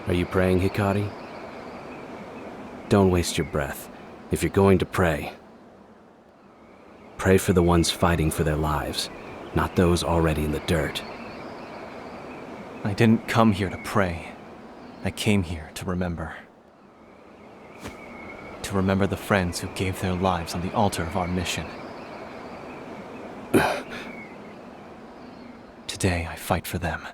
Are you praying, Hikari? Don't waste your breath. If you're going to pray, pray for the ones fighting for their lives, not those already in the dirt. I didn't come here to pray. I came here to remember. To remember the friends who gave their lives on the altar of our mission. Today, I fight for them.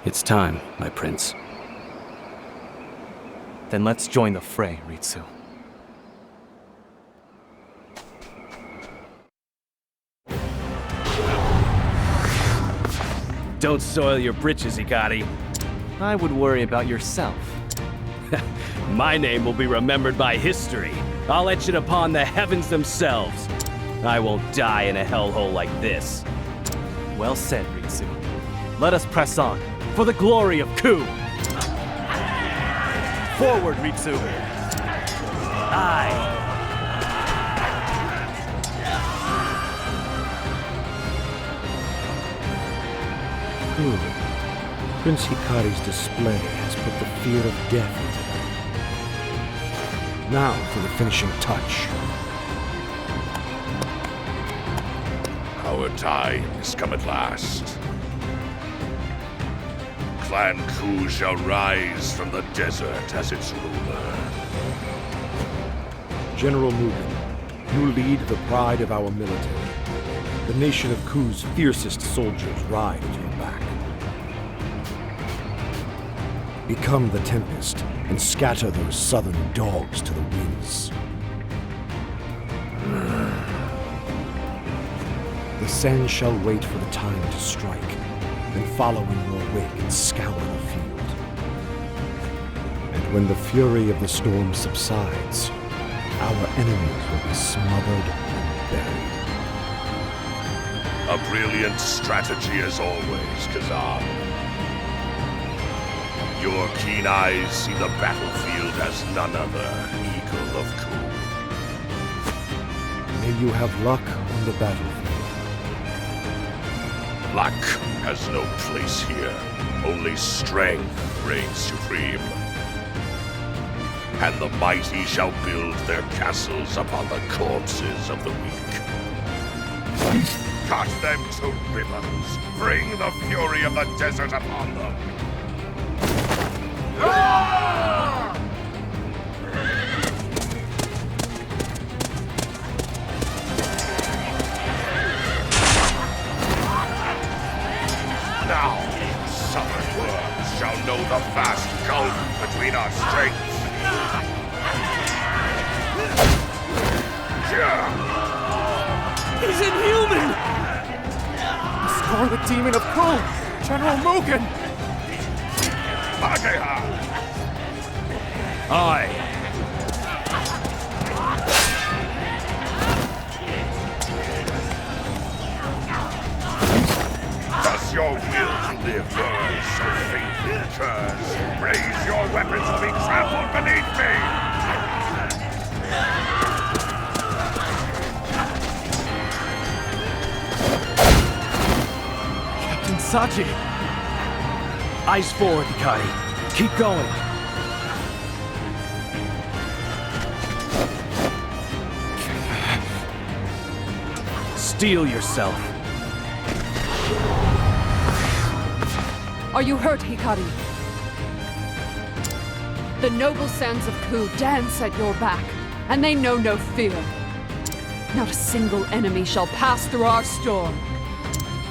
It's time, my prince. Then let's join the fray, Ritsu. Don't soil your britches, Hikari. I would worry about yourself. My name will be remembered by history. I'll etch it upon the heavens themselves. I won't die in a hellhole like this. Well said, Ritsu. Let us press on, for the glory of Ku! Forward, Ritsu! Aye! Prince Hikari's display has put the fear of death into them. Now for the finishing touch. Our time has come at last. Clan Ku shall rise from the desert as its ruler. General Mugen, you lead the pride of our military. The nation of Ku's fiercest soldiers ride at your back. Become the Tempest and scatter those southern dogs to the winds. The sand shall wait for the time to strike, then follow in your wake and scour the field. And when the fury of the storm subsides, our enemies will be smothered and buried. A brilliant strategy as always, Kazan. Your keen eyes see the battlefield as none other, Eagle of Ku. May you have luck on the battlefield. Luck has no place here. Only strength reigns supreme. And the mighty shall build their castles upon the corpses of the weak. Cut them to ribbons. Bring the fury of the desert upon them. Now, southern worms shall know the vast gulf between our strengths. He's inhuman! The Scarlet Demon of Ku! General Mugen! Ageha! Aye! Does your will to live burn so faintly curse? Raise your weapons to be trampled beneath me! Captain Saji! Eyes forward, Hikari. Keep going. Steel yourself. Are you hurt, Hikari? The noble sands of Ku dance at your back, and they know no fear. Not a single enemy shall pass through our storm.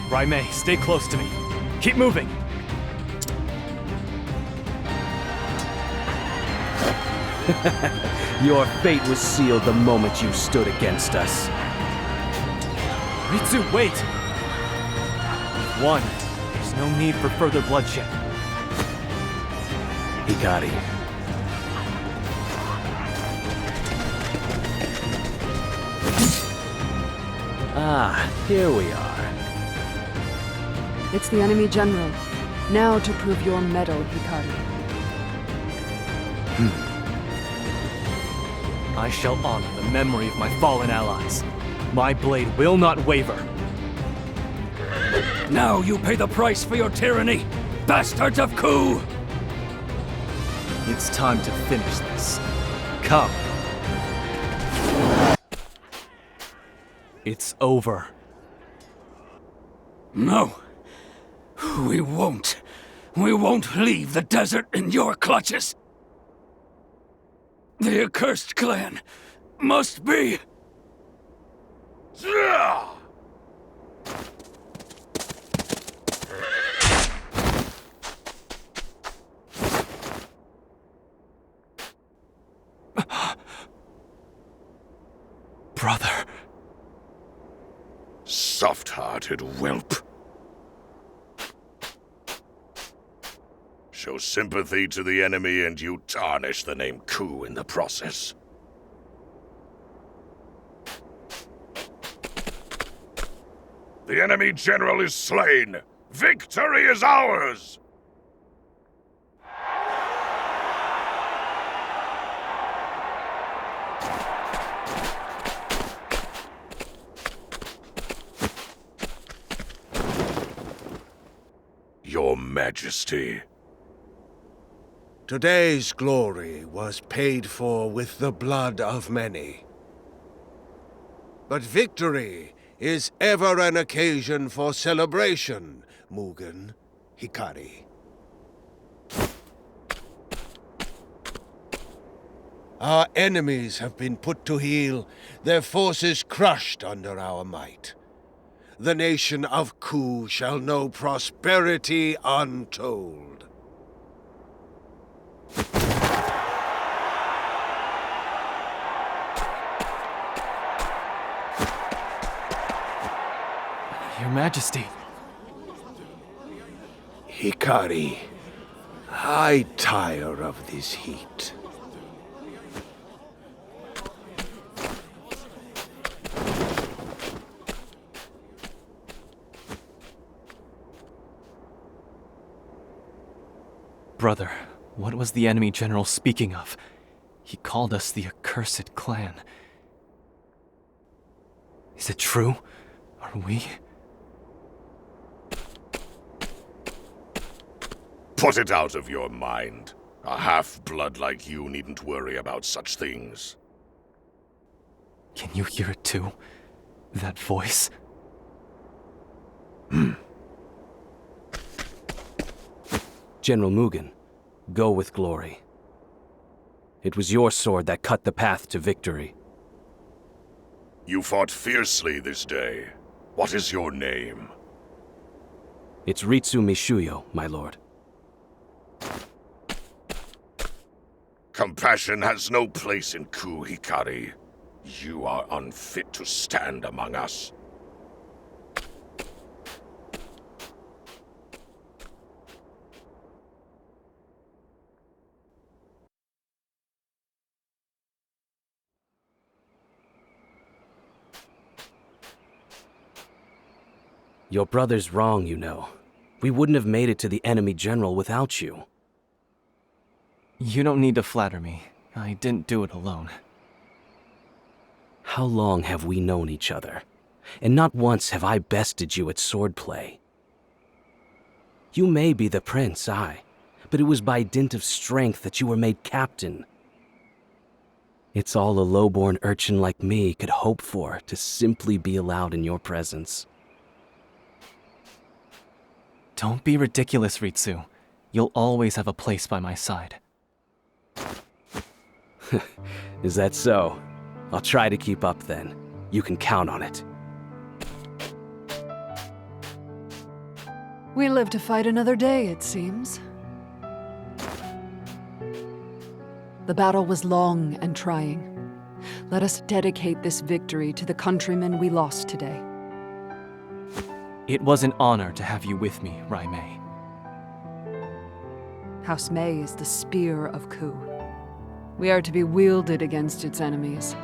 Raimei, stay close to me. Keep moving! Your fate was sealed the moment you stood against us. Ritsu, wait! We've won. There's no need for further bloodshed. Hikari. Ah, here we are. It's the enemy general. Now to prove your mettle, Hikari. I shall honor the memory of my fallen allies. My blade will not waver. Now you pay the price for your tyranny. bastards of Ku! It's time to finish this. Come. It's over. No. We won't. We won't leave the desert in your clutches. The accursed clan must be... Brother. Soft-hearted whelp. Show sympathy to the enemy and you tarnish the name Ku in the process. The enemy general is slain. Victory is ours! Your Majesty. Today's glory was paid for with the blood of many. But victory is ever an occasion for celebration, Mugen, Hikari. Our enemies have been put to heel, their forces crushed under our might. The nation of Ku shall know prosperity untold. Your Majesty. Hikari, I tire of this heat. Brother, what was the enemy general speaking of? He called us the accursed clan. Is it true? Are we? Put it out of your mind. A half-blood like you needn't worry about such things. Can you hear it too? That voice? General Mugen, go with glory. It was your sword that cut the path to victory. You fought fiercely this day. What is your name? It's Ritsu Mishuyo, my lord. Compassion has no place in Ku, Hikari. You are unfit to stand among us. Your brother's wrong, you know. We wouldn't have made it to the enemy general without you. You don't need to flatter me. I didn't do it alone. How long have we known each other? And not once have I bested you at swordplay. You may be the prince, aye, but it was by dint of strength that you were made captain. It's all a low-born urchin like me could hope for, to simply be allowed in your presence. Don't be ridiculous, Ritsu. You'll always have a place by my side. Is that so? I'll try to keep up then. You can count on it. We live to fight another day, it seems. The battle was long and trying. Let us dedicate this victory to the countrymen we lost today. It was an honor to have you with me, Raimei. House Mei is the spear of Ku. We are to be wielded against its enemies.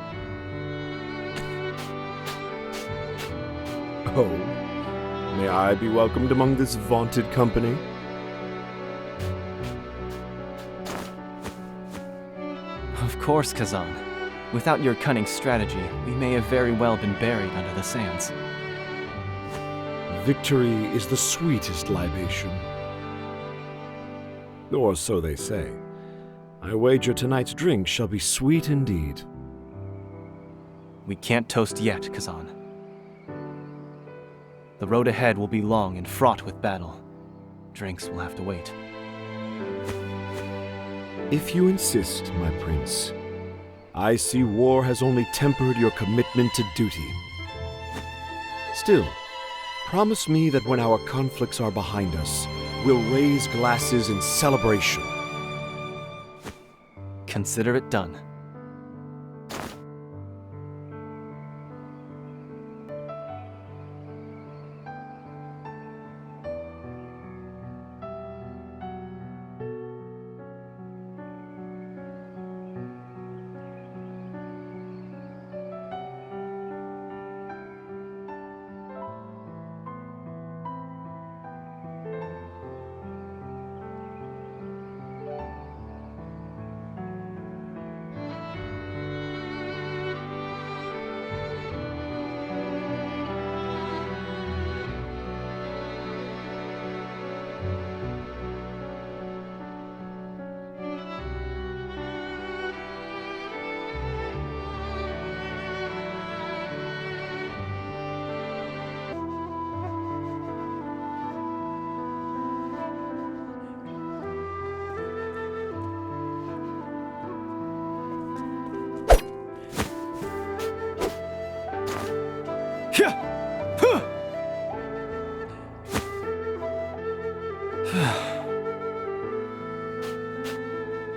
Oh, may I be welcomed among this vaunted company? Of course, Kazan. Without your cunning strategy, we may have very well been buried under the sands. Victory is the sweetest libation. Or so they say. I wager tonight's drink shall be sweet indeed. We can't toast yet, Kazan. The road ahead will be long and fraught with battle. Drinks will have to wait. If you insist, my prince. I see war has only tempered your commitment to duty. Still, promise me that when our conflicts are behind us, we'll raise glasses in celebration. Consider it done.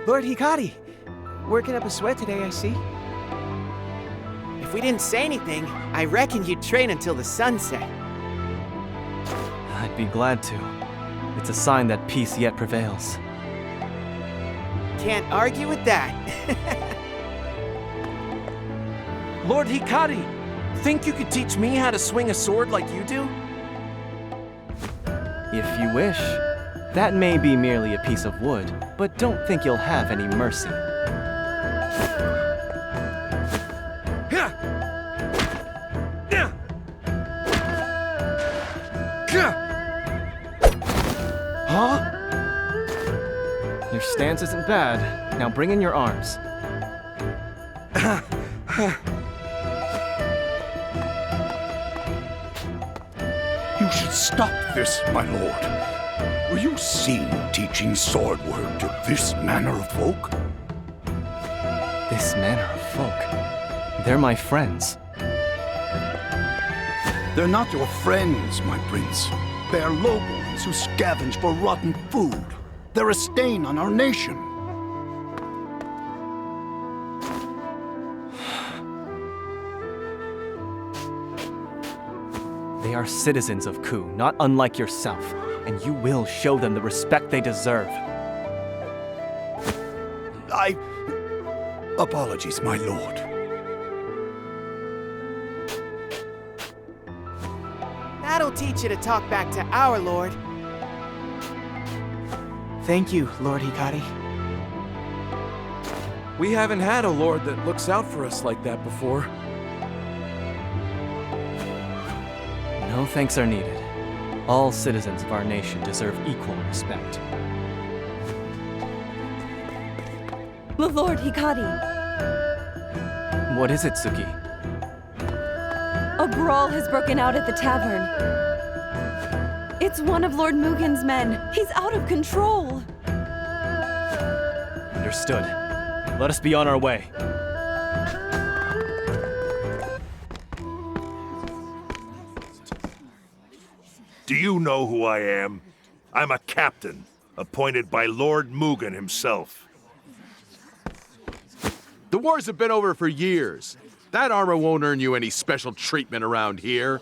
Lord Hikari, working up a sweat today, I see. If we didn't say anything, I reckon you'd train until the sunset. I'd be glad to. It's a sign that peace yet prevails. Can't argue with that. Lord Hikari, think you could teach me how to swing a sword like you do? If you wish. That may be merely a piece of wood, but don't think you'll have any mercy. Huh? Your stance isn't bad. Now bring in your arms. You should stop this, my lord. Were you seen teaching sword work to this manner of folk? This manner of folk. They're my friends. They're not your friends, my prince. They are lowborns who scavenge for rotten food. They're a stain on our nation. They are citizens of Ku, not unlike yourself, and you will show them the respect they deserve. Apologies, my lord. That'll teach you to talk back to our lord. Thank you, Lord Hikari. We haven't had a lord that looks out for us like that before. No thanks are needed. All citizens of our nation deserve equal respect. Lord Hikari, What is it, Suki? a brawl has broken out at the tavern. It's one of Lord Mugen's men. He's out of control. Understood. Let us be on our way. Do you know who I am? I'm a captain, appointed by Lord Mugen himself. The wars have been over for years. That armor won't earn you any special treatment around here.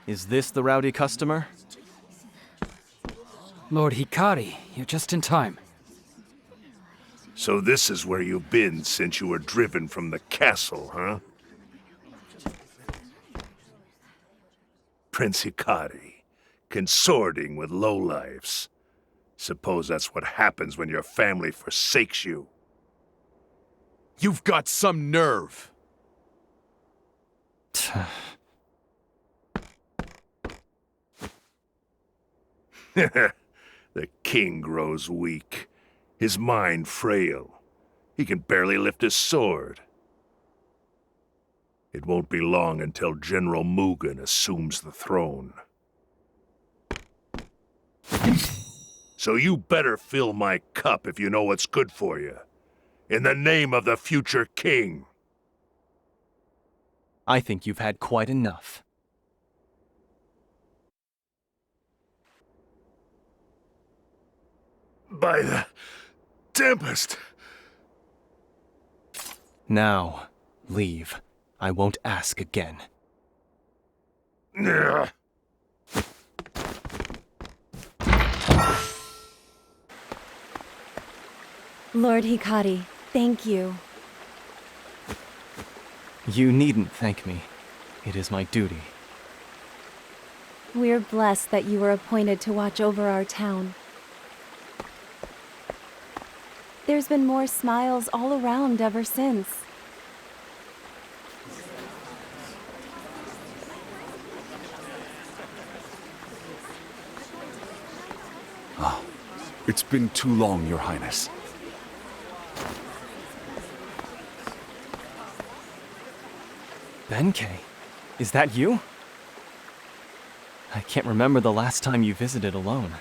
Is this the rowdy customer? Lord Hikari, you're just in time. So this is where you've been since you were driven from the castle, huh? Prince Hikari, consorting with lowlifes. Suppose that's what happens when your family forsakes you. You've got some nerve. The king grows weak, his mind frail. He can barely lift his sword. It won't be long until General Mugen assumes the throne. So you better fill my cup if you know what's good for you. In the name of the future king. I think you've had quite enough. By the Tempest! Now, leave. I won't ask again. Ugh. Lord Hikari, thank you. You needn't thank me. It is my duty. We're blessed that you were appointed to watch over our town. There's been more smiles all around ever since. It's been too long, Your Highness. Benkei, is that you? I can't remember the last time you visited alone.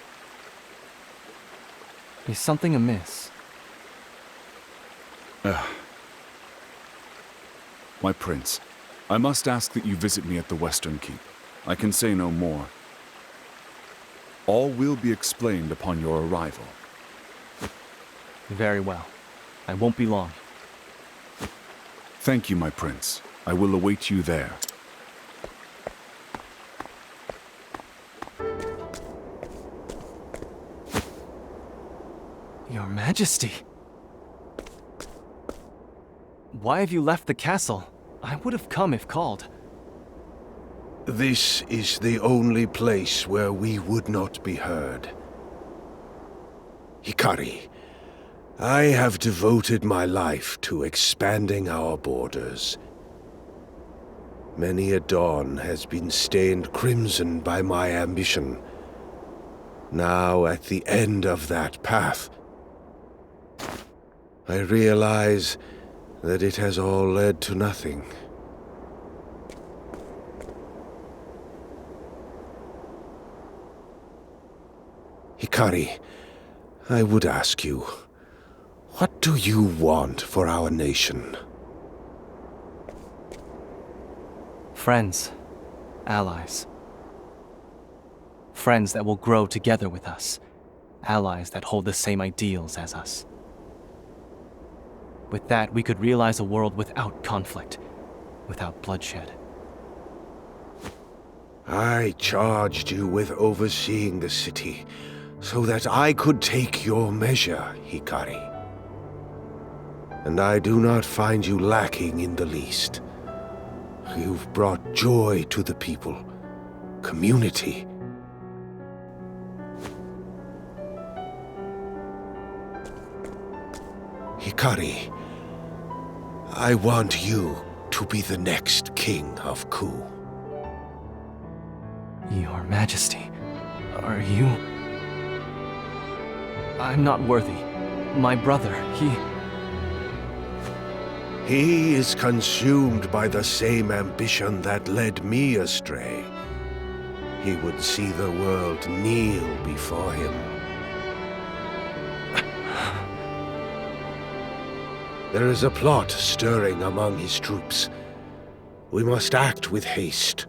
Is something amiss? My prince, I must ask that you visit me at the Western Keep. I can say no more. All will be explained upon your arrival. Very well. I won't be long. Thank you, my prince. I will await you there. Your Majesty. Why have you left the castle? I would have come if called. This is the only place where we would not be heard. Hikari, I have devoted my life to expanding our borders. Many a dawn has been stained crimson by my ambition. Now, at the end of that path, I realize that it has all led to nothing. Hikari, I would ask you, what do you want for our nation? Friends. Allies. Friends that will grow together with us. Allies that hold the same ideals as us. With that, we could realize a world without conflict, without bloodshed. I charged you with overseeing the city, so that I could take your measure, Hikari. And I do not find you lacking in the least. You've brought joy to the people, community. Hikari, I want you to be the next king of Ku. Your Majesty, are you... I'm not worthy. My brother, He is consumed by the same ambition that led me astray. He would see the world kneel before him. There is a plot stirring among his troops. We must act with haste.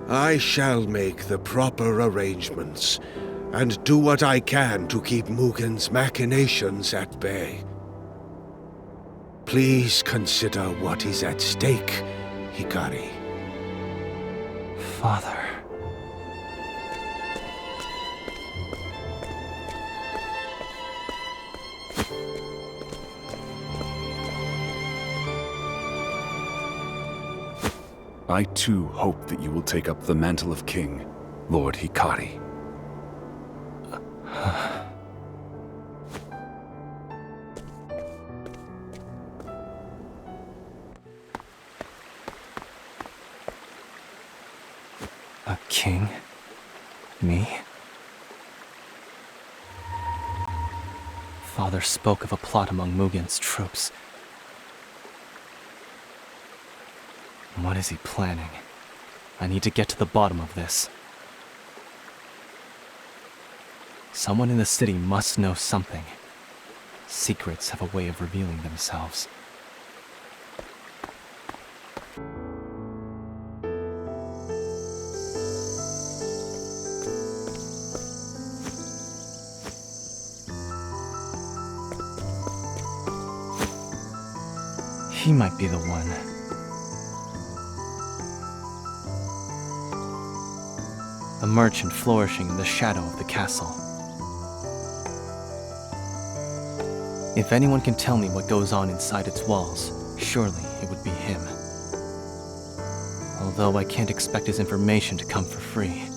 I shall make the proper arrangements and do what I can to keep Mugen's machinations at bay. Please consider what is at stake, Hikari. Father... I too hope that you will take up the mantle of king, Lord Hikari. A king? Me? Father spoke of a plot among Mugen's troops. What is he planning? I need to get to the bottom of this. Someone in the city must know something. Secrets have a way of revealing themselves. He might be the one. A merchant flourishing in the shadow of the castle. If anyone can tell me what goes on inside its walls, surely it would be him. Although I can't expect his information to come for free.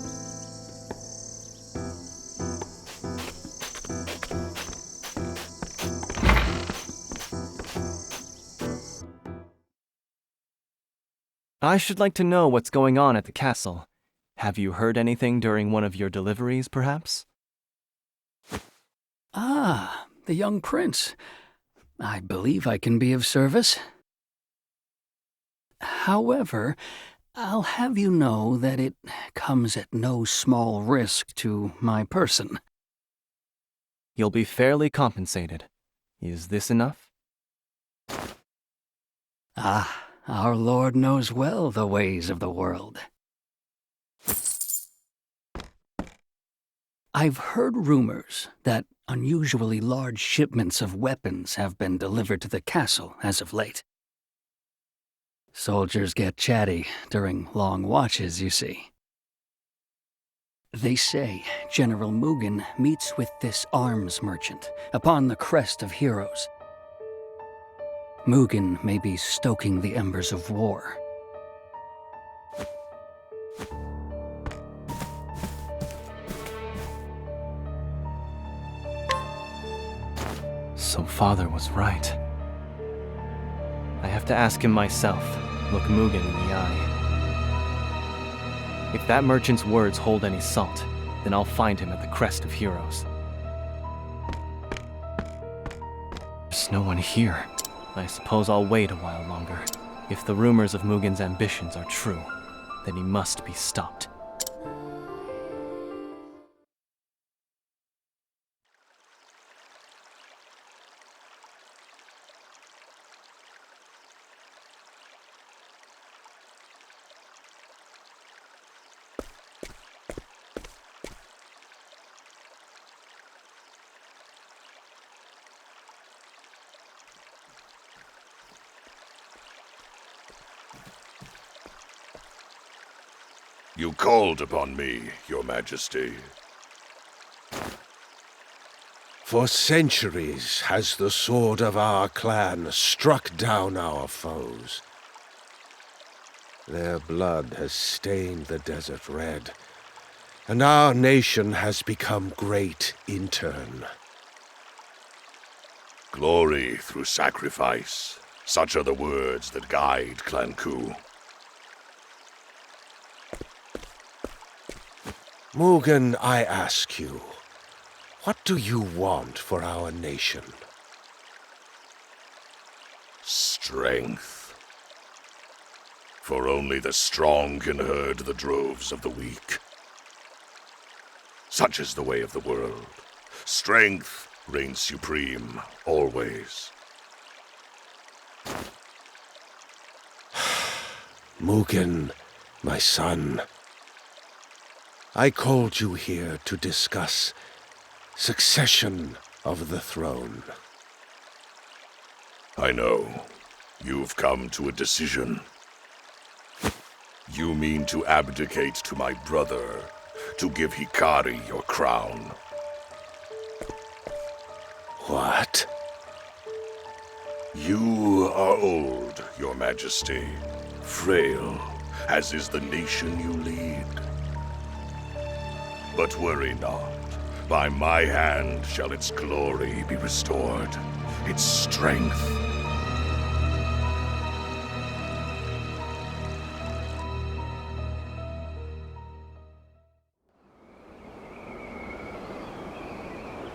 I should like to know what's going on at the castle. Have you heard anything during one of your deliveries, perhaps? Ah, the young prince. I believe I can be of service. However, I'll have you know that it comes at no small risk to my person. You'll be fairly compensated. Is this enough? Ah, our Lord knows well the ways of the world. I've heard rumors that unusually large shipments of weapons have been delivered to the castle as of late. Soldiers get chatty during long watches, you see. They say General Mugen meets with this arms merchant upon the crest of heroes. Mugen may be stoking the embers of war. So Father was right. I have to ask him myself, look Mugen in the eye. If that merchant's words hold any salt, then I'll find him at the crest of heroes. There's no one here. I suppose I'll wait a while longer. If the rumors of Mugen's ambitions are true, then he must be stopped. You called upon me, Your Majesty. For centuries has the sword of our clan struck down our foes. Their blood has stained the desert red, and our nation has become great in turn. Glory through sacrifice. Such are the words that guide Clan Ku. Mugen, I ask you, what do you want for our nation? Strength. For only the strong can herd the droves of the weak. Such is the way of the world. Strength reigns supreme, always. Mugen, my son, I called you here to discuss succession of the throne. I know. You've come to a decision. You mean to abdicate to my brother, to give Hikari your crown. What? You are old, Your Majesty, frail, as is the nation you lead. But worry not. By my hand shall its glory be restored, its strength.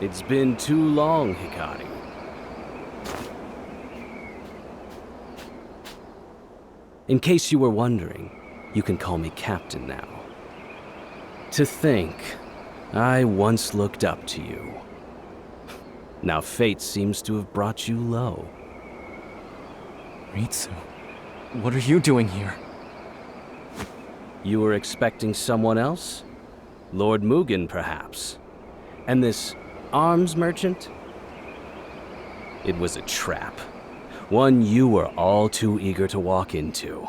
It's been too long, Hikari. In case you were wondering, you can call me Captain now. To think, I once looked up to you. Now fate seems to have brought you low. Ritsu, what are you doing here? You were expecting someone else? Lord Mugen, perhaps? And this arms merchant? It was a trap. One you were all too eager to walk into.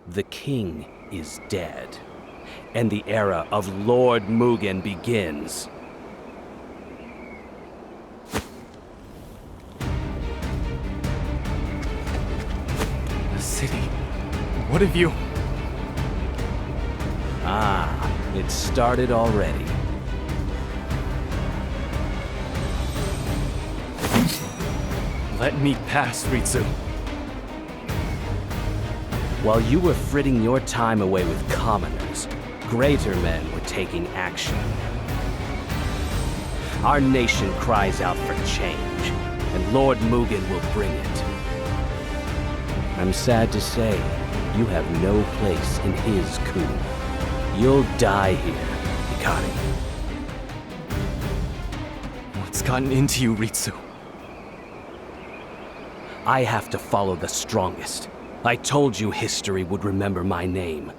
The king is dead, and the era of Lord Mugen begins. The city. What have you... Ah, it started already. Let me pass, Ritsu. While you were fritting your time away with commoners, greater men were taking action. Our nation cries out for change, and Lord Mugen will bring it. I'm sad to say, you have no place in his coup. You'll die here, Hikari. What's gotten into you, Ritsu? I have to follow the strongest. I told you history would remember my name.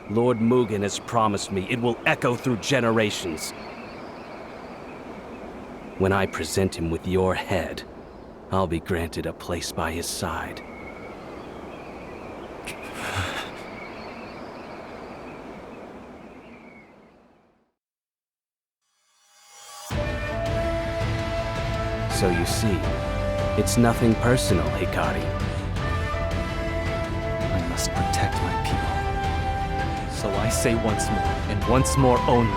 Lord Mugen has promised me it will echo through generations. When I present him with your head, I'll be granted a place by his side. So you see, it's nothing personal, Hikari. I must protect my people. So I say once more, and once more only.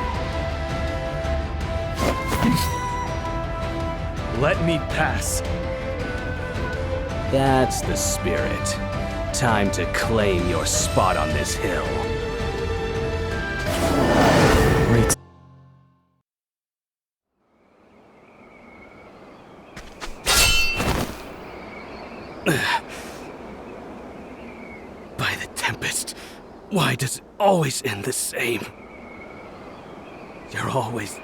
Let me pass. That's the spirit. Time to claim your spot on this hill. Ritsu. By the Tempest, why does it always end the same? You're always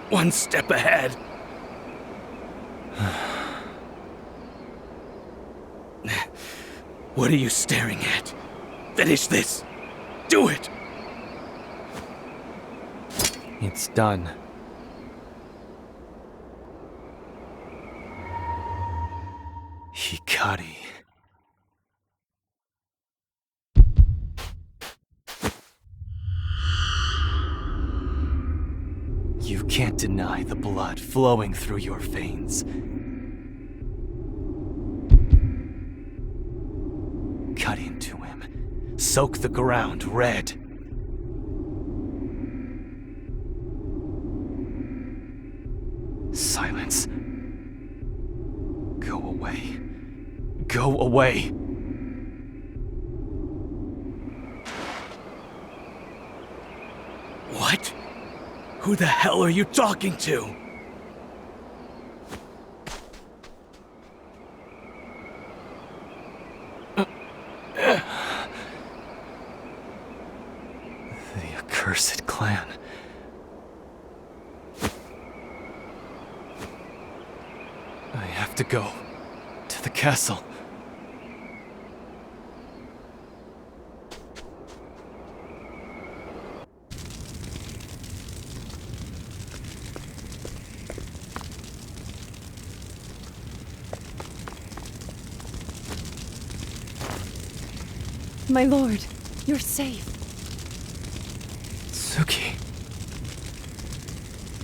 one step ahead. What are you staring at? Finish this! Do it! It's done. Hikari. You can't deny the blood flowing through your veins. Cut into him. Soak the ground red. Silence. Go away. Go away. What? Who the hell are you talking to? The accursed clan. I have to go to the castle. My lord, you're safe. Suki.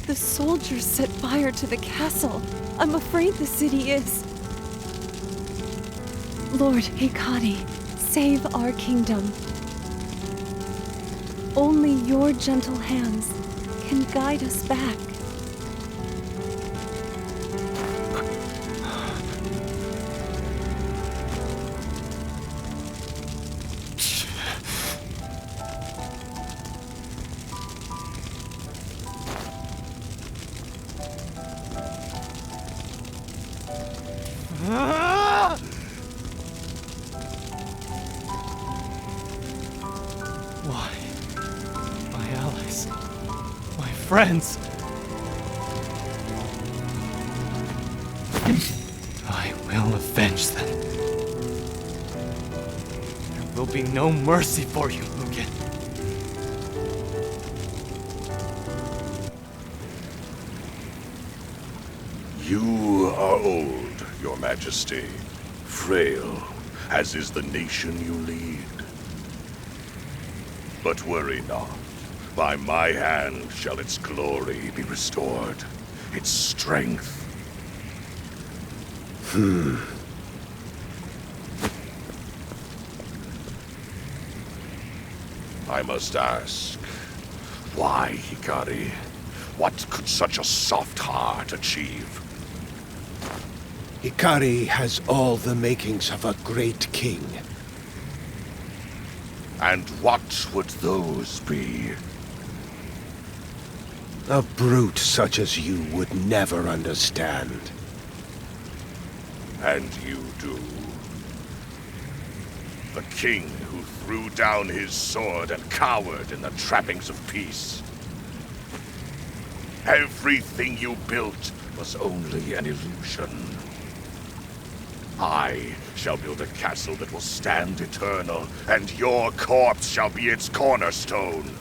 The soldiers set fire to the castle. I'm afraid the city is. Lord Hikari, save our kingdom. Only your gentle hands can guide us back. friends. I will avenge them. There will be no mercy for you, Mugen. You are old, Your Majesty. Frail, as is the nation you lead. But worry not. By my hand shall its glory be restored. Its strength. I must ask, why, Hikari? What could such a soft heart achieve? Hikari has all the makings of a great king. And what would those be? A brute such as you would never understand. And you do. The king who threw down his sword and cowered in the trappings of peace. Everything you built was only an illusion. I shall build a castle that will stand eternal, and your corpse shall be its cornerstone.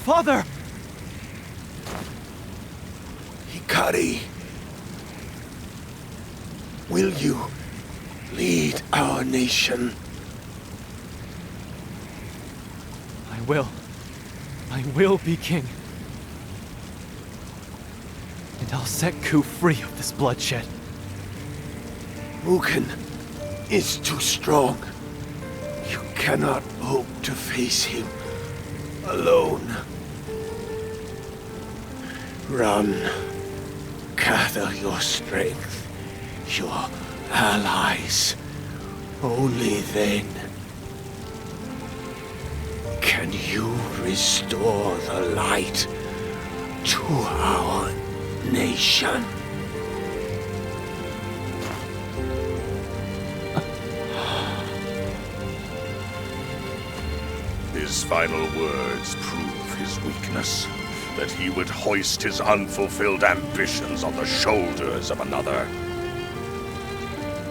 Father! Hikari, will you lead our nation? I will. I will be king. And I'll set Ku free of this bloodshed. Mugen is too strong. You cannot hope to face him alone. Run. Gather your strength, your allies. Only then can you restore the light to our nation. His final words prove his weakness. That he would hoist his unfulfilled ambitions on the shoulders of another.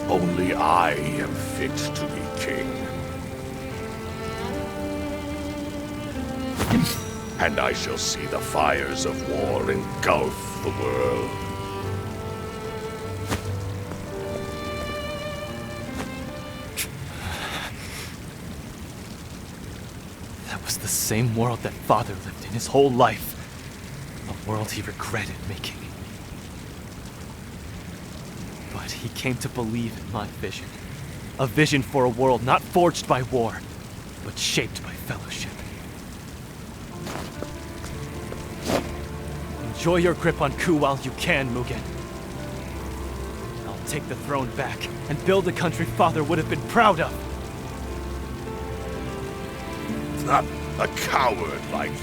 Only I am fit to be king. And I shall see the fires of war engulf the world. That was the same world that Father lived in his whole life. A world he regretted making. But he came to believe in my vision. A vision for a world not forged by war, but shaped by fellowship. Enjoy your grip on Ku while you can, Mugen. I'll take the throne back and build a country Father would have been proud of. Not a coward like you.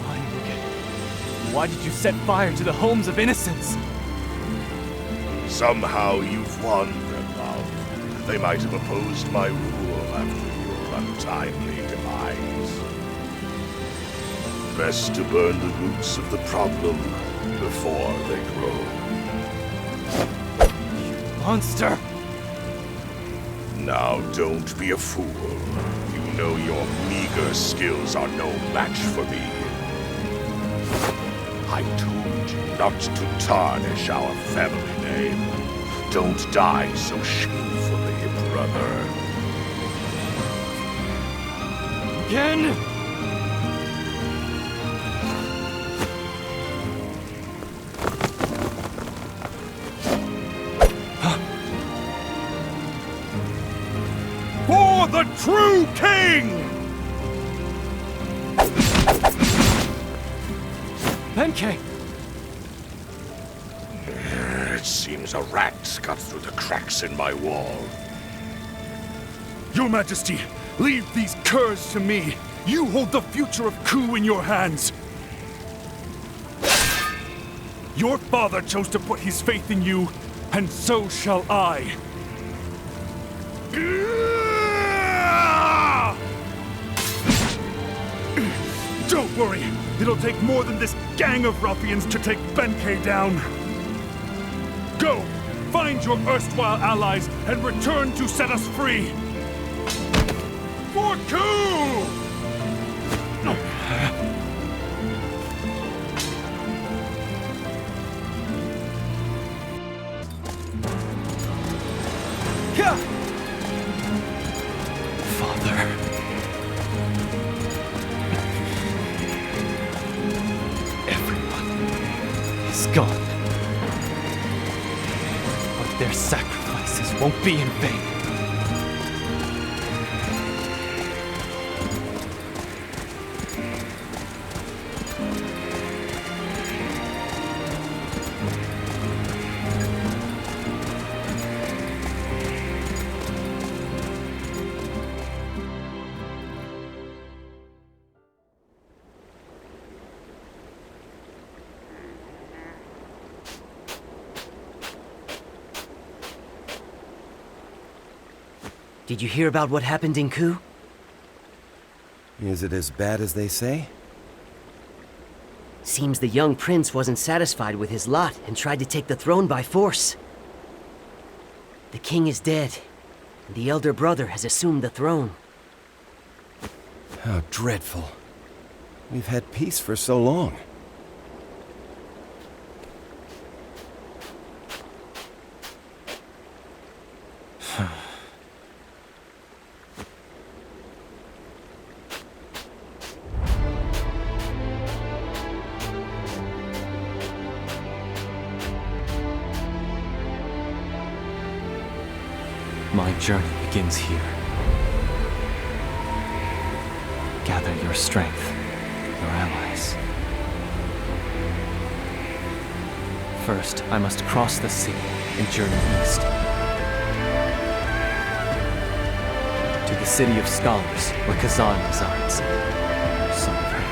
Why, Mugen? Why did you set fire to the homes of innocents? Somehow you've won them, love. They might have opposed my rule after your untimely demise. Best to burn the roots of the problem before they grow. You monster! Now don't be a fool. You know your meager skills are no match for me. I told you not to tarnish our family name. Don't die so shamefully, brother. Again! For the true king! Benkei! It seems a rat got through the cracks in my wall. Your Majesty, leave these curs to me. You hold the future of Ku in your hands. Your father chose to put his faith in you, and so shall I. Don't worry, it'll take more than this gang of ruffians to take Benkei down. Go, find your erstwhile allies and return to set us free. For Ku! Father. Everyone is gone. But their sacrifices won't be in vain. Did you hear about what happened in Ku? Is it as bad as they say? Seems the young prince wasn't satisfied with his lot and tried to take the throne by force. The king is dead, and the elder brother has assumed the throne. How dreadful. We've had peace for so long. My journey begins here. Gather your strength, your allies. First, I must cross the sea and journey east. To the city of scholars, where Kazan resides. So I've heard.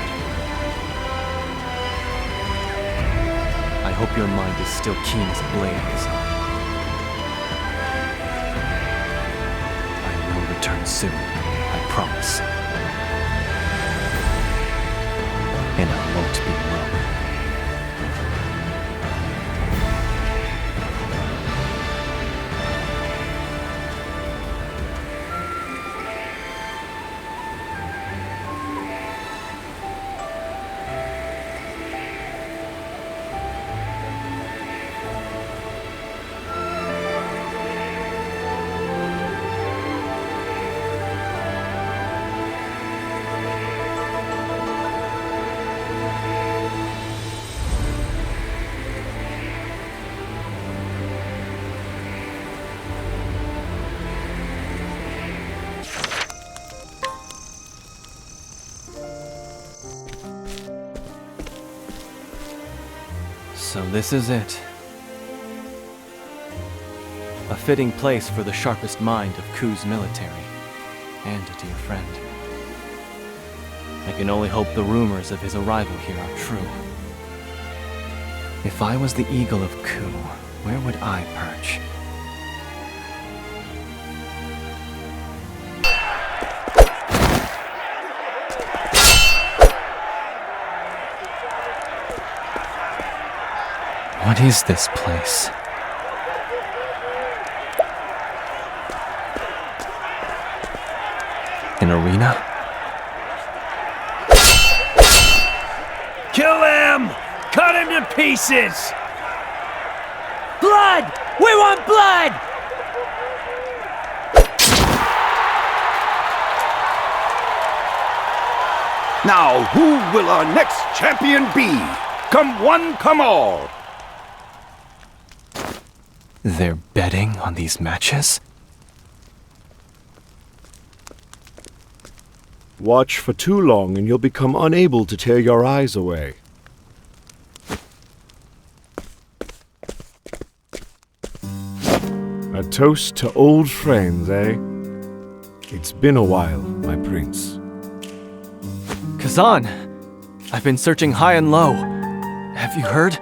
I hope your mind is still keen as a blade, Kazan. Return soon, I promise. And I won't be alone. So this is it. A fitting place for the sharpest mind of Ku's military, and a dear friend. I can only hope the rumors of his arrival here are true. If I was the eagle of Ku, where would I perch? What is this place? An arena? Kill him! Cut him to pieces! Blood! We want blood! Now, who will our next champion be? Come one, come all! They're betting on these matches? Watch for too long and you'll become unable to tear your eyes away. A toast to old friends, eh? It's been a while, my prince. Kazan! I've been searching high and low. Have you heard?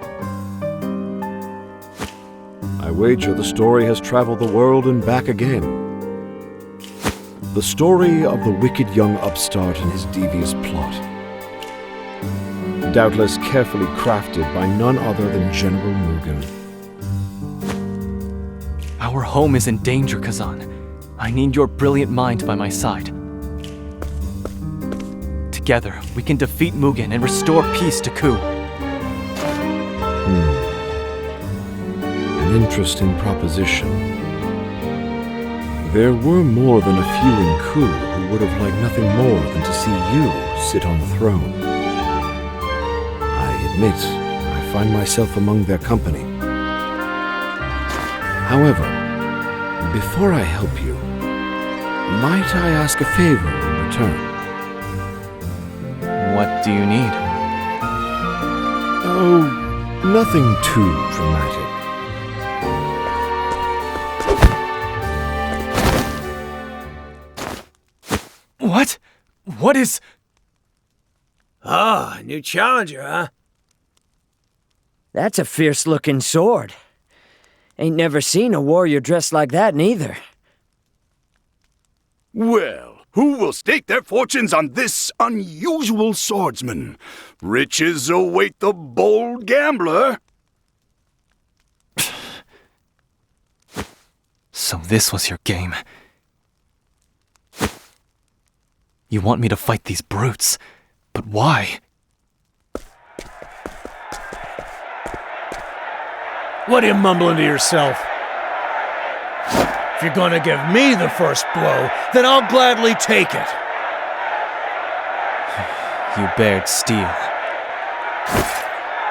I wager the story has traveled the world and back again. The story of the wicked young upstart and his devious plot. Doubtless carefully crafted by none other than General Mugen. Our home is in danger, Kazan. I need your brilliant mind by my side. Together, we can defeat Mugen and restore peace to Ku. An interesting proposition. There were more than a few in Ku who would have liked nothing more than to see you sit on the throne. I admit, I find myself among their company. However, before I help you, might I ask a favor in return? What do you need? Oh, nothing too dramatic. What? What is... Ah, new challenger, huh? That's a fierce-looking sword. Ain't never seen a warrior dressed like that, neither. Well, who will stake their fortunes on this unusual swordsman? Riches await the bold gambler. So this was your game. You want me to fight these brutes, but why? What are you mumbling to yourself? If you're gonna give me the first blow, then I'll gladly take it. You bared steel.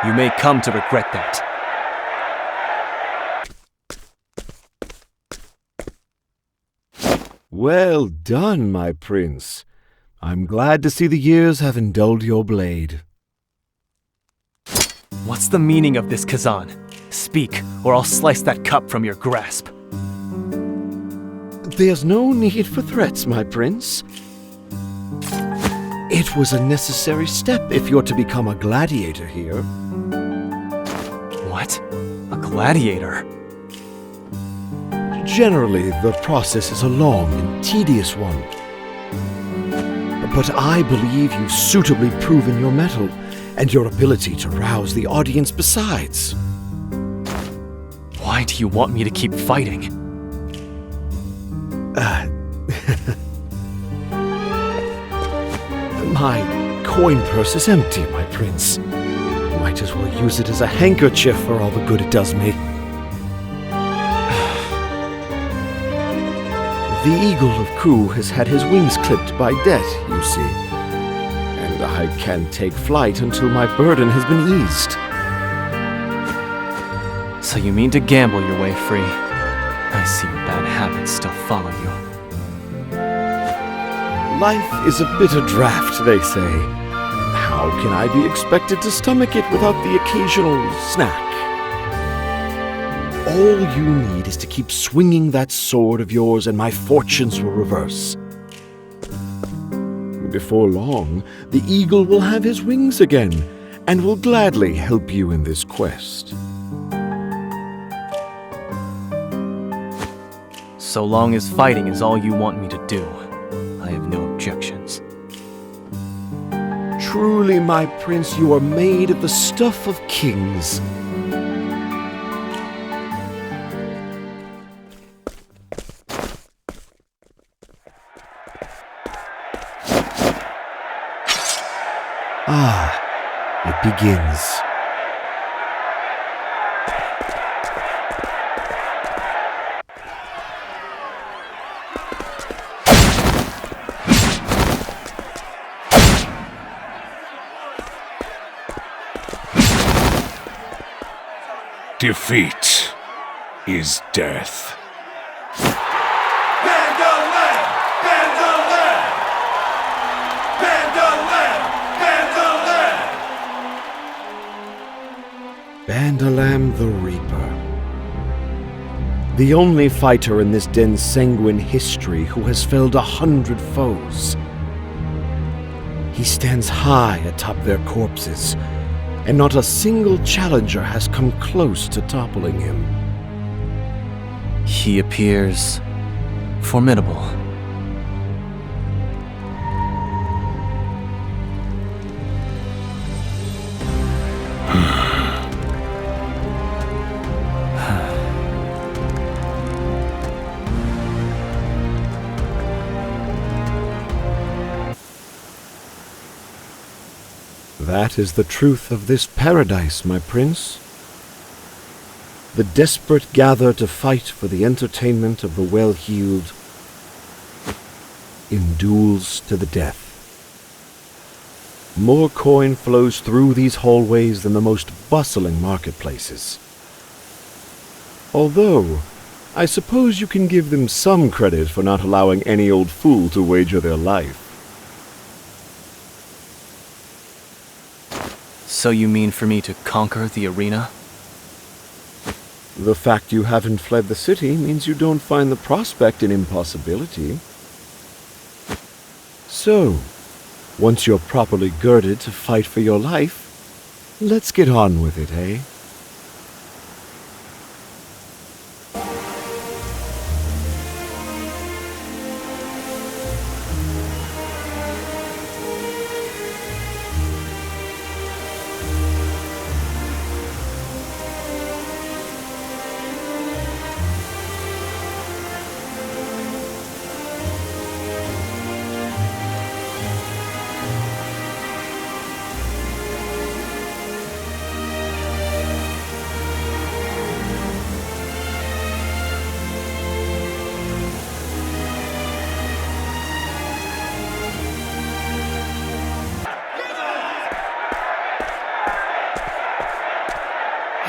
You may come to regret that. Well done, my prince. I'm glad to see the years have dulled your blade. What's the meaning of this, Kazan? Speak, or I'll slice that cup from your grasp. There's no need for threats, my prince. It was a necessary step if you're to become a gladiator here. What? A gladiator? Generally, the process is a long and tedious one. But I believe you've suitably proven your mettle and your ability to rouse the audience besides. Why do you want me to keep fighting? My coin purse is empty, my prince. Might as well use it as a handkerchief for all the good it does me. The Eagle of Ku has had his wings clipped by debt, you see. And I can't take flight until my burden has been eased. So you mean to gamble your way free? I see your bad habits still follow you. Life is a bitter draught, they say. How can I be expected to stomach it without the occasional snack? All you need is to keep swinging that sword of yours and my fortunes will reverse. Before long, the eagle will have his wings again and will gladly help you in this quest. So long as fighting is all you want me to do, I have no objections. Truly, my prince, you are made of the stuff of kings. Ah, it begins. Defeat is death. Bandalam the Reaper. The only fighter in this den's sanguine history who has felled 100 foes. He stands high atop their corpses, and not a single challenger has come close to toppling him. He appears formidable. That is the truth of this paradise, my prince. The desperate gather to fight for the entertainment of the well-heeled in duels to the death. More coin flows through these hallways than the most bustling marketplaces. Although, I suppose you can give them some credit for not allowing any old fool to wager their life. So you mean for me to conquer the arena? The fact you haven't fled the city means you don't find the prospect an impossibility. So, once you're properly girded to fight for your life, let's get on with it, eh?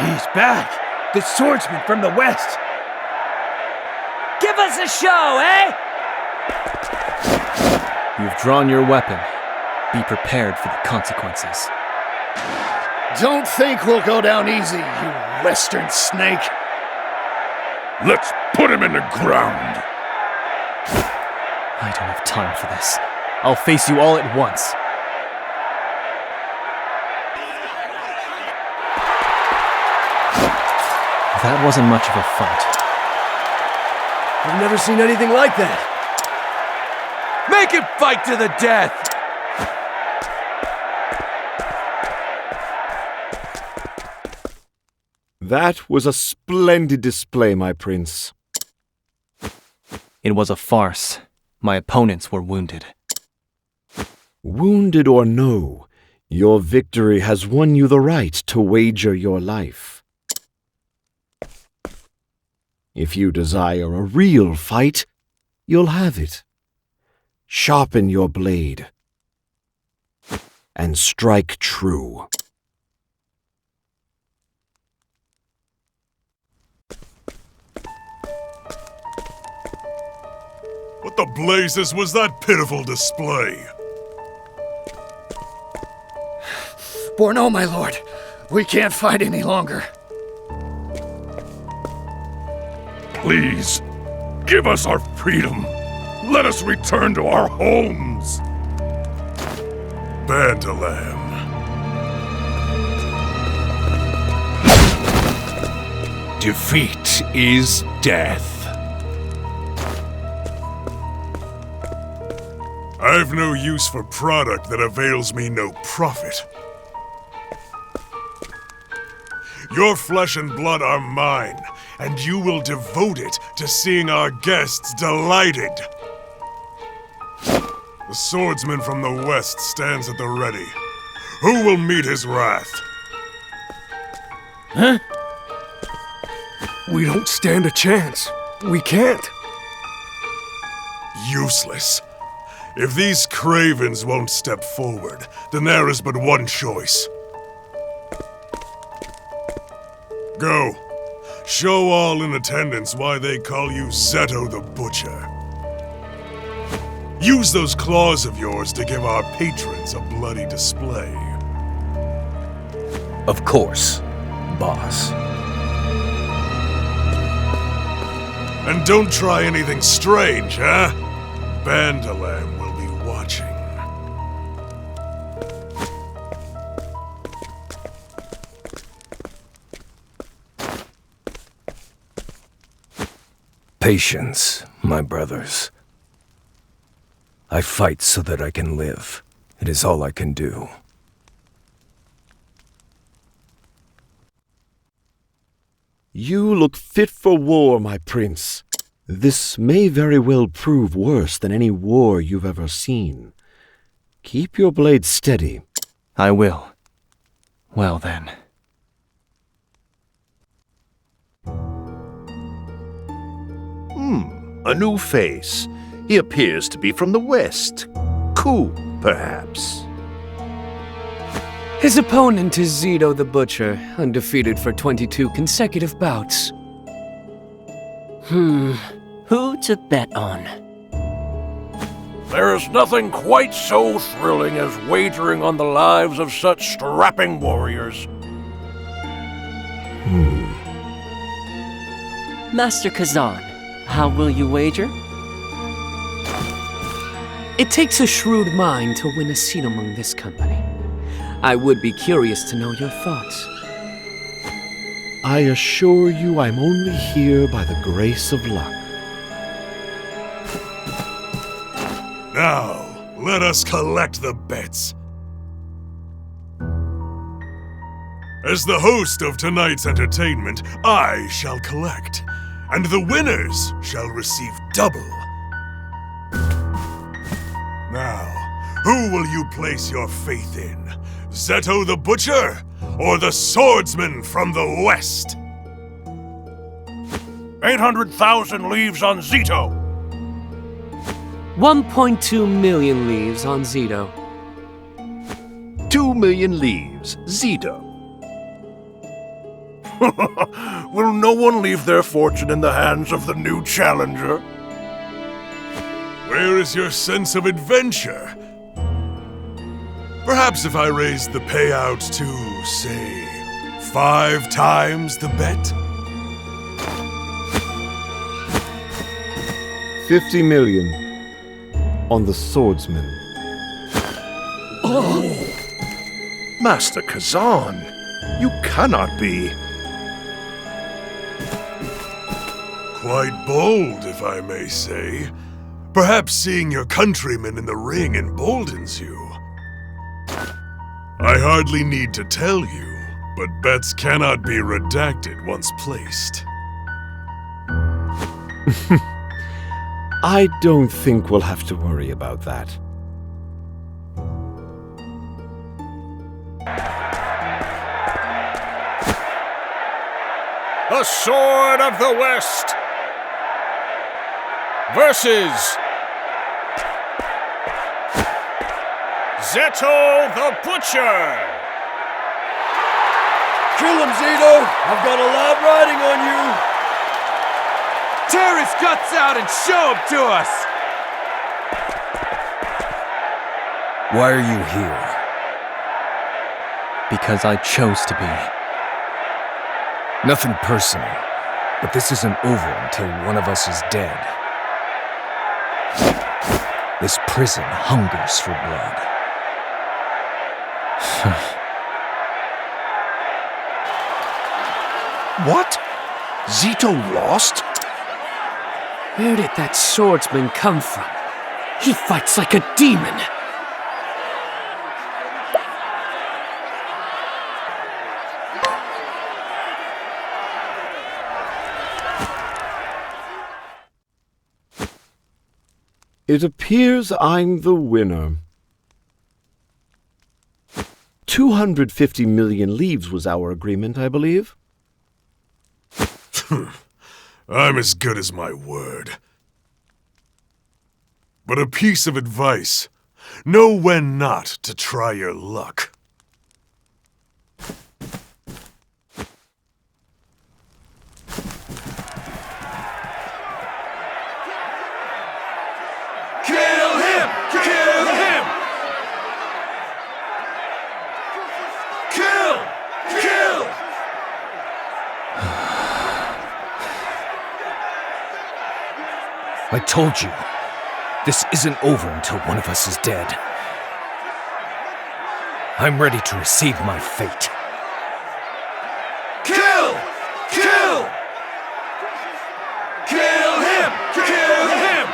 He's back! The swordsman from the west! Give us a show, eh? You've drawn your weapon. Be prepared for the consequences. Don't think we'll go down easy, you western snake. Let's put him in the ground. I don't have time for this. I'll face you all at once. That wasn't much of a fight. I've never seen anything like that. Make it fight to the death! That was a splendid display, my prince. It was a farce. My opponents were wounded. Wounded or no, your victory has won you the right to wager your life. If you desire a real fight, you'll have it. Sharpen your blade and strike true. What the blazes was that pitiful display? Borno, my lord, we can't fight any longer. Please, give us our freedom. Let us return to our homes. Bantalam. Defeat is death. I've no use for product that avails me no profit. Your flesh and blood are mine, and you will devote it to seeing our guests delighted. The swordsman from the west stands at the ready. Who will meet his wrath? Huh? We don't stand a chance. We can't. Useless. If these cravens won't step forward, then there is but one choice. Go. Show all in attendance why they call you Zeto the Butcher. Use those claws of yours to give our patrons a bloody display. Of course, boss. And don't try anything strange, huh? Bandalam will be watching. Patience, my brothers. I fight so that I can live. It is all I can do. You look fit for war, my prince. This may very well prove worse than any war you've ever seen. Keep your blade steady. I will. Well then. A new face. He appears to be from the west. Ku, perhaps. His opponent is Zito the Butcher, undefeated for 22 consecutive bouts. Who to bet on? There is nothing quite so thrilling as wagering on the lives of such strapping warriors. Master Kazan, how will you wager? It takes a shrewd mind to win a seat among this company. I would be curious to know your thoughts. I assure you I'm only here by the grace of luck. Now, let us collect the bets. As the host of tonight's entertainment, I shall collect, and the winners shall receive double. Now, who will you place your faith in? Zeto the Butcher, or the swordsman from the west? 800,000 leaves on Zito. 1.2 million leaves on Zito. 2 million leaves, Zito. Will no one leave their fortune in the hands of the new challenger? Where is your sense of adventure? Perhaps if I raised the payout to, say, 5 times the bet? 50 million on the swordsman. Oh! Master Kazan, you cannot be... Quite bold, if I may say. Perhaps seeing your countrymen in the ring emboldens you. I hardly need to tell you, but bets cannot be redacted once placed. I don't think we'll have to worry about that. The Sword of the West versus Zeto the Butcher! Kill him, Zito! I've got a lot riding on you! Tear his guts out and show him to us! Why are you here? Because I chose to be. Nothing personal, but this isn't over until one of us is dead. This prison hungers for blood. What? Zito lost? Where did that swordsman come from? He fights like a demon! It appears I'm the winner. 250 million leaves was our agreement, I believe. I'm as good as my word. But a piece of advice. Know when not to try your luck. Kill him! Kill him! Kill! Kill! I told you, this isn't over until one of us is dead. I'm ready to receive my fate. Kill! Kill! Kill him! Kill him!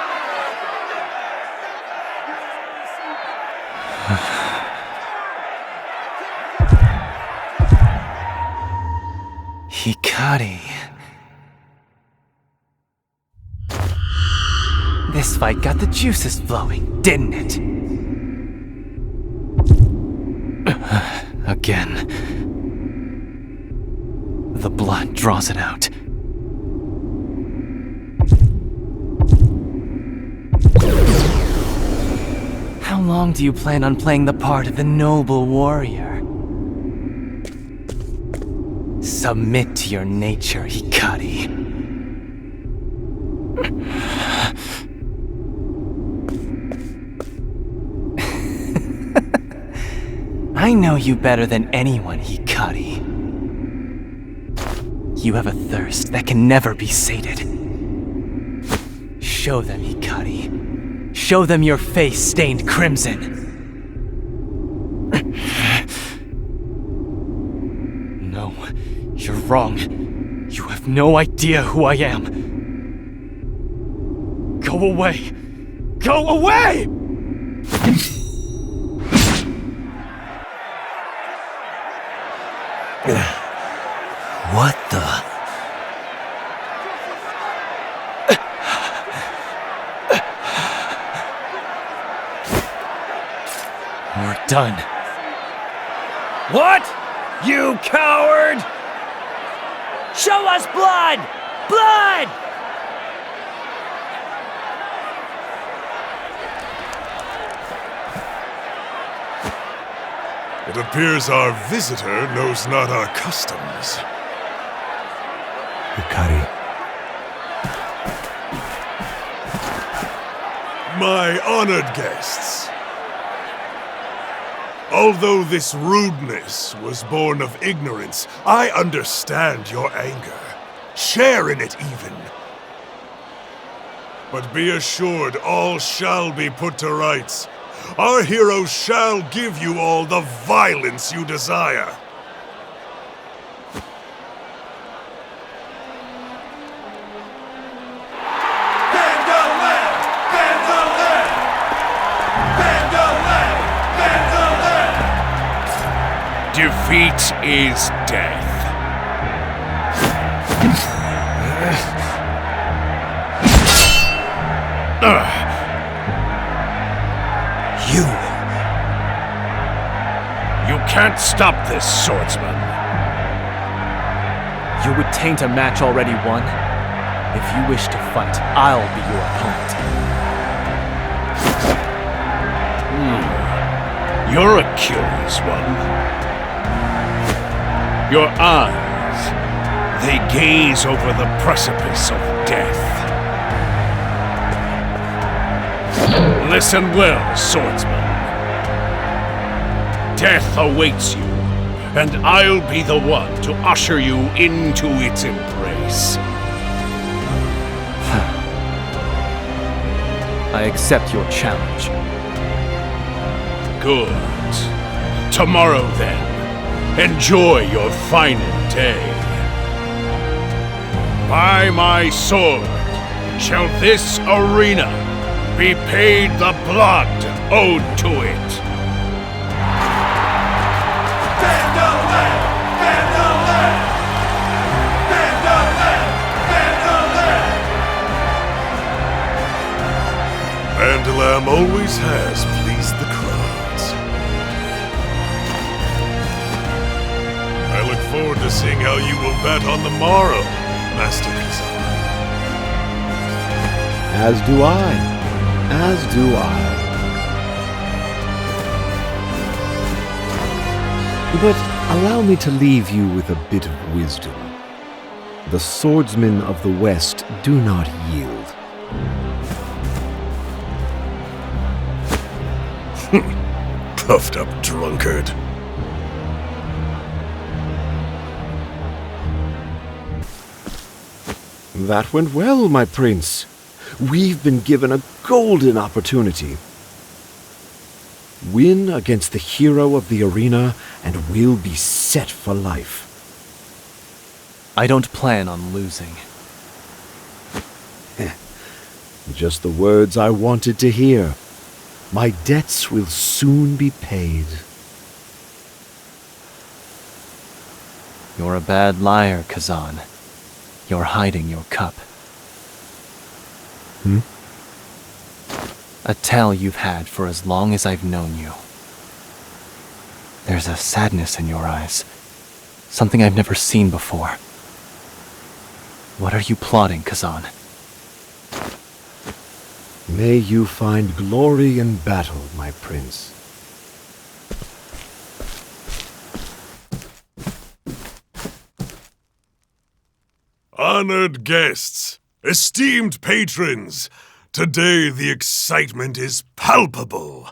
Hikari. This fight got the juices flowing, didn't it? Again. The blood draws it out. How long do you plan on playing the part of the noble warrior? Submit to your nature, Hikari. I know you better than anyone, Hikari. You have a thirst that can never be sated. Show them, Hikari. Show them your face stained crimson. No, you're wrong. You have no idea who I am. Go away! Go away! What the? We're done. What? You coward! Show us blood! Blood! It appears our visitor knows not our customs. Hikari. My honored guests. Although this rudeness was born of ignorance, I understand your anger. Share in it even. But be assured all shall be put to rights. Our heroes shall give you all the violence you desire. Defeat is death. You can't stop this, swordsman. You would taint a match already won. If you wish to fight, I'll be your opponent. You're a curious one. Your eyes, they gaze over the precipice of death. Listen well, swordsman. Death awaits you, and I'll be the one to usher you into its embrace. I accept your challenge. Good. Tomorrow, then, enjoy your final day. By my sword shall this arena be paid the blood owed to it. Vandalam always has pleased the crowds. I look forward to seeing how you will bet on the morrow, Master Kazan. As do I. As do I. But allow me to leave you with a bit of wisdom. The swordsmen of the West do not yield. Puffed up drunkard. That went well, my prince. We've been given a golden opportunity. Win against the hero of the arena, and we'll be set for life. I don't plan on losing. Just the words I wanted to hear. My debts will soon be paid. You're a bad liar, Kazan. You're hiding your cup. A tale you've had for as long as I've known you. There's a sadness in your eyes. Something I've never seen before. What are you plotting, Kazan? May you find glory in battle, my prince. Honored guests, esteemed patrons, today the excitement is palpable.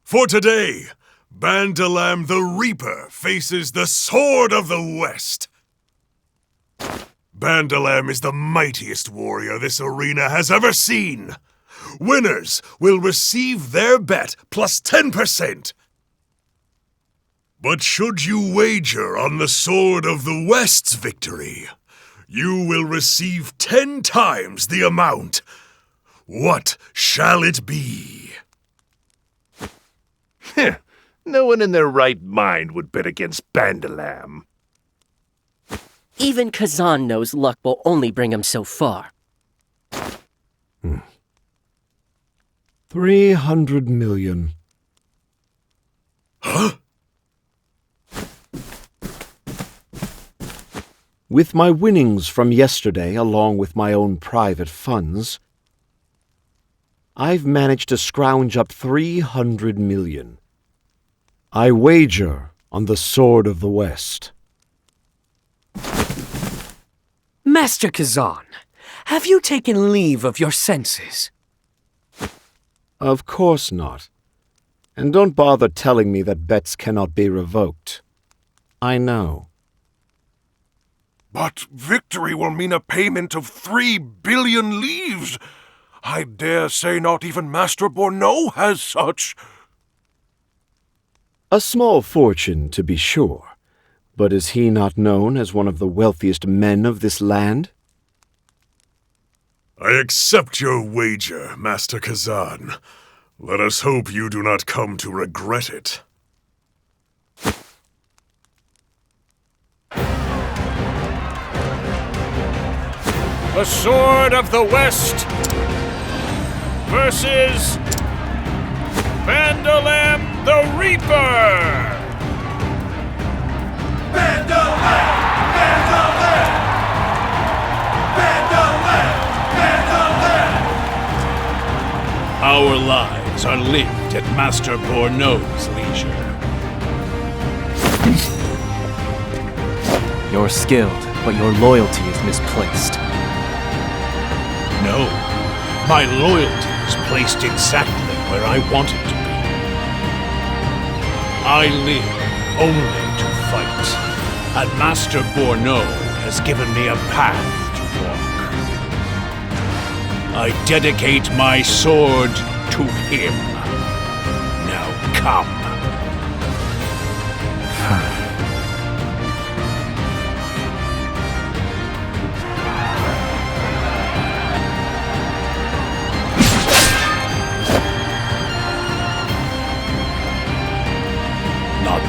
For today, Bandalam the Reaper faces the Sword of the West. Bandalam is the mightiest warrior this arena has ever seen. Winners will receive their bet plus 10%. But should you wager on the Sword of the West's victory, you will receive 10 times the amount. What shall it be? No one in their right mind would bet against Bandalam. Even Kazan knows luck will only bring him so far. 300 million. Huh? With my winnings from yesterday, along with my own private funds, I've managed to scrounge up 300 million. I wager on the Sword of the West. Master Kazan, have you taken leave of your senses? Of course not. And don't bother telling me that bets cannot be revoked. I know. But victory will mean a payment of 3 billion leaves. I dare say not even Master Borneau has such. A small fortune, to be sure. But is he not known as one of the wealthiest men of this land? I accept your wager, Master Kazan. Let us hope you do not come to regret it. The Sword of the West versus Bandalam the Reaper! Bandalam! Bandalam! Bandalam! Bandalam! Our lives are lived at Master Borneau's leisure. You're skilled, but your loyalty is misplaced. No, my loyalty is placed exactly where I want it to be. I live only to fight, and Master Borneau has given me a path to walk. I dedicate my sword to him. Now come.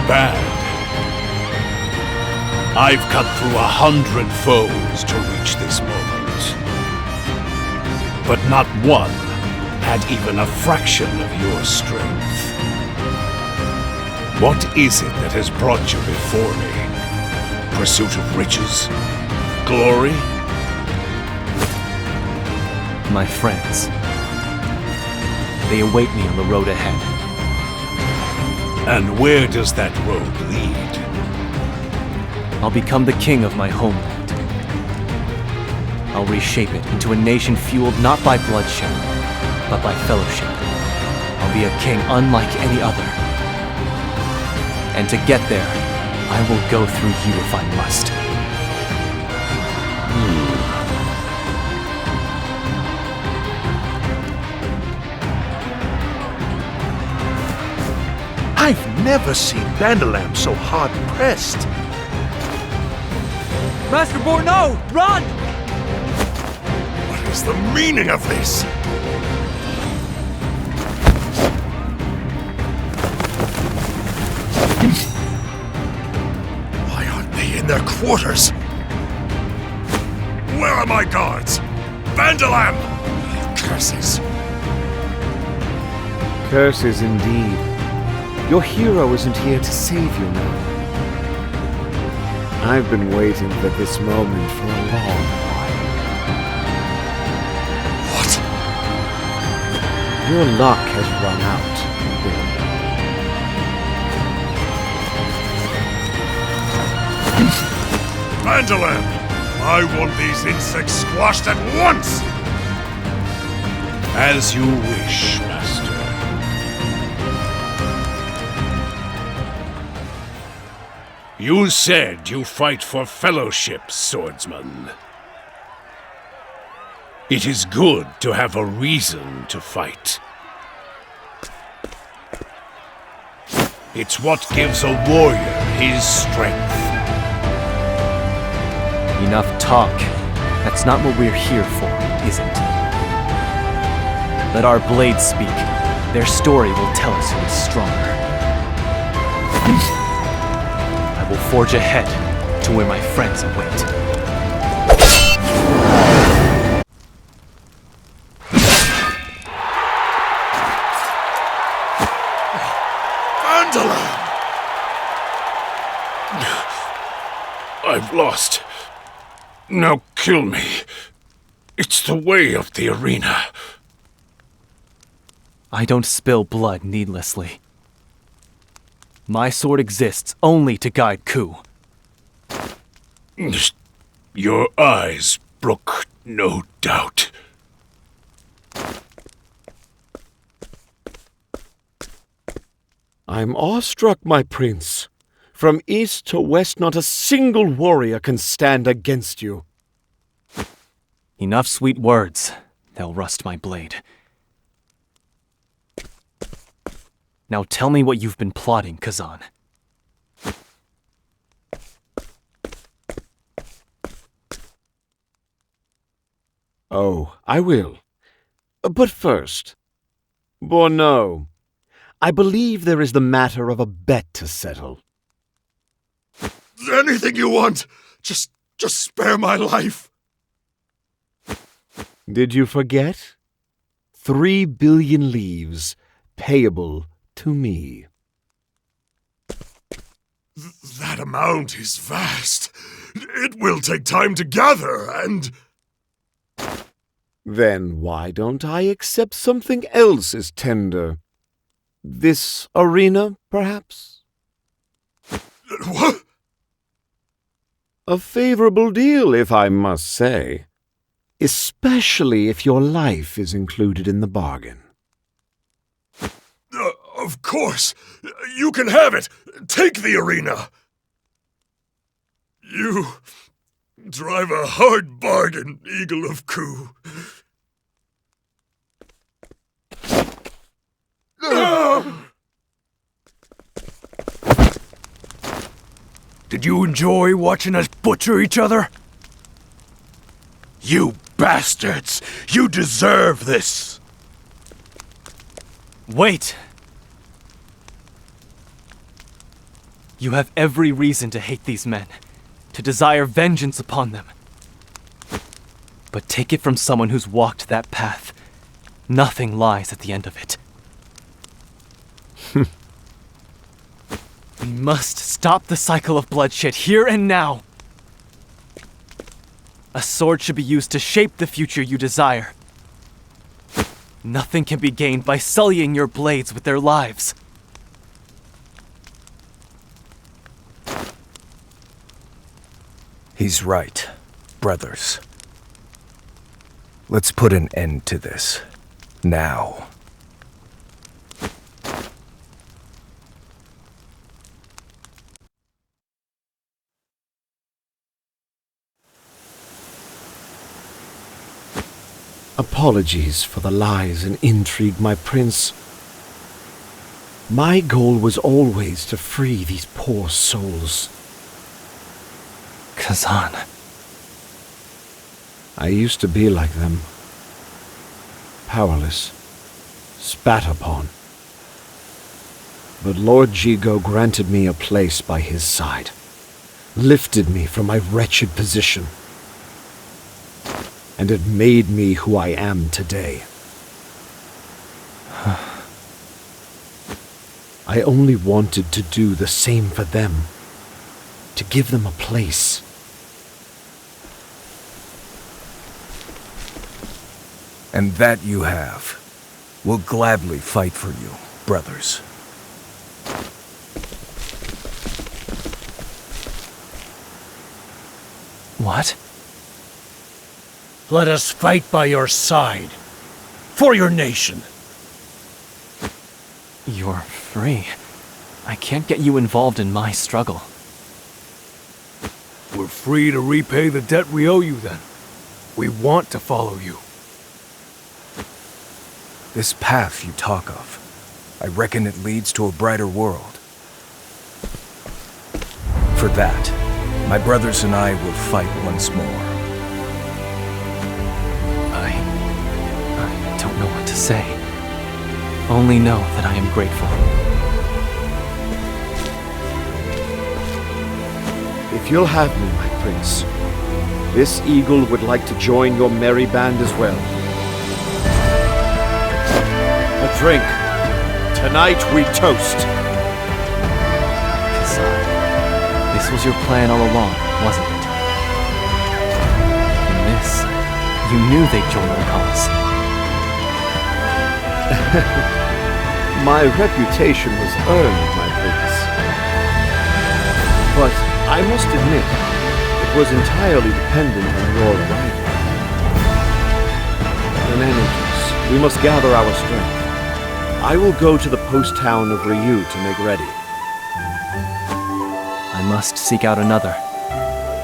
Bad. I've cut through 100 foes to reach this moment. But not one had even a fraction of your strength. What is it that has brought you before me? Pursuit of riches? Glory? My friends. They await me on the road ahead. And where does that road lead? I'll become the king of my homeland. I'll reshape it into a nation fueled not by bloodshed, but by fellowship. I'll be a king unlike any other. And to get there, I will go through you if I must. I've never seen Bandalam so hard-pressed. Master Borno, run! What is the meaning of this? Why aren't they in their quarters? Where are my guards? Bandalam! Curses. Curses indeed. Your hero isn't here to save you now. I've been waiting for this moment for a long while. What? Your luck has run out, Will. Bandalam! I want these insects squashed at once! As you wish, Master. You said you fight for fellowship, swordsman. It is good to have a reason to fight. It's what gives a warrior his strength. Enough talk. That's not what we're here for, is it? Let our blades speak. Their story will tell us who is stronger. I will forge ahead to where my friends await. Bandalam! I've lost. Now kill me. It's the way of the arena. I don't spill blood needlessly. My sword exists only to guide Ku. Your eyes brook no doubt. I'm awestruck, my prince. From east to west, not a single warrior can stand against you. Enough sweet words. They'll rust my blade. Now tell me what you've been plotting, Kazan. Oh, I will. But first, Borno, I believe there is the matter of a bet to settle. Anything you want! Just spare my life! Did you forget? 3 billion leaves, payable to me. That amount is vast. It will take time to gather, and... Then why don't I accept something else as tender? This arena, perhaps? What? A favorable deal, if I must say. Especially if your life is included in the bargain. Of course! You can have it! Take the arena! You drive a hard bargain, Eagle of Ku. Did you enjoy watching us butcher each other? You bastards! You deserve this! Wait! You have every reason to hate these men, to desire vengeance upon them. But take it from someone who's walked that path. Nothing lies at the end of it. We must stop the cycle of bloodshed here and now. A sword should be used to shape the future you desire. Nothing can be gained by sullying your blades with their lives. He's right, brothers. Let's put an end to this. Now. Apologies for the lies and intrigue, my prince. My goal was always to free these poor souls. Kazan. I used to be like them. Powerless. Spat upon. But Lord Jigo granted me a place by his side. Lifted me from my wretched position. And it made me who I am today. I only wanted to do the same for them. To give them a place. And that you have. We'll gladly fight for you, brothers. What? Let us fight by your side. For your nation. You're free. I can't get you involved in my struggle. We're free to repay the debt we owe you then. We want to follow you. This path you talk of, I reckon it leads to a brighter world. For that, my brothers and I will fight once more. I don't know what to say. Only know that I am grateful. If you'll have me, my prince, this eagle would like to join your merry band as well. A drink. Tonight we toast. Kazan, this was your plan all along, wasn't it? In this, you knew they'd join our cause. My reputation was earned, my prince. But I must admit, it was entirely dependent on your arrival. In any case, we must gather our strength. I will go to the post town of Ryu to make ready. I must seek out another.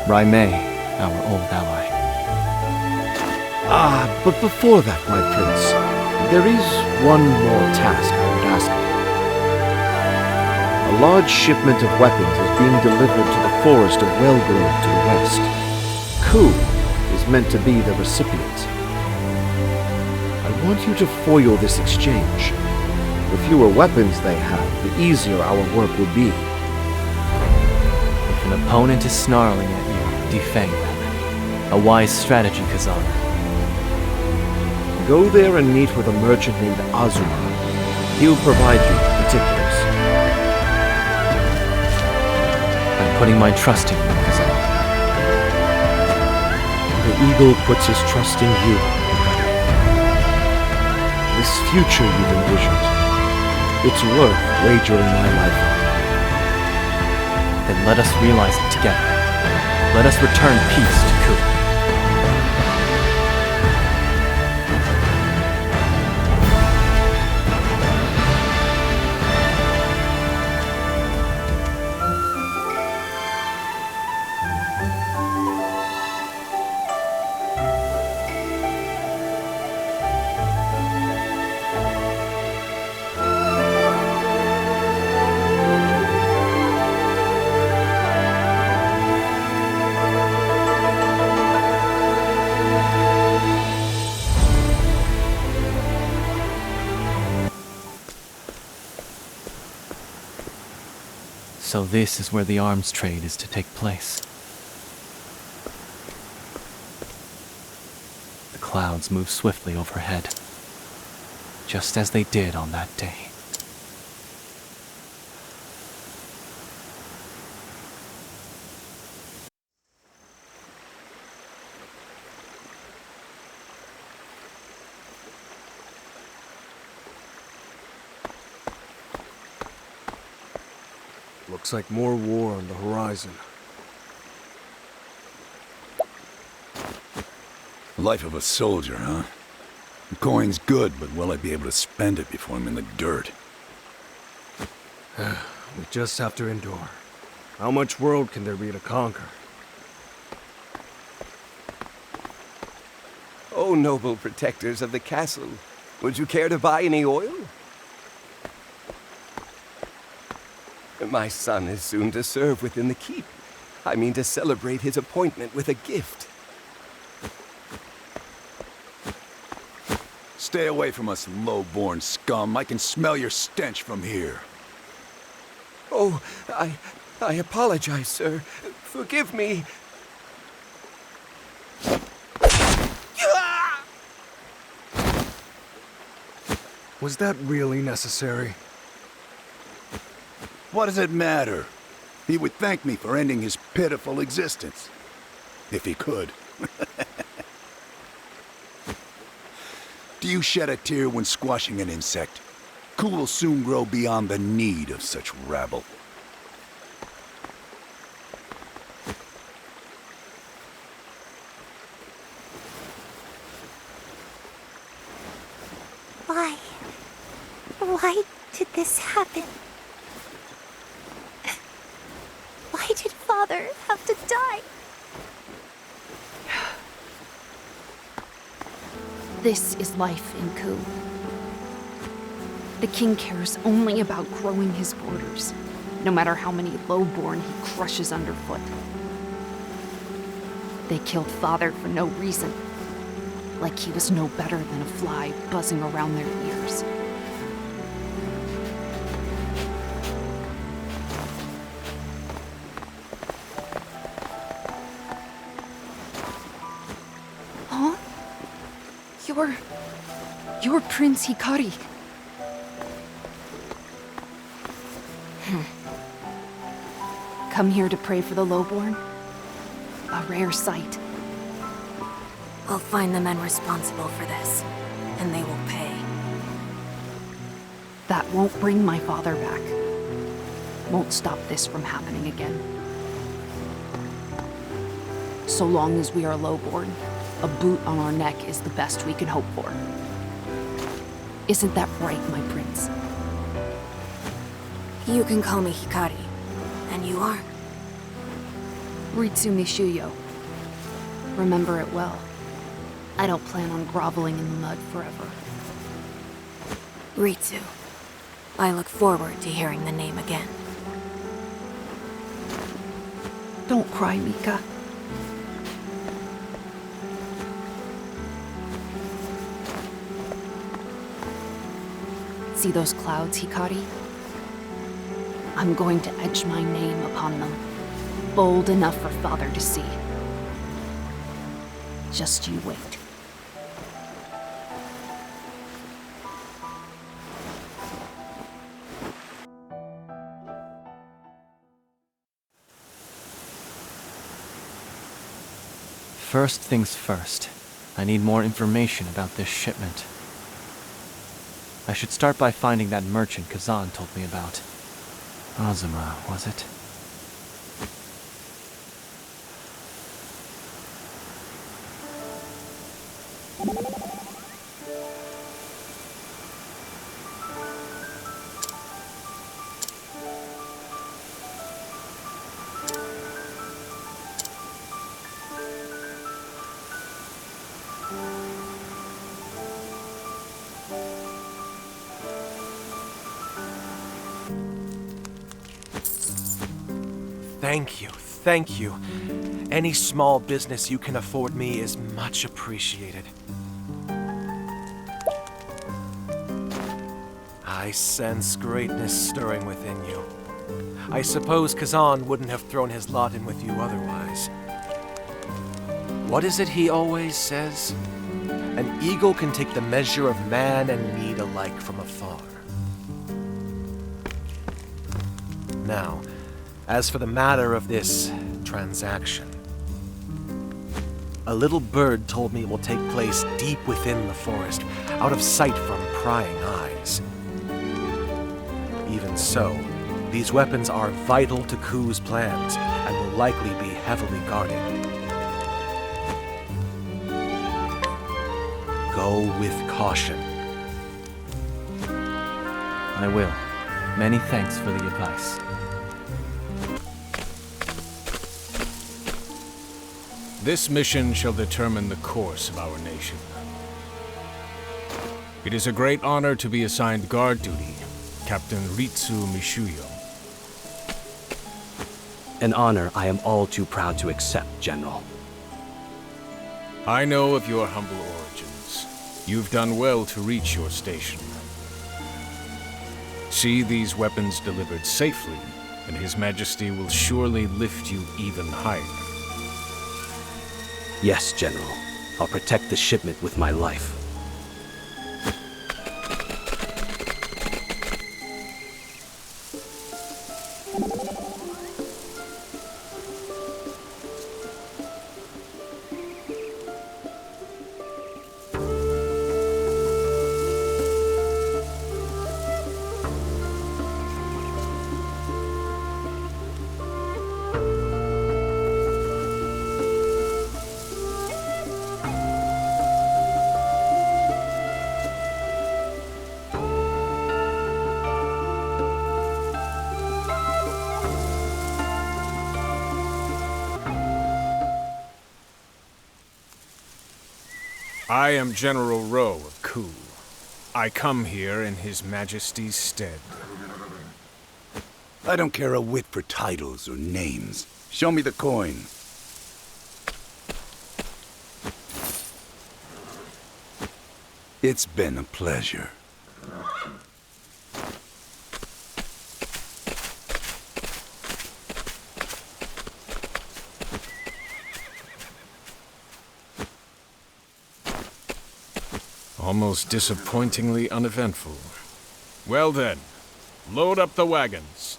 Raimei, our old ally. But before that, my prince, there is one more task I would ask of you. A large shipment of weapons is being delivered to the forest of Wellgrove to the west. Ku is meant to be the recipient. I want you to foil this exchange. The fewer weapons they have, the easier our work will be. If an opponent is snarling at you, defang them. A wise strategy, Kazan. Go there and meet with a merchant named Azuma. He'll provide you with particulars. I'm putting my trust in you, Kazan. The eagle puts his trust in you. This future you've envisioned, it's worth wagering my life on. Then let us realize it together. Let us return peace to Ku. So this is where the arms trade is to take place. The clouds move swiftly overhead, just as they did on that day. Looks like more war on the horizon. Life of a soldier, huh? The coin's good, but will I be able to spend it before I'm in the dirt? We just have to endure. How much world can there be to conquer? Oh, noble protectors of the castle, would you care to buy any oil? My son is soon to serve within the keep. I mean to celebrate his appointment with a gift. Stay away from us, low-born scum. I can smell your stench from here. Oh, I apologize, sir. Forgive me. Was that really necessary? What does it matter? He would thank me for ending his pitiful existence. If he could. Do you shed a tear when squashing an insect? Ku will soon grow beyond the need of such rabble. Why did this happen? Why did Father have to die? This is life in Ku. The king cares only about growing his borders, no matter how many lowborn he crushes underfoot. They killed Father for no reason, like he was no better than a fly buzzing around their ears. Huh? You're Prince Hikari. Come here to pray for the lowborn? A rare sight. I'll find the men responsible for this, and they will pay. That won't bring my father back. Won't stop this from happening again. So long as we are lowborn, a boot on our neck is the best we can hope for. Isn't that right, my prince? You can call me Hikari. And you are? Ritsu Mishuyo. Remember it well. I don't plan on groveling in the mud forever. Ritsu. I look forward to hearing the name again. Don't cry, Mika. See those clouds, Hikari? I'm going to etch my name upon them, bold enough for Father to see. Just you wait. First things first, I need more information about this shipment. I should start by finding that merchant Kazan told me about. Azuma, was it? Thank you. Any small business you can afford me is much appreciated. I sense greatness stirring within you. I suppose Kazan wouldn't have thrown his lot in with you otherwise. What is it he always says? An eagle can take the measure of man and meat alike from afar. Now, as for the matter of this transaction, a little bird told me it will take place deep within the forest, out of sight from prying eyes. Even so, these weapons are vital to Ku's plans and will likely be heavily guarded. Go with caution. I will. Many thanks for the advice. This mission shall determine the course of our nation. It is a great honor to be assigned guard duty, Captain Ritsu Mishuyo. An honor I am all too proud to accept, General. I know of your humble origins. You've done well to reach your station. See these weapons delivered safely, and His Majesty will surely lift you even higher. Yes, General. I'll protect the shipment with my life. I am General Rowe of Ku. I come here in His Majesty's stead. I don't care a whit for titles or names. Show me the coin. It's been a pleasure. Almost disappointingly uneventful. Well then, load up the wagons.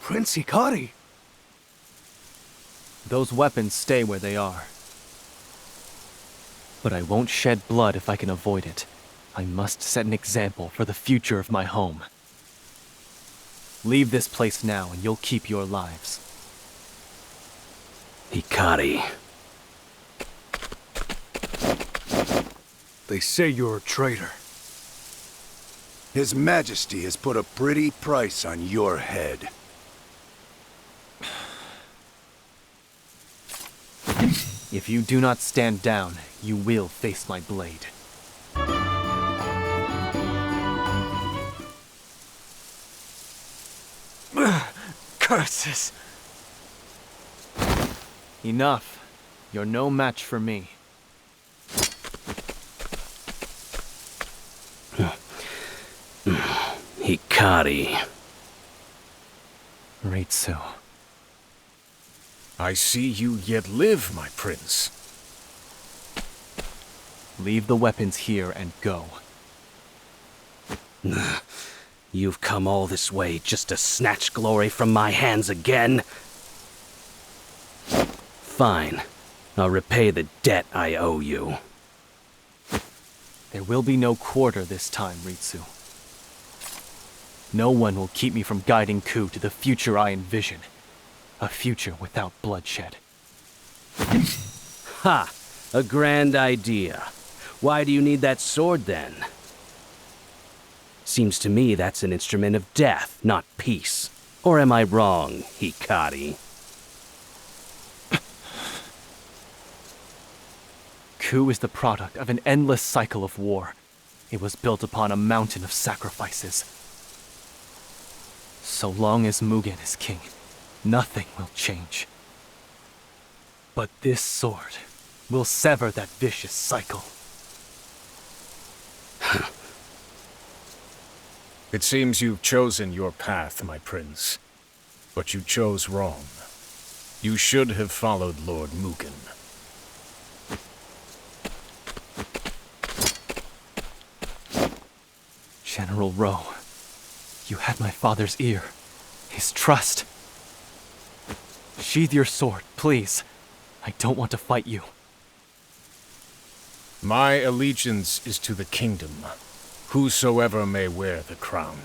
Prince Hikari! Those weapons stay where they are. But I won't shed blood if I can avoid it. I must set an example for the future of my home. Leave this place now and you'll keep your lives. Hikari. They say you're a traitor. His Majesty has put a pretty price on your head. If you do not stand down, you will face my blade. Curses! Enough. You're no match for me. Hikari. Ritsu. I see you yet live, my prince. Leave the weapons here and go. You've come all this way just to snatch glory from my hands again? Fine. I'll repay the debt I owe you. There will be no quarter this time, Ritsu. No one will keep me from guiding Ku to the future I envision. A future without bloodshed. Ha! A grand idea. Why do you need that sword then? Seems to me that's an instrument of death, not peace. Or am I wrong, Hikari? Ku is the product of an endless cycle of war. It was built upon a mountain of sacrifices. So long as Mugen is king, nothing will change. But this sword will sever that vicious cycle. It seems you've chosen your path, my prince. But you chose wrong. You should have followed Lord Mugen. General Rowe, you had my father's ear, his trust. Sheathe your sword, please. I don't want to fight you. My allegiance is to the kingdom, whosoever may wear the crown.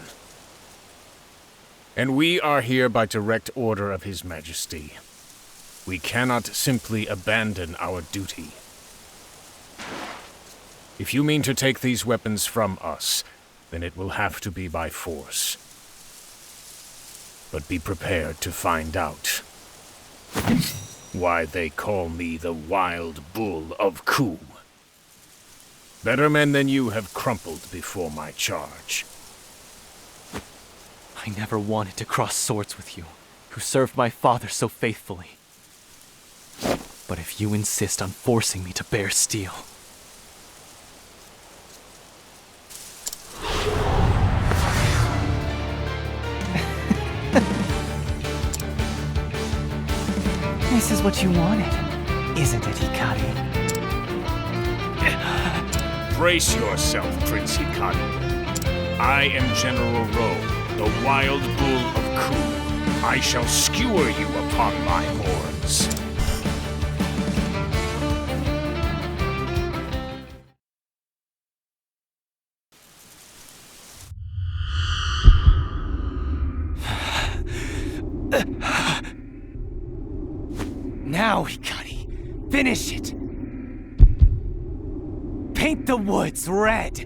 And we are here by direct order of His Majesty. We cannot simply abandon our duty. If you mean to take these weapons from us, then it will have to be by force. But be prepared to find out. Why they call me the Wild Bull of Ku. Better men than you have crumpled before my charge. I never wanted to cross swords with you, who served my father so faithfully. But if you insist on forcing me to bear steel... This is what you wanted, isn't it, Hikari? Brace yourself, Prince Hikari. I am General Ro, the Wild Bull of Ku. I shall skewer you upon my horns. Now, Hikari, finish it! Paint the woods red!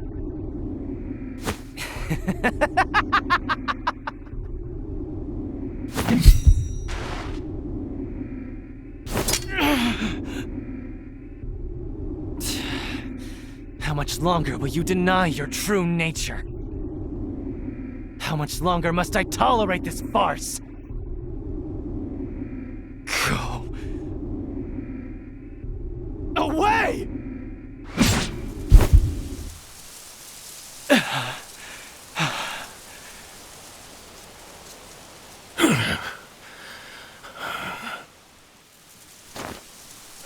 How much longer will you deny your true nature? How much longer must I tolerate this farce? Go away!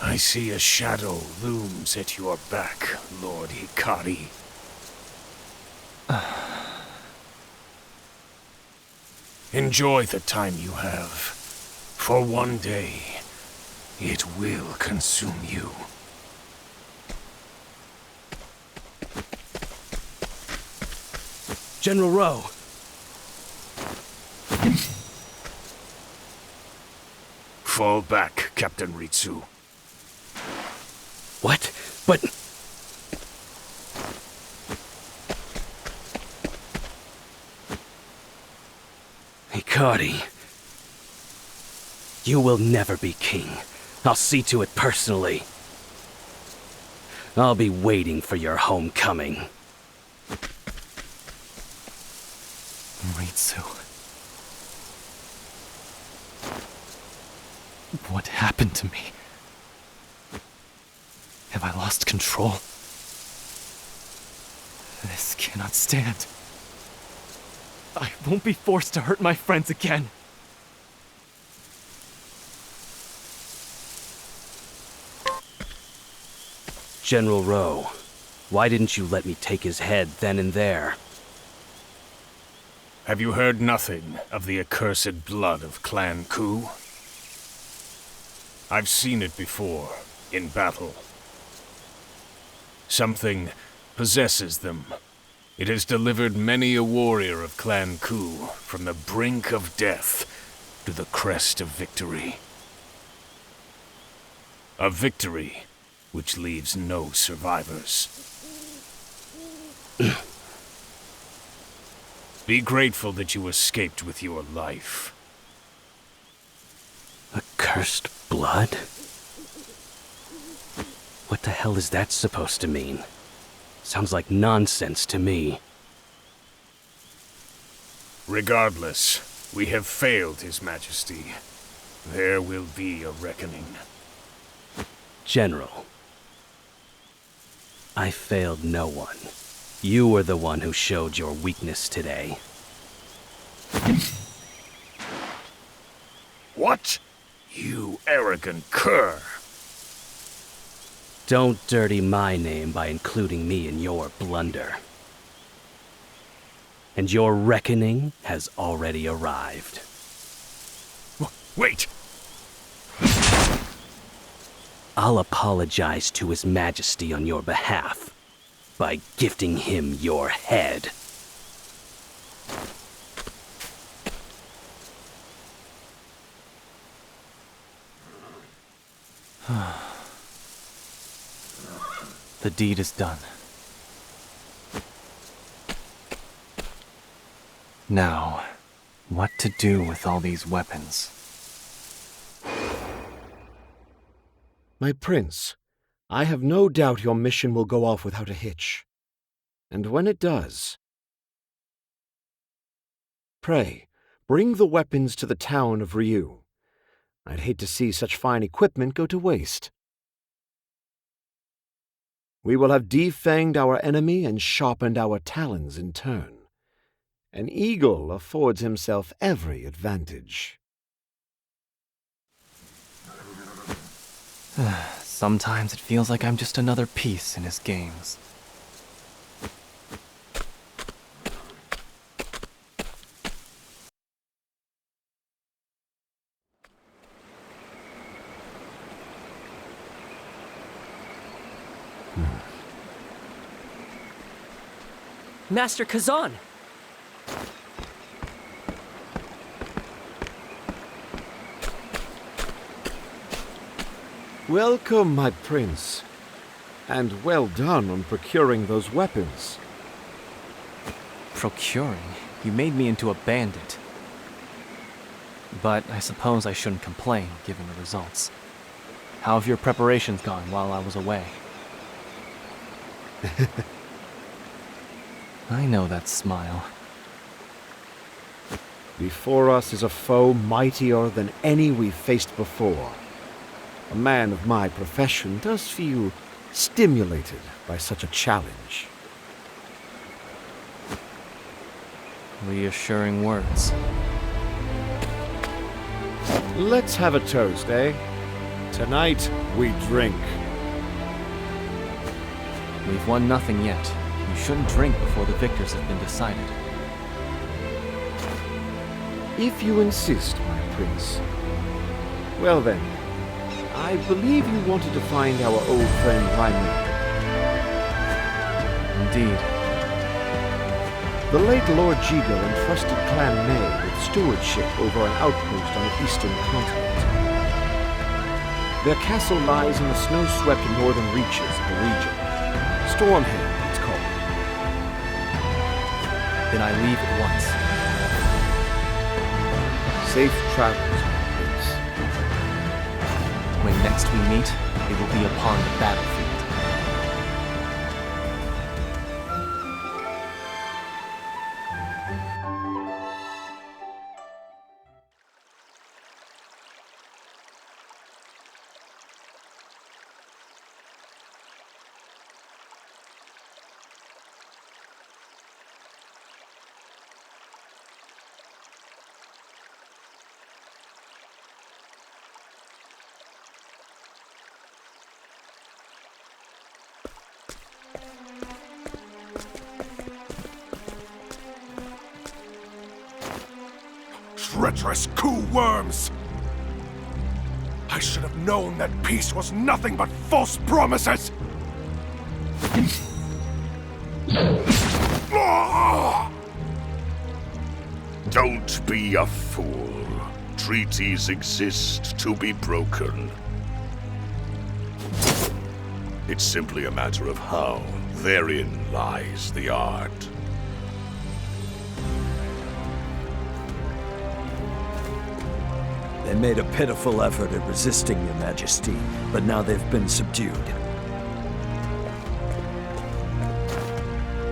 I see a shadow looms at your back, Lord Hikari. Enjoy the time you have, for one day it will consume you. General Ro! Fall back, Captain Ritsu. What? But... Hikari... You will never be king. I'll see to it personally. I'll be waiting for your homecoming. Ritsu... What happened to me? Have I lost control? This cannot stand. I won't be forced to hurt my friends again. General Ro, why didn't you let me take his head then and there? Have you heard nothing of the accursed blood of Clan Ku? I've seen it before, in battle. Something possesses them. It has delivered many a warrior of Clan Ku from the brink of death to the crest of victory. A victory which leaves no survivors. Be grateful that you escaped with your life. Accursed blood? What the hell is that supposed to mean? Sounds like nonsense to me. Regardless, we have failed His Majesty. There will be a reckoning. General, I failed no one. You were the one who showed your weakness today. What? You arrogant cur! Don't dirty my name by including me in your blunder. And your reckoning has already arrived. Wait! I'll apologize to His Majesty on your behalf by gifting him your head. The deed is done. Now, what to do with all these weapons? My prince, I have no doubt your mission will go off without a hitch. And when it does, pray, bring the weapons to the town of Ryu. I'd hate to see such fine equipment go to waste. We will have defanged our enemy and sharpened our talons in turn. An eagle affords himself every advantage. Sometimes it feels like I'm just another piece in his games. Master Kazan! Welcome, my prince. And well done on procuring those weapons. Procuring? You made me into a bandit. But I suppose I shouldn't complain, given the results. How have your preparations gone while I was away? I know that smile. Before us is a foe mightier than any we've faced before. A man of my profession does feel stimulated by such a challenge. Reassuring words. Let's have a toast, eh? Tonight, we drink. We've won nothing yet. You shouldn't drink before the victors have been decided. If you insist, my prince. Well then, I believe you wanted to find our old friend Raimund. Indeed. The late Lord Jigo entrusted Clan Mei with stewardship over an outpost on the eastern continent. Their castle lies in the snow-swept northern reaches of the region. Stormhand, it's called. Then I leave at once. Safe travels, my prince. When next we meet, it will be upon the battlefield. Treacherous coup worms! I should have known that peace was nothing but false promises! Don't be a fool. Treaties exist to be broken. It's simply a matter of how. Therein lies the art. They made a pitiful effort at resisting your majesty, but now they've been subdued.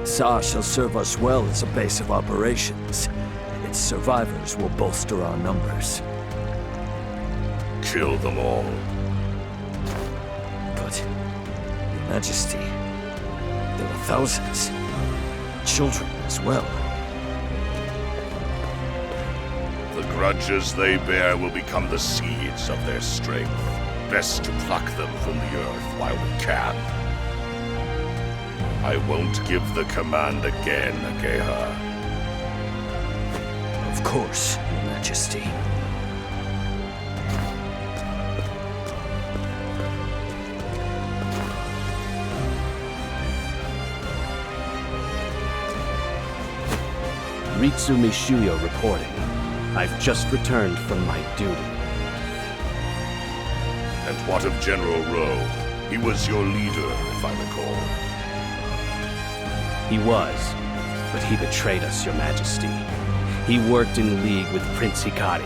Sa shall serve us well as a base of operations. Its survivors will bolster our numbers. Kill them all. But, your majesty, there are thousands. Children as well. The grudges they bear will become the seeds of their strength. Best to pluck them from the earth while we can. I won't give the command again, Ageha. Of course, your majesty. Ritsumi Shuyo reporting. I've just returned from my duty. And what of General Rowe? He was your leader, if I recall. He was, but he betrayed us, your majesty. He worked in league with Prince Hikari.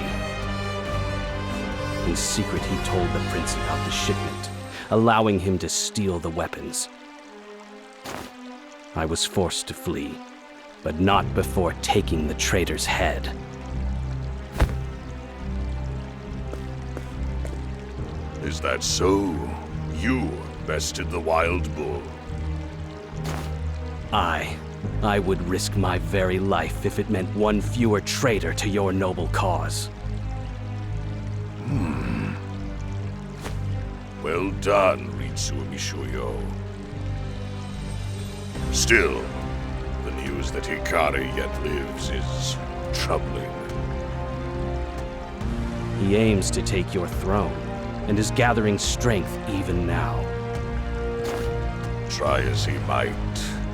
In secret, he told the prince about the shipment, allowing him to steal the weapons. I was forced to flee, but not before taking the traitor's head. Is that so? You bested the wild bull? I would risk my very life if it meant one fewer traitor to your noble cause. Well done, Ritsu Mishuyo. Still, the news that Hikari yet lives is troubling. He aims to take your throne, and is gathering strength even now. Try as he might,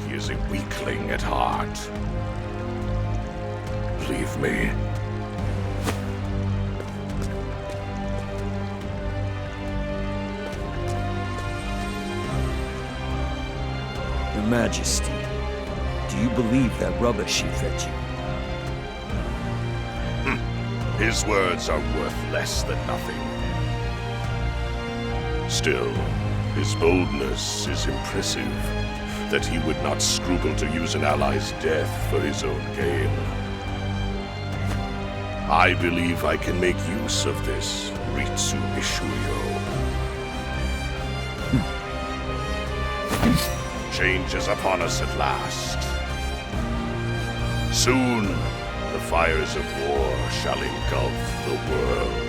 he is a weakling at heart. Leave me. Your Majesty, do you believe that rubbish he fed you? His words are worth less than nothing. Still, his boldness is impressive, that he would not scruple to use an ally's death for his own gain. I believe I can make use of this, Ritsu Mishuyo. Change is upon us at last. Soon, the fires of war shall engulf the world.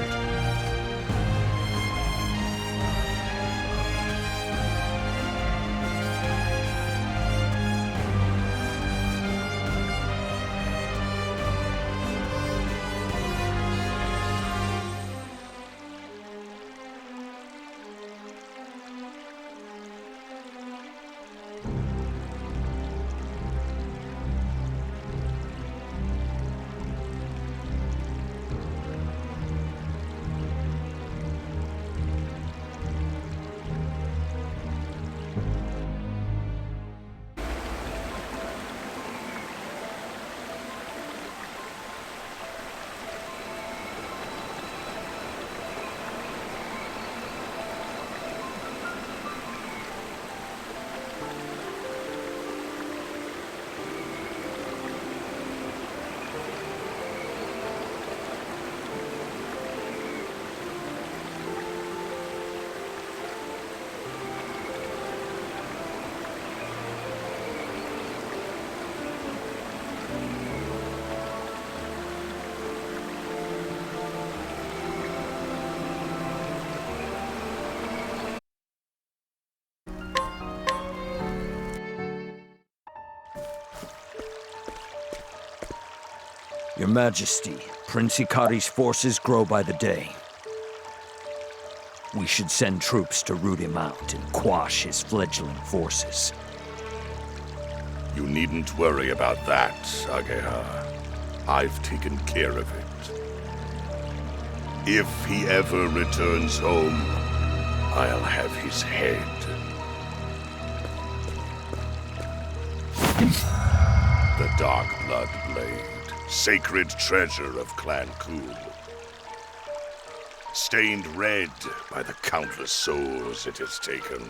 Your Majesty, Prince Hikari's forces grow by the day. We should send troops to root him out and quash his fledgling forces. You needn't worry about that, Ageha. I've taken care of it. If he ever returns home, I'll have his head. The Dark Blood Blade, sacred treasure of Clan Ku. Stained red by the countless souls it has taken.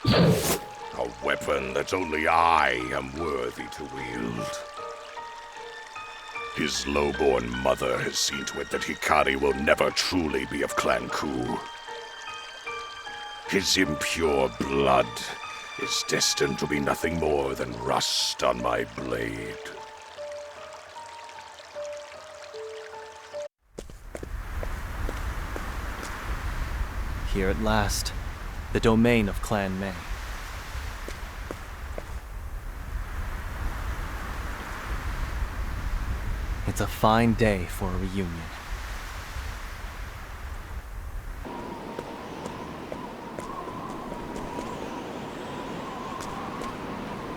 A weapon that only I am worthy to wield. His low-born mother has seen to it that Hikari will never truly be of Clan Ku. His impure blood is destined to be nothing more than rust on my blade. Here at last, the domain of Clan Mei. It's a fine day for a reunion.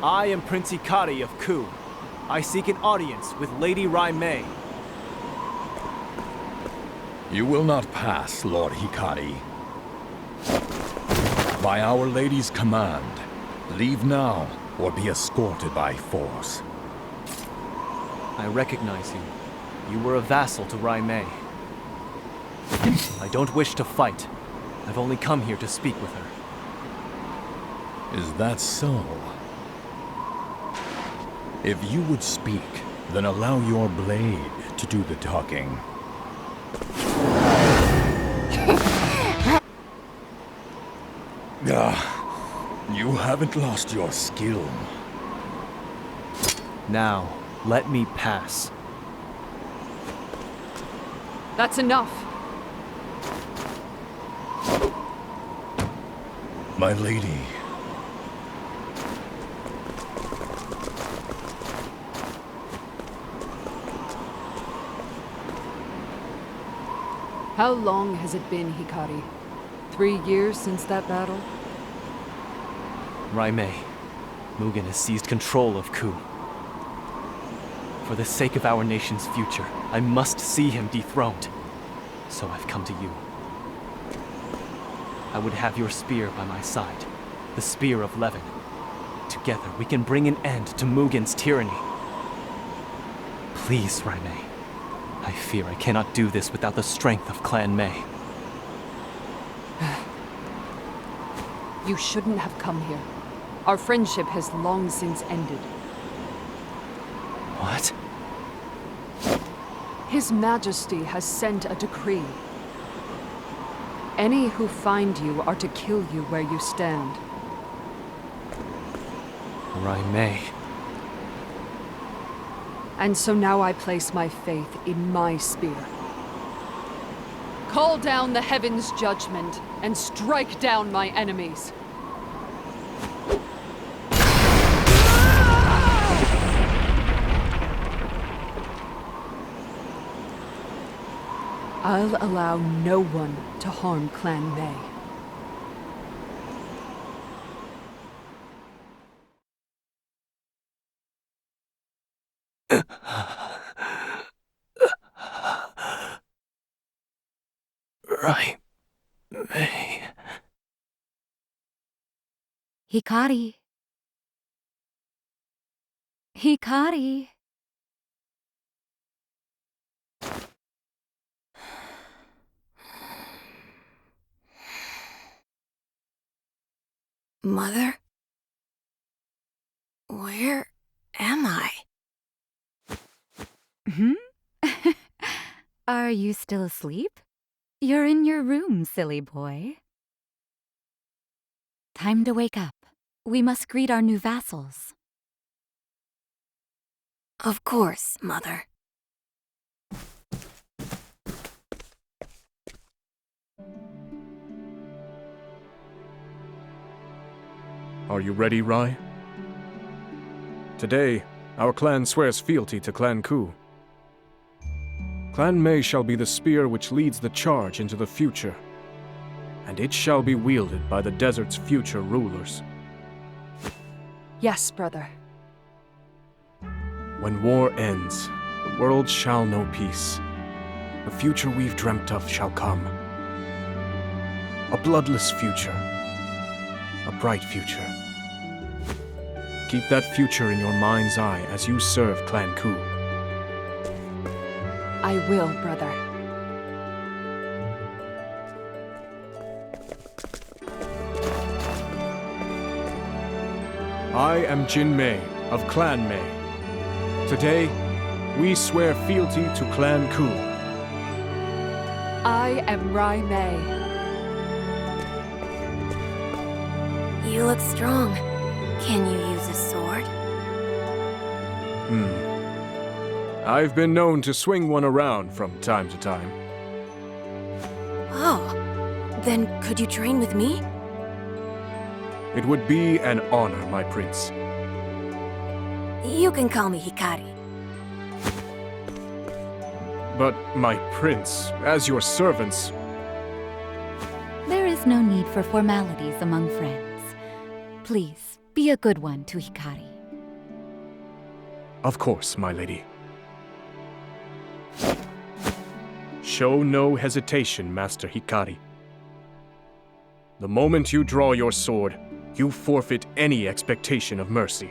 I am Prince Hikari of Ku. I seek an audience with Lady Rai Mei. You will not pass, Lord Hikari. By Our Lady's command, leave now or be escorted by force. I recognize you. You were a vassal to Rai Mei. I don't wish to fight. I've only come here to speak with her. Is that so? If you would speak, then allow your blade to do the talking. You haven't lost your skill. Now, let me pass. That's enough. My lady. How long has it been, Hikari? 3 years since that battle? Raimei, Mugen has seized control of Ku. For the sake of our nation's future, I must see him dethroned. So I've come to you. I would have your spear by my side, the spear of Levin. Together we can bring an end to Mugen's tyranny. Please, Raimei. I fear I cannot do this without the strength of Clan Mei. You shouldn't have come here. Our friendship has long since ended. What? His Majesty has sent a decree. Any who find you are to kill you where you stand. Raimei. And so now I place my faith in my spear. Call down the heavens' judgment and strike down my enemies. I'll allow no one to harm Clan Mei. Raimei. Hikari. Hikari. Mother? Where am I? Are you still asleep? You're in your room, silly boy. Time to wake up. We must greet our new vassals. Of course, Mother. Are you ready, Rai? Today, our clan swears fealty to Clan Ku. Clan Mei shall be the spear which leads the charge into the future, and it shall be wielded by the desert's future rulers. Yes, brother. When war ends, the world shall know peace. The future we've dreamt of shall come. A bloodless future. A bright future. Keep that future in your mind's eye as you serve Clan Ku. I will, brother. I am Jin Mei of Clan Mei. Today, we swear fealty to Clan Ku. I am Rai Mei. You look strong. Can you use a sword? I've been known to swing one around from time to time. Oh, then could you train with me? It would be an honor, my prince. You can call me Hikari. But, my prince, as your servants... There is no need for formalities among friends. Please, be a good one to Hikari. Of course, my lady. Show no hesitation, Master Hikari. The moment you draw your sword, you forfeit any expectation of mercy.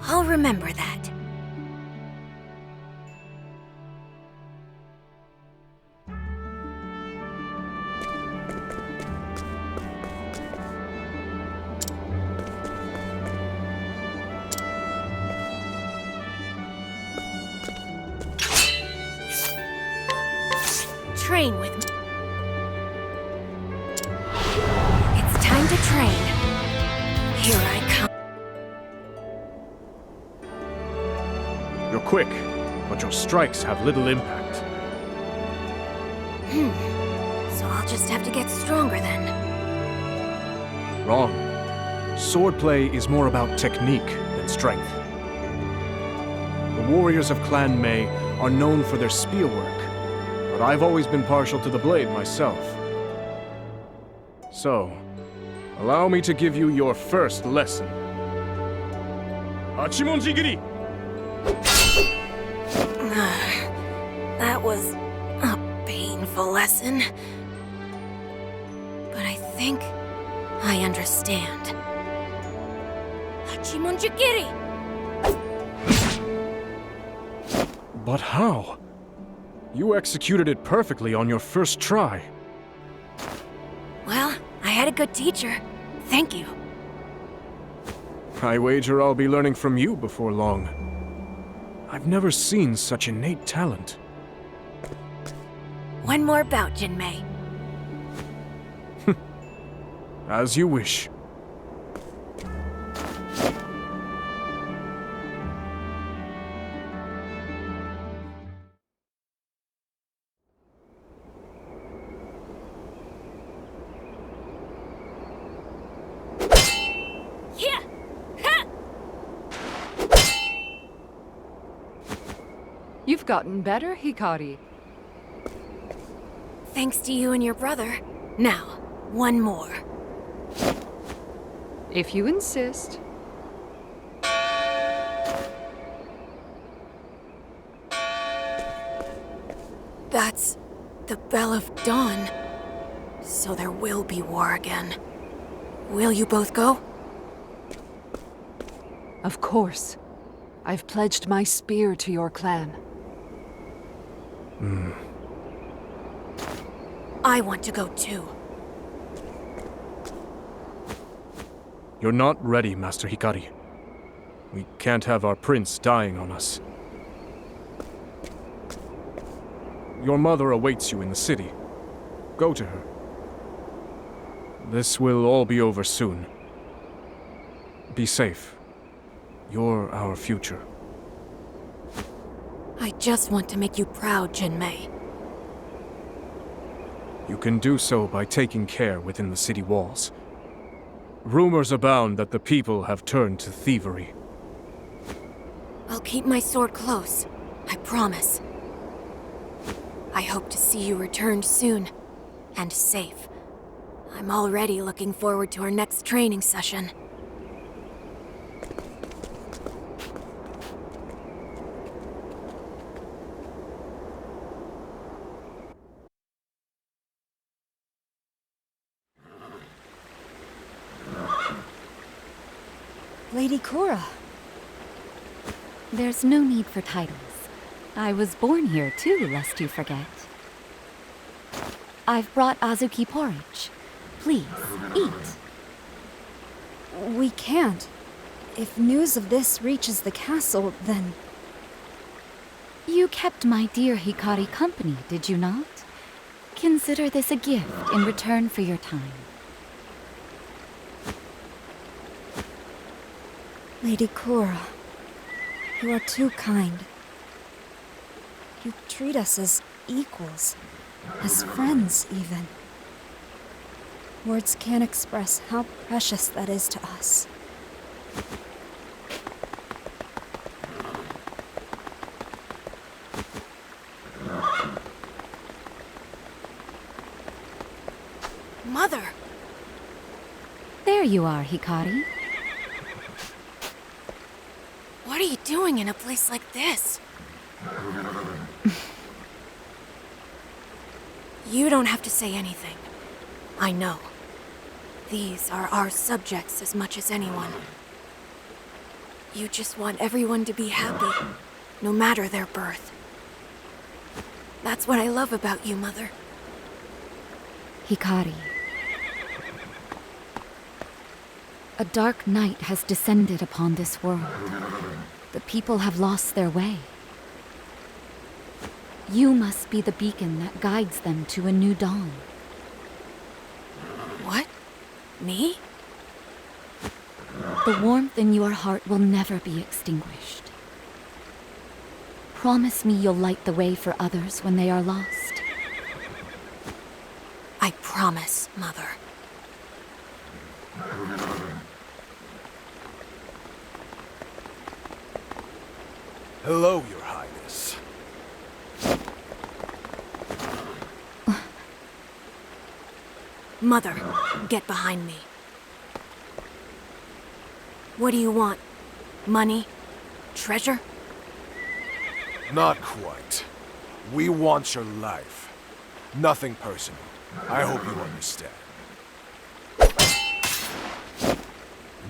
I'll remember that. train with me. It's time to train. Here I come. You're quick, but your strikes have little impact. So I'll just have to get stronger then. Wrong. Swordplay is more about technique than strength. The warriors of Clan Mei are known for their spear work, but I've always been partial to the blade myself. So, allow me to give you your first lesson. Hachimonji-giri! That was a painful lesson. But I think I understand. Hachimonji-giri! But how? You executed it perfectly on your first try. Well, I had a good teacher. Thank you. I wager I'll be learning from you before long. I've never seen such innate talent. One more bout, Jinmei. As you wish. You've gotten better, Hikari. Thanks to you and your brother. Now, one more. If you insist. That's the Bell of Dawn. So there will be war again. Will you both go? Of course. I've pledged my spear to your clan. I want to go too. You're not ready, Master Hikari. We can't have our prince dying on us. Your mother awaits you in the city. Go to her. This will all be over soon. Be safe. You're our future. I just want to make you proud, Jinmei. You can do so by taking care within the city walls. Rumors abound that the people have turned to thievery. I'll keep my sword close. I promise. I hope to see you returned soon. And safe. I'm already looking forward to our next training session. Lady Cora. There's no need for titles. I was born here too, lest you forget. I've brought Azuki porridge. Please, eat. We can't. If news of this reaches the castle, then... You kept my dear Hikari company, did you not? Consider this a gift in return for your time. Lady Cora, you are too kind. You treat us as equals, as friends even. Words can't express how precious that is to us. Mother! There you are, Hikari. What are you doing in a place like this? You don't have to say anything. I know. These are our subjects as much as anyone. You just want everyone to be happy, no matter their birth. That's what I love about you, Mother. Hikari. A dark night has descended upon this world. The people have lost their way. You must be the beacon that guides them to a new dawn. What? Me? The warmth in your heart will never be extinguished. Promise me you'll light the way for others when they are lost. I promise, Mother. Hello, Your Highness. Mother, get behind me. What do you want? Money? Treasure? Not quite. We want your life. Nothing personal. I hope you understand.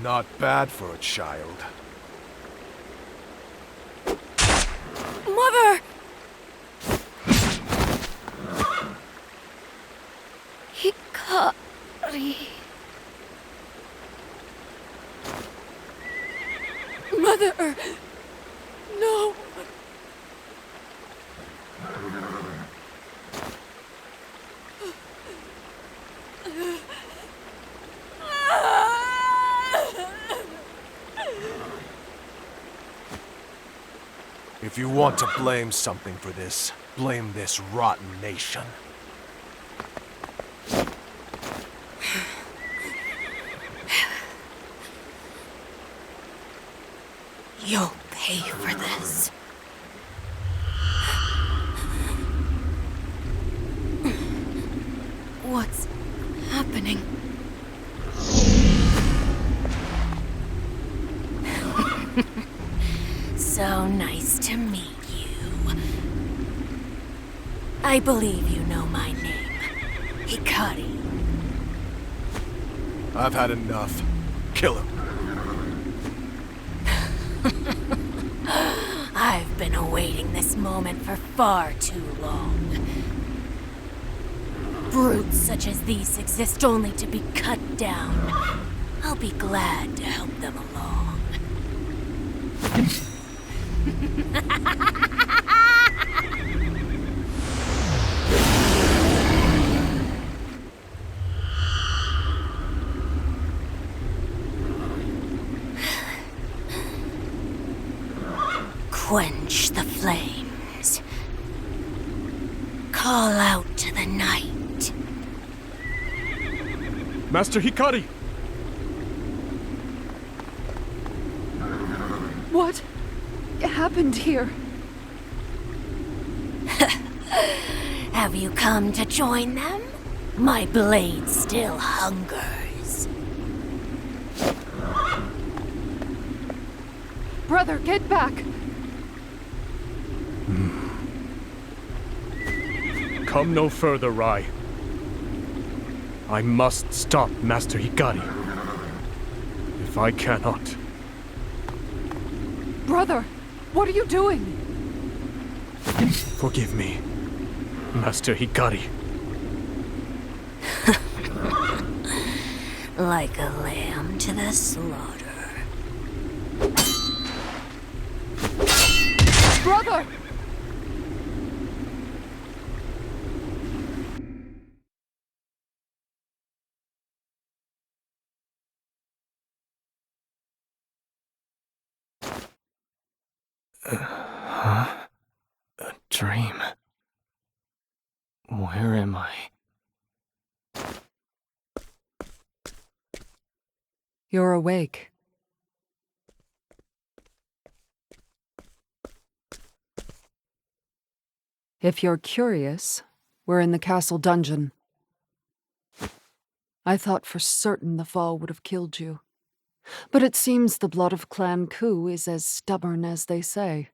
Not bad for a child. Mother! Hikari. Mother! No! If you want to blame something for this, blame this rotten nation. You'll pay for this. What's happening? So nice to meet you. I believe you know my name. Hikari. I've had enough. Kill him. I've been awaiting this moment for far too long. Brutes such as these exist only to be cut down. I'll be glad to help them along. Quench the flames. Call out to the night. Master Hikari! What happened here? Have you come to join them? My blade still hungers. Brother, get back! Come no further, Rai. I must stop Master Hikari. If I cannot... Brother, what are you doing? Forgive me, Master Hikari. Like a lamb to the slaughter. Brother! Huh? A dream. Where am I? You're awake. If you're curious, we're in the castle dungeon. I thought for certain the fall would have killed you. But it seems the blood of Clan Ku is as stubborn as they say.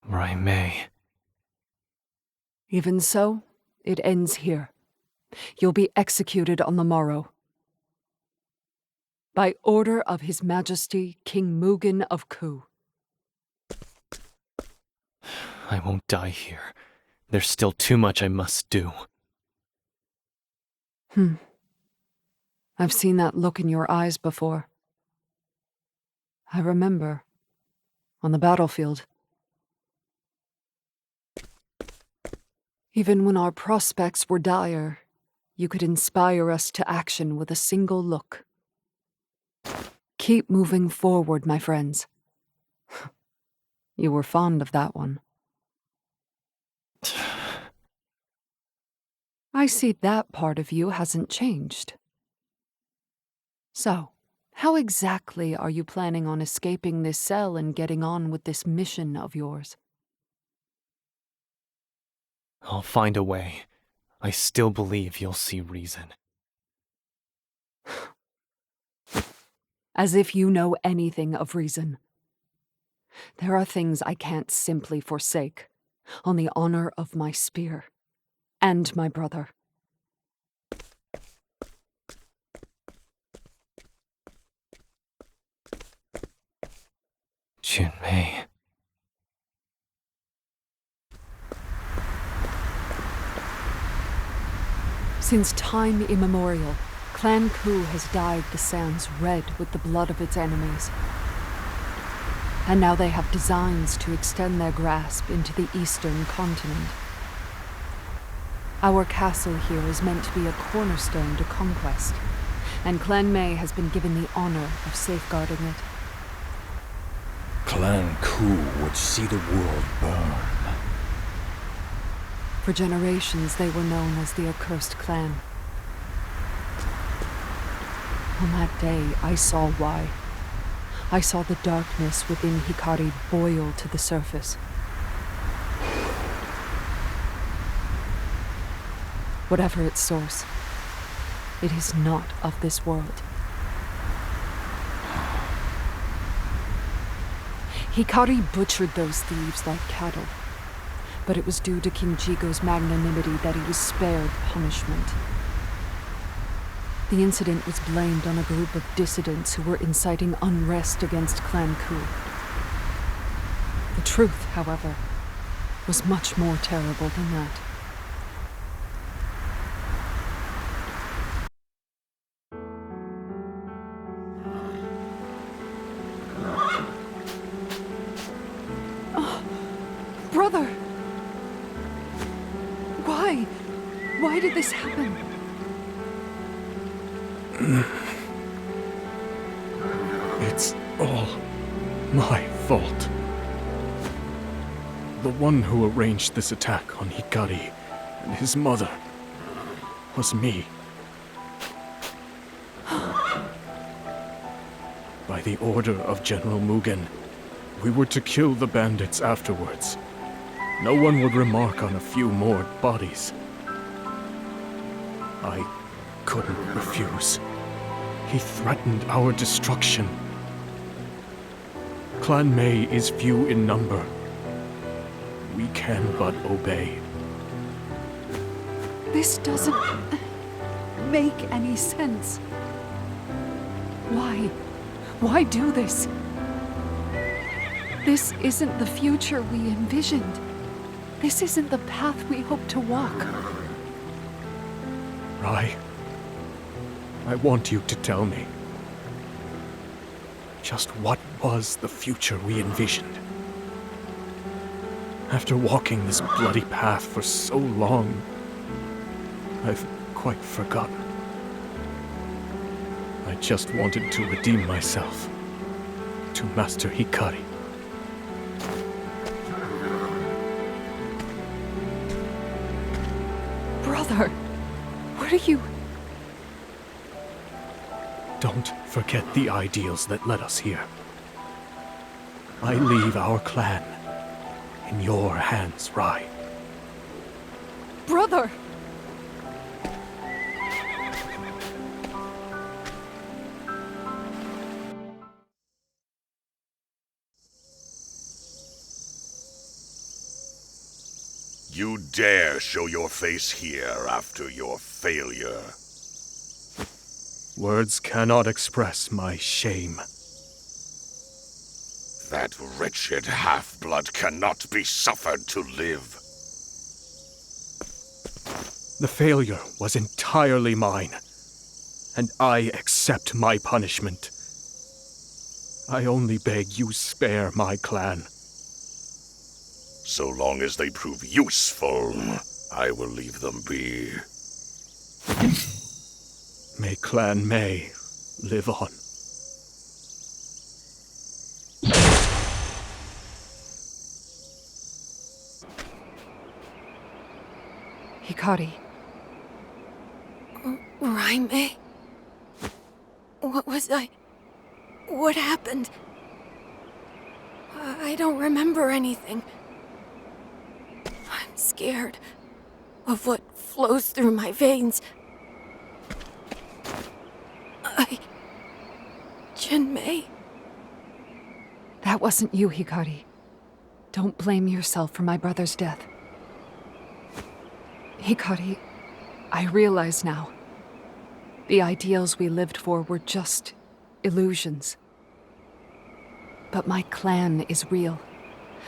Rai Mei. Even so, it ends here. You'll be executed on the morrow. By order of His Majesty, King Mugen of Ku. I won't die here. There's still too much I must do. I've seen that look in your eyes before. I remember. On the battlefield. Even when our prospects were dire, you could inspire us to action with a single look. Keep moving forward, my friends. You were fond of that one. I see that part of you hasn't changed. So, how exactly are you planning on escaping this cell and getting on with this mission of yours? I'll find a way. I still believe you'll see reason. As if you know anything of reason. There are things I can't simply forsake, on the honor of my spear, and my brother. Junmei. Since time immemorial, Clan Ku has dyed the sands red with the blood of its enemies. And now they have designs to extend their grasp into the eastern continent. Our castle here is meant to be a cornerstone to conquest, and Clan Mei has been given the honor of safeguarding it. Clan Ku would see the world burn. For generations, they were known as the Accursed Clan. On that day, I saw why. I saw the darkness within Hikari boil to the surface. Whatever its source, it is not of this world. Hikari butchered those thieves like cattle, but it was due to King Jigo's magnanimity that he was spared punishment. The incident was blamed on a group of dissidents who were inciting unrest against Clan Ku. The truth, however, was much more terrible than that. Brother! Why? Why did this happen? It's all my fault. The one who arranged this attack on Hikari and his mother was me. By the order of General Mugen, we were to kill the bandits afterwards. No one would remark on a few more bodies. I couldn't refuse. He threatened our destruction. Clan Mei is few in number. We can but obey. This doesn't make any sense. Why? Why do this? This isn't the future we envisioned. This isn't the path we hoped to walk. Rai, I want you to tell me. Just what was the future we envisioned? After walking this bloody path for so long, I've quite forgotten. I just wanted to redeem myself to Master Hikari. Brother, what are you... Don't forget the ideals that led us here. I leave our clan in your hands, Rai. Brother! You dare show your face here after your failure. Words cannot express my shame. That wretched half-blood cannot be suffered to live. The failure was entirely mine, and I accept my punishment. I only beg you spare my clan. So long as they prove useful, I will leave them be. May Clan May live on. Hikari. Raime? What happened? I don't remember anything. I'm scared of what flows through my veins. Jinmei? That wasn't you, Hikari. Don't blame yourself for my brother's death. Hikari, I realize now. The ideals we lived for were just illusions. But my clan is real,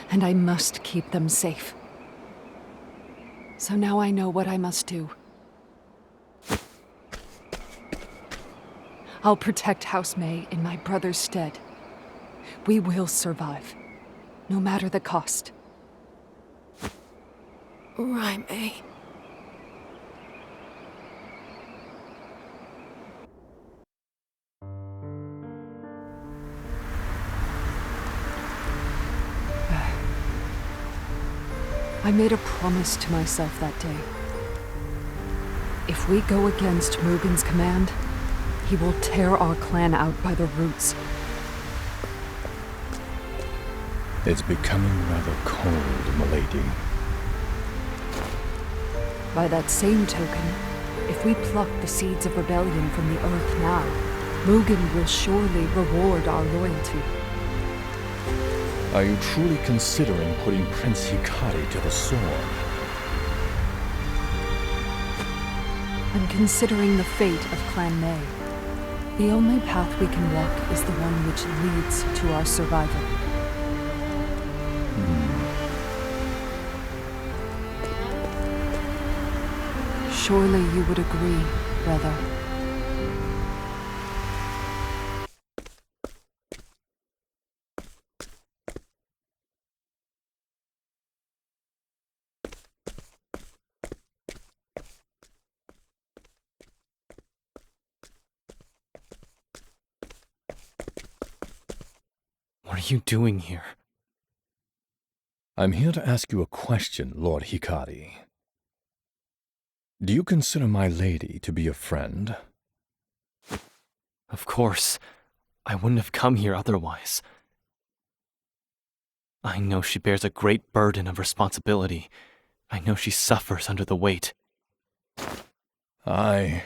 and I must keep them safe. So now I know what I must do. I'll protect House May in my brother's stead. We will survive, no matter the cost. Raime. I made a promise to myself that day. If we go against Mugen's command, he will tear our clan out by the roots. It's becoming rather cold, milady. By that same token, if we pluck the seeds of rebellion from the earth now, Mugen will surely reward our loyalty. Are you truly considering putting Prince Hikari to the sword? I'm considering the fate of Clan May. The only path we can walk is the one which leads to our survival. Surely you would agree, brother. What are you doing here? I'm here to ask you a question, Lord Hikari. Do you consider my lady to be a friend? Of course. I wouldn't have come here otherwise. I know she bears a great burden of responsibility. I know she suffers under the weight. Aye.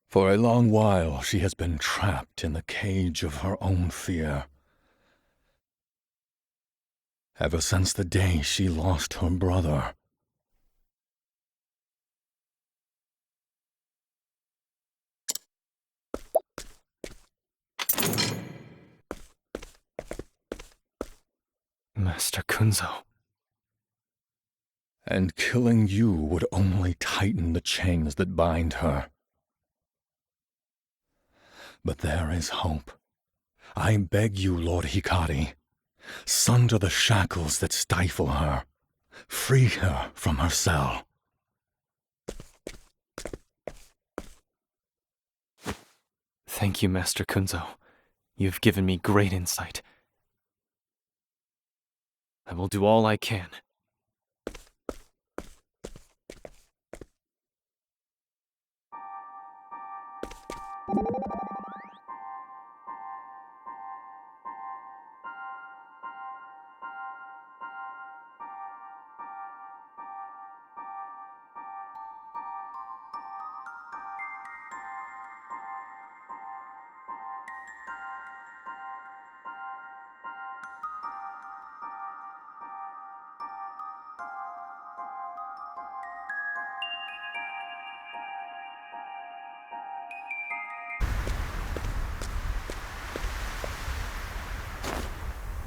For a long while she has been trapped in the cage of her own fear. Ever since the day she lost her brother. Master Kunzo. And killing you would only tighten the chains that bind her. But there is hope. I beg you, Lord Hikari, sunder the shackles that stifle her. Free her from her cell. Thank you, Master Kunzo. You've given me great insight. I will do all I can.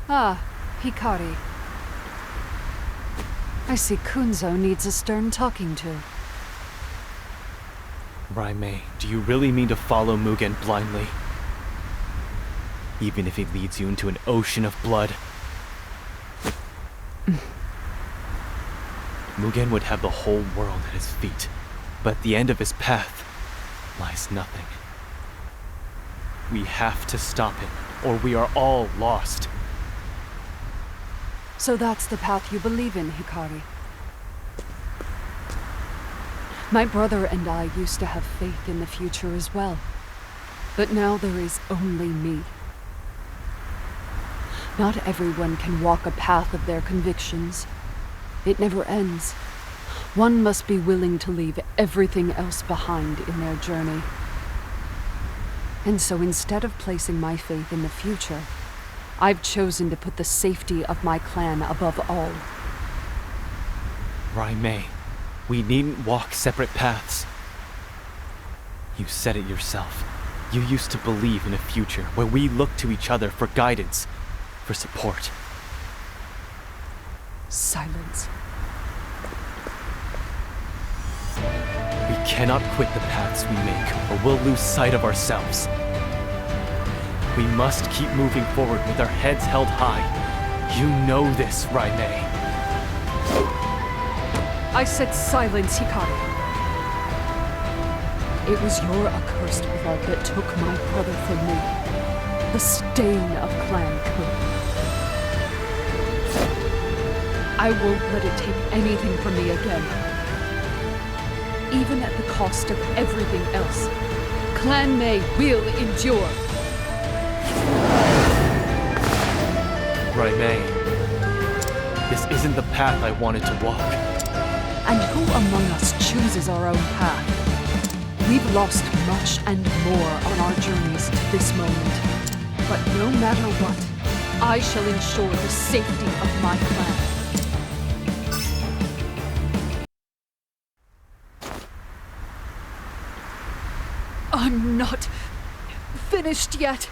Ah, Hikari. I see Kunzo needs a stern talking to. Raime, do you really mean to follow Mugen blindly? Even if he leads you into an ocean of blood? Mugen would have the whole world at his feet, but at the end of his path lies nothing. We have to stop him, or we are all lost. So that's the path you believe in, Hikari. My brother and I used to have faith in the future as well. But now there is only me. Not everyone can walk a path of their convictions. It never ends. One must be willing to leave everything else behind in their journey. And so instead of placing my faith in the future, I've chosen to put the safety of my clan above all. Raimei, we needn't walk separate paths. You said it yourself. You used to believe in a future where we look to each other for guidance, for support. Silence. We cannot quit the paths we make, or we'll lose sight of ourselves. We must keep moving forward with our heads held high. You know this, Raimei. I said silence, Hikari. It was your accursed blood that took my brother from me. The stain of Clan Ku. I won't let it take anything from me again. Even at the cost of everything else. Clan Mei will endure. Raimei, this isn't the path I wanted to walk. And who among us chooses our own path? We've lost much and more on our journeys to this moment. But no matter what, I shall ensure the safety of my clan. I'm not finished yet.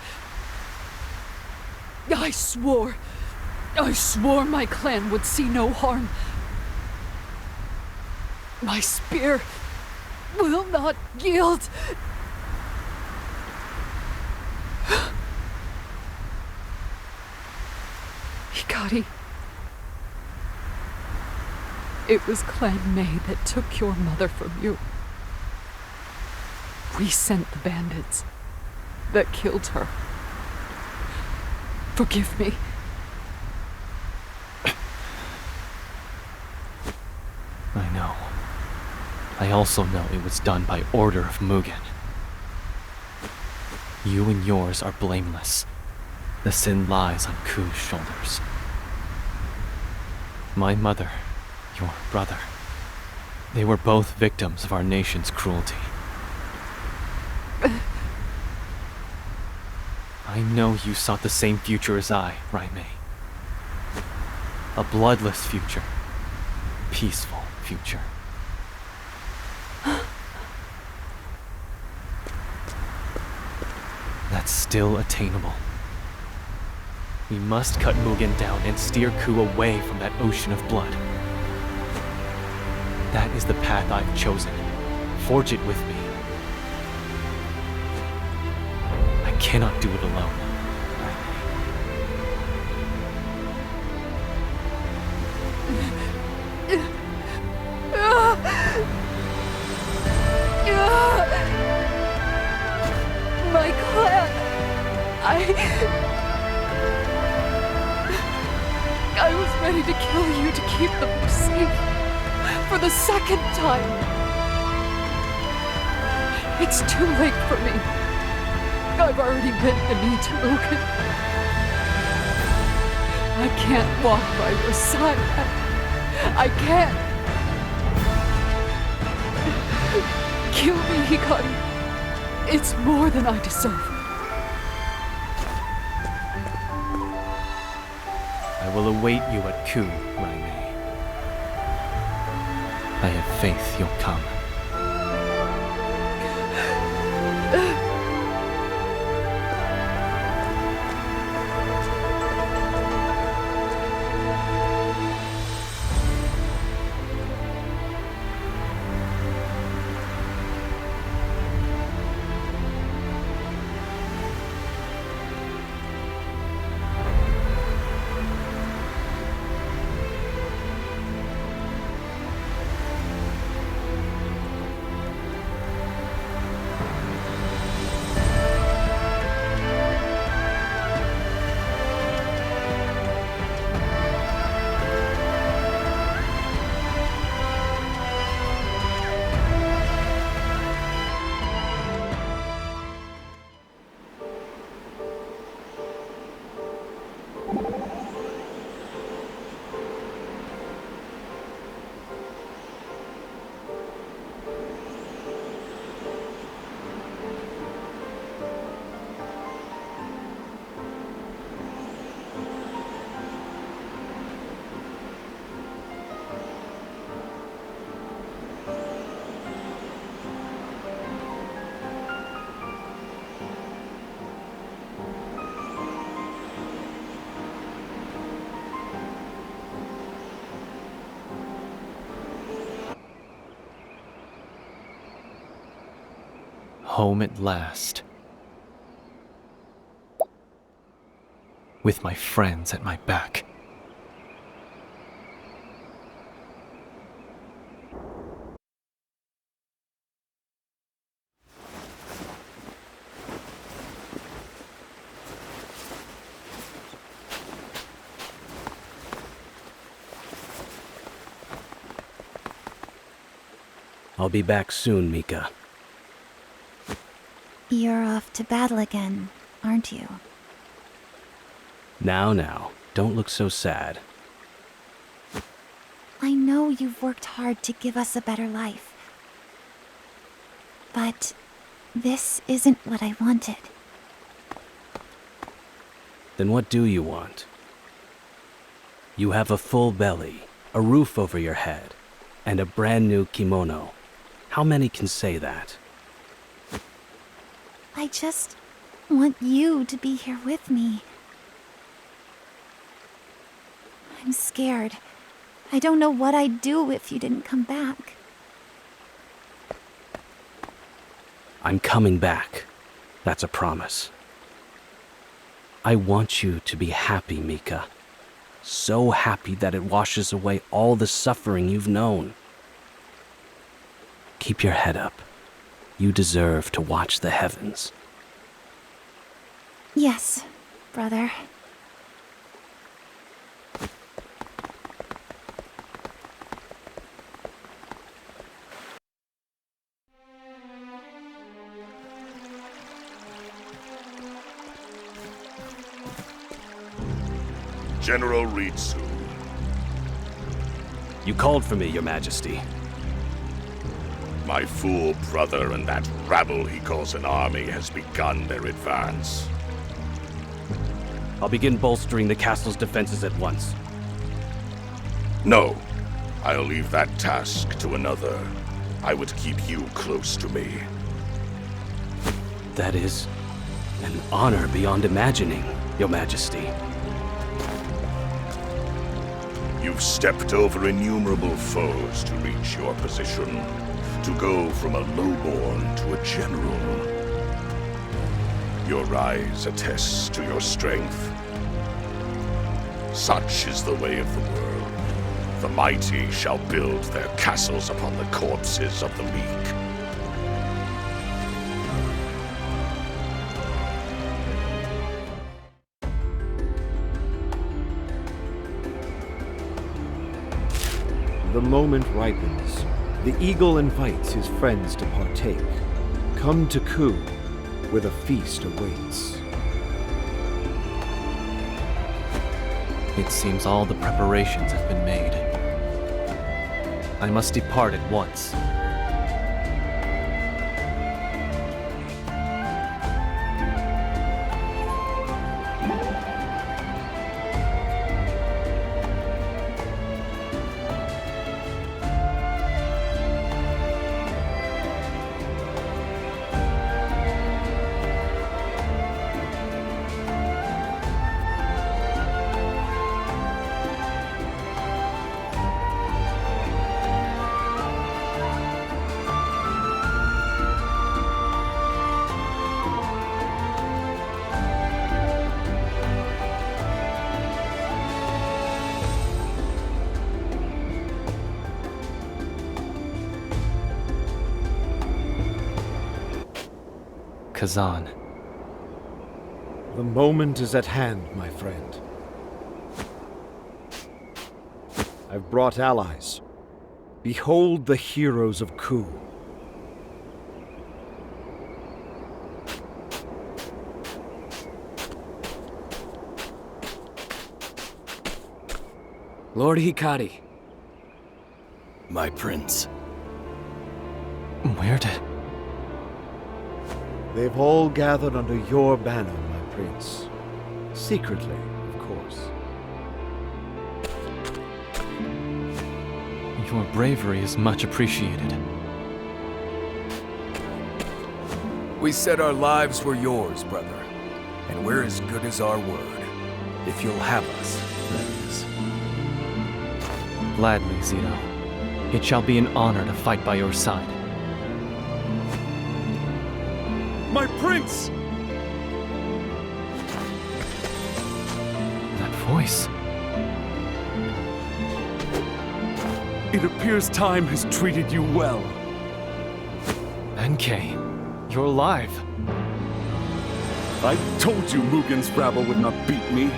I swore my clan would see no harm. My spear will not yield. Hikari, it was Clan Mei that took your mother from you. We sent the bandits that killed her. Forgive me. I know. I also know it was done by order of Mugen. You and yours are blameless. The sin lies on Ku's shoulders. My mother, your brother, they were both victims of our nation's cruelty. I know you sought the same future as I, Raimei. A bloodless future. Peaceful future. That's still attainable. We must cut Mugen down and steer Ku away from that ocean of blood. That is the path I've chosen. Forge it with me. I cannot do it alone. My clan! I was ready to kill you to keep them safe. For the second time. It's too late for me. I've already bent the knee to Mugen. I can't walk by your side. I can't. Kill me, Hikari. It's more than I deserve. I will await you at Ku, Raimei. I have faith you'll come. Home at last. With my friends at my back. I'll be back soon, Mika. You're off to battle again, aren't you? Now, don't look so sad. I know you've worked hard to give us a better life. But this isn't what I wanted. Then what do you want? You have a full belly, a roof over your head, and a brand new kimono. How many can say that? I just want you to be here with me. I'm scared. I don't know what I'd do if you didn't come back. I'm coming back. That's a promise. I want you to be happy, Mika. So happy that it washes away all the suffering you've known. Keep your head up. You deserve to watch the heavens. Yes, brother. General Ritsu. You called for me, Your Majesty. My fool brother and that rabble he calls an army has begun their advance. I'll begin bolstering the castle's defenses at once. No, I'll leave that task to another. I would keep you close to me. That is an honor beyond imagining, Your Majesty. You've stepped over innumerable foes to reach your position. To go from a lowborn to a general. Your rise attests to your strength. Such is the way of the world. The mighty shall build their castles upon the corpses of the weak. The moment ripens. The eagle invites his friends to partake. Come to Ku, where the feast awaits. It seems all the preparations have been made. I must depart at once. Kazan. The moment is at hand, my friend. I've brought allies. Behold the heroes of Ku. Lord Hikari. My prince. Where did... They've all gathered under your banner, my prince. Secretly, of course. Your bravery is much appreciated. We said our lives were yours, brother. And we're as good as our word. If you'll have us, that is. Gladly, Zito. It shall be an honor to fight by your side. My prince! That voice. It appears time has treated you well. Benkei, you're alive. I told you Mugen's rabble would not beat me.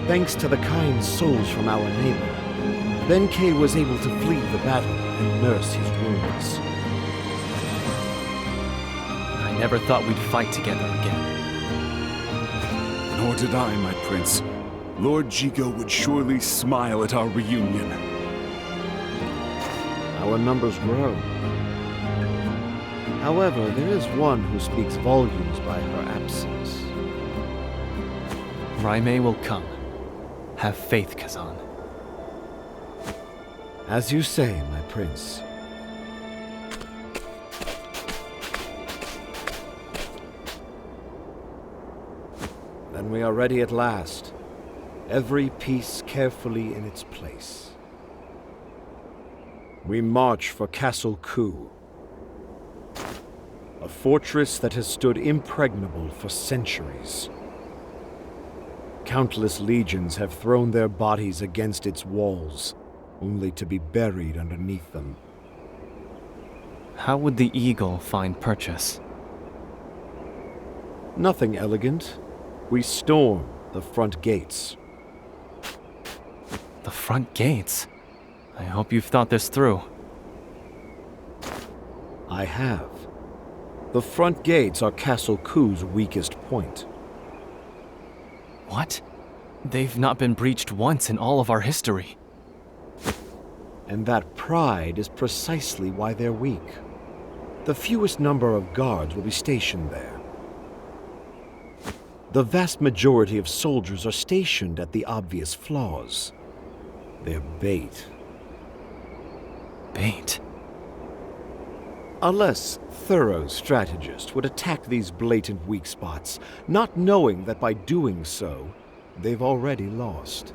Thanks to the kind souls from our neighbor, Benkei was able to flee the battle and nurse his wounds. I never thought we'd fight together again. Nor did I, my prince. Lord Jigo would surely smile at our reunion. Our numbers grow. However, there is one who speaks volumes by her absence. Raimei will come. Have faith, Kazan. As you say, my prince. Then we are ready at last. Every piece carefully in its place. We march for Castle Ku, a fortress that has stood impregnable for centuries. Countless legions have thrown their bodies against its walls, only to be buried underneath them. How would the eagle find purchase? Nothing elegant. We storm the front gates. The front gates? I hope you've thought this through. I have. The front gates are Castle Ku's weakest point. What? They've not been breached once in all of our history. And that pride is precisely why they're weak. The fewest number of guards will be stationed there. The vast majority of soldiers are stationed at the obvious flaws. They're bait. Bait? A less thorough strategist would attack these blatant weak spots, not knowing that by doing so, they've already lost.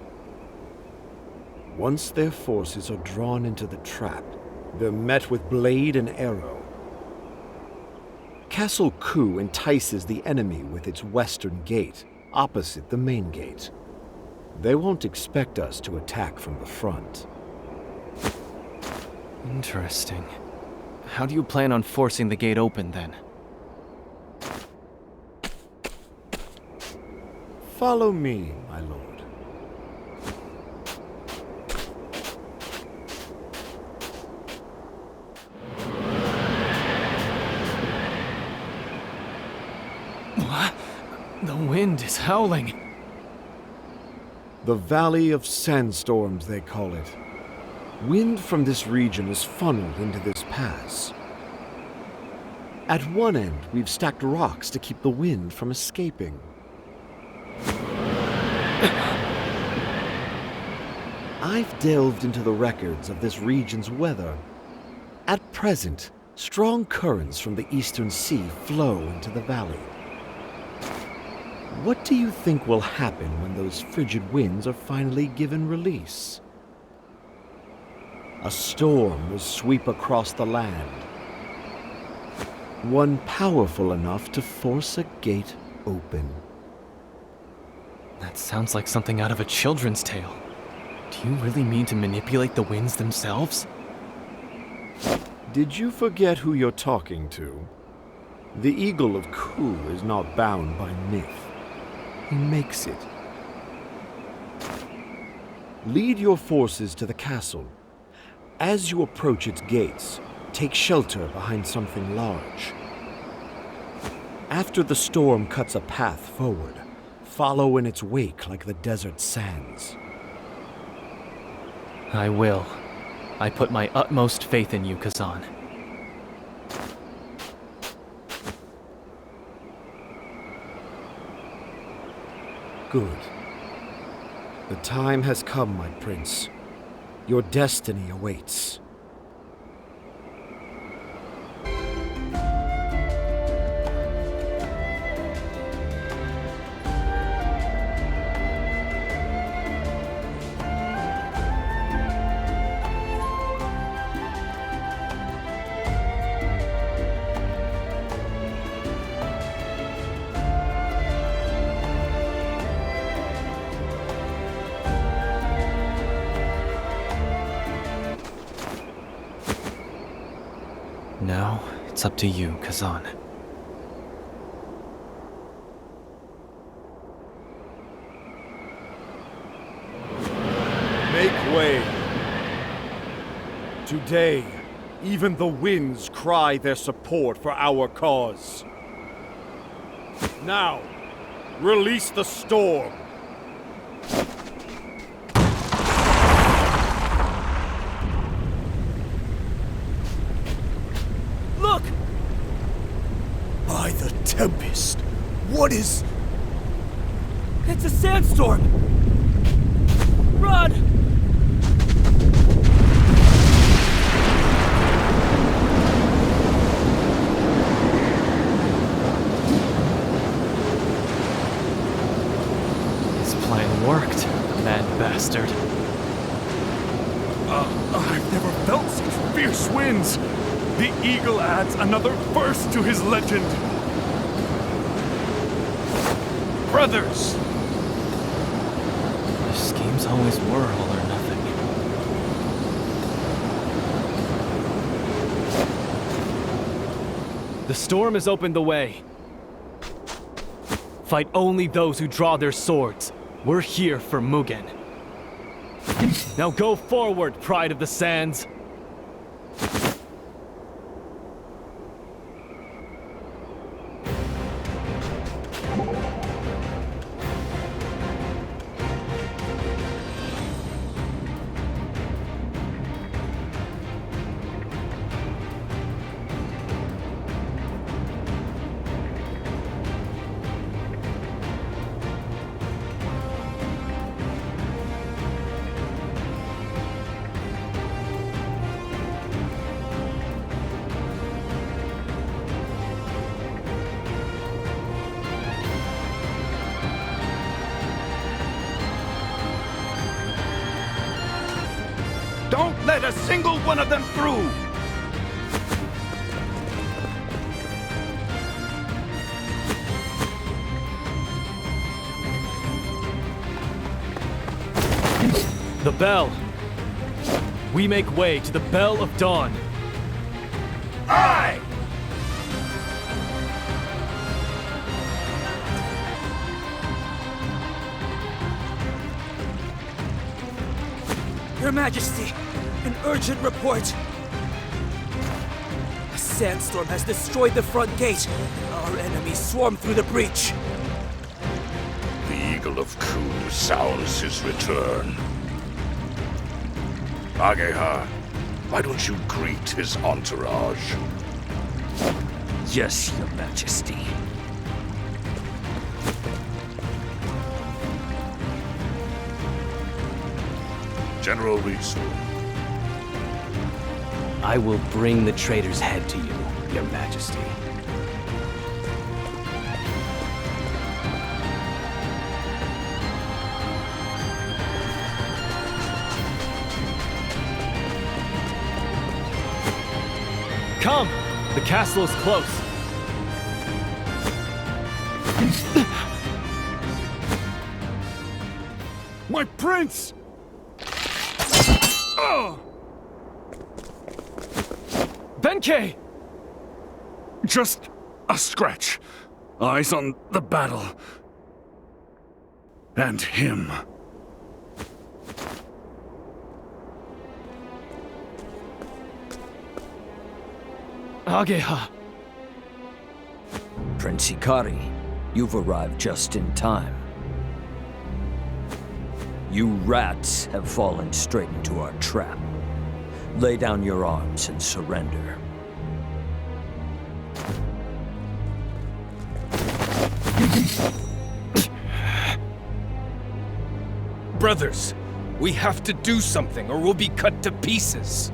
Once their forces are drawn into the trap, they're met with blade and arrow. Castle Ku entices the enemy with its western gate, opposite the main gate. They won't expect us to attack from the front. Interesting. How do you plan on forcing the gate open, then? Follow me, my lord. What? The wind is howling. The Valley of Sandstorms, they call it. Wind from this region is funneled into this pass. At one end, we've stacked rocks to keep the wind from escaping. I've delved into the records of this region's weather. At present, strong currents from the eastern sea flow into the valley. What do you think will happen when those frigid winds are finally given release? A storm will sweep across the land. One powerful enough to force a gate open. That sounds like something out of a children's tale. Do you really mean to manipulate the winds themselves? Did you forget who you're talking to? The Eagle of Ku is not bound by myth. He makes it. Lead your forces to the castle. As you approach its gates, take shelter behind something large. After the storm cuts a path forward, follow in its wake like the desert sands. I will. I put my utmost faith in you, Kazan. Good. The time has come, my prince. Your destiny awaits. Now, it's up to you, Kazan. Make way. Today, even the winds cry their support for our cause. Now, release the storm. Look! By the Tempest, what is... It's a sandstorm! Run! His plan worked, mad bastard. I've never felt such fierce winds. The eagle adds another verse to his legend. Brothers! The schemes always were all or nothing. The storm has opened the way. Fight only those who draw their swords. We're here for Mugen. Now go forward, Pride of the Sands! Don't let a single one of them through! The bell! We make way to the Bell of Dawn! Aye! Your Majesty, an urgent report. A sandstorm has destroyed the front gate. Our enemies swarm through the breach. The Eagle of Ku sounds his return. Ageha, why don't you greet his entourage? Yes, Your Majesty. General Ritsu. I will bring the traitor's head to you, Your Majesty. Come! The castle is close. My prince! Benkei! Just a scratch. Eyes on the battle. And him. Ageha. Prince Hikari, you've arrived just in time. You rats have fallen straight into our trap. Lay down your arms and surrender. Brothers, we have to do something or we'll be cut to pieces.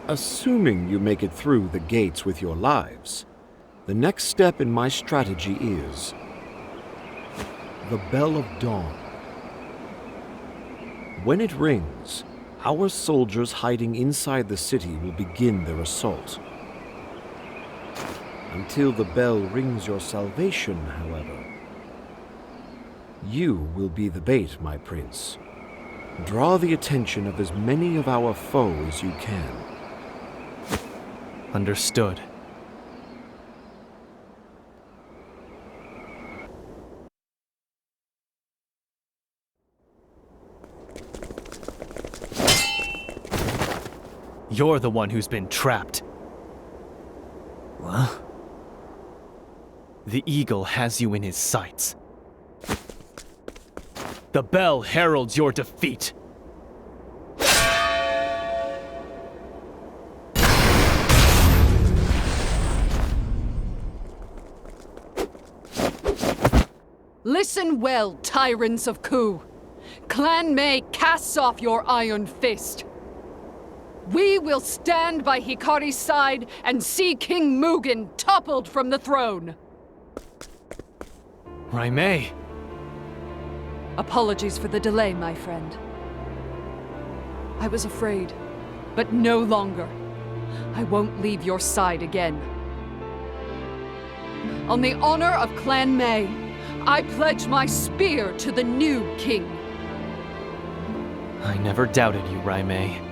Assuming you make it through the gates with your lives, the next step in my strategy is the Bell of Dawn. When it rings, our soldiers hiding inside the city will begin their assault. Until the bell rings your salvation, however. You will be the bait, my prince. Draw the attention of as many of our foes as you can. Understood. You're the one who's been trapped. What? The eagle has you in his sights. The bell heralds your defeat. Listen well, tyrants of Ku. Clan Mei casts off your iron fist. We will stand by Hikari's side and see King Mugen toppled from the throne. Raimei! Apologies for the delay, my friend. I was afraid, but no longer. I won't leave your side again. On the honor of Clan Mei, I pledge my spear to the new king. I never doubted you, Raimei.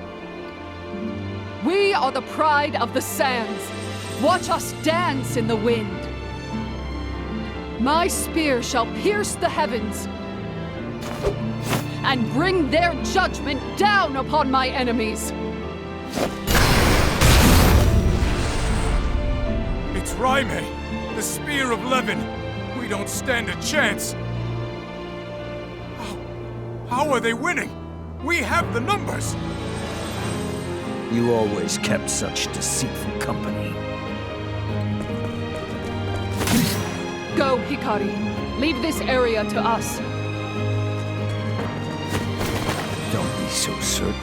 We are the pride of the sands. Watch us dance in the wind. My spear shall pierce the heavens and bring their judgment down upon my enemies. It's Raimei, the Spear of Levin. We don't stand a chance. How are they winning? We have the numbers. You always kept such deceitful company. Go, Hikari. Leave this area to us. Don't be so certain.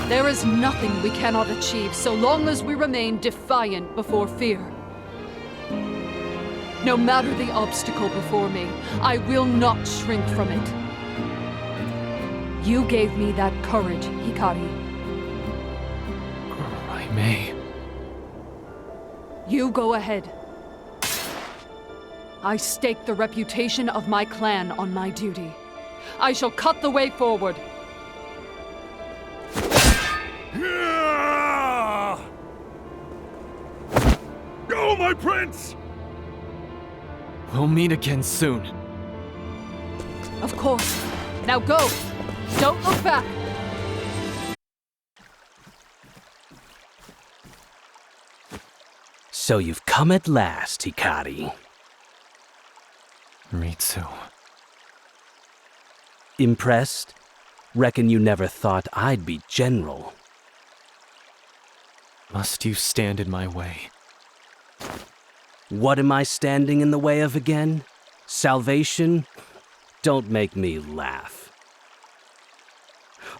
There is nothing we cannot achieve so long as we remain defiant before fear. No matter the obstacle before me, I will not shrink from it. You gave me that courage, Hikari. Raimei. You go ahead. I stake the reputation of my clan on my duty. I shall cut the way forward. Go, my prince! We'll meet again soon. Of course. Now go! Don't look back! So you've come at last, Hikari. Ritsu. Impressed? Reckon you never thought I'd be general. Must you stand in my way? What am I standing in the way of again? Salvation? Don't make me laugh.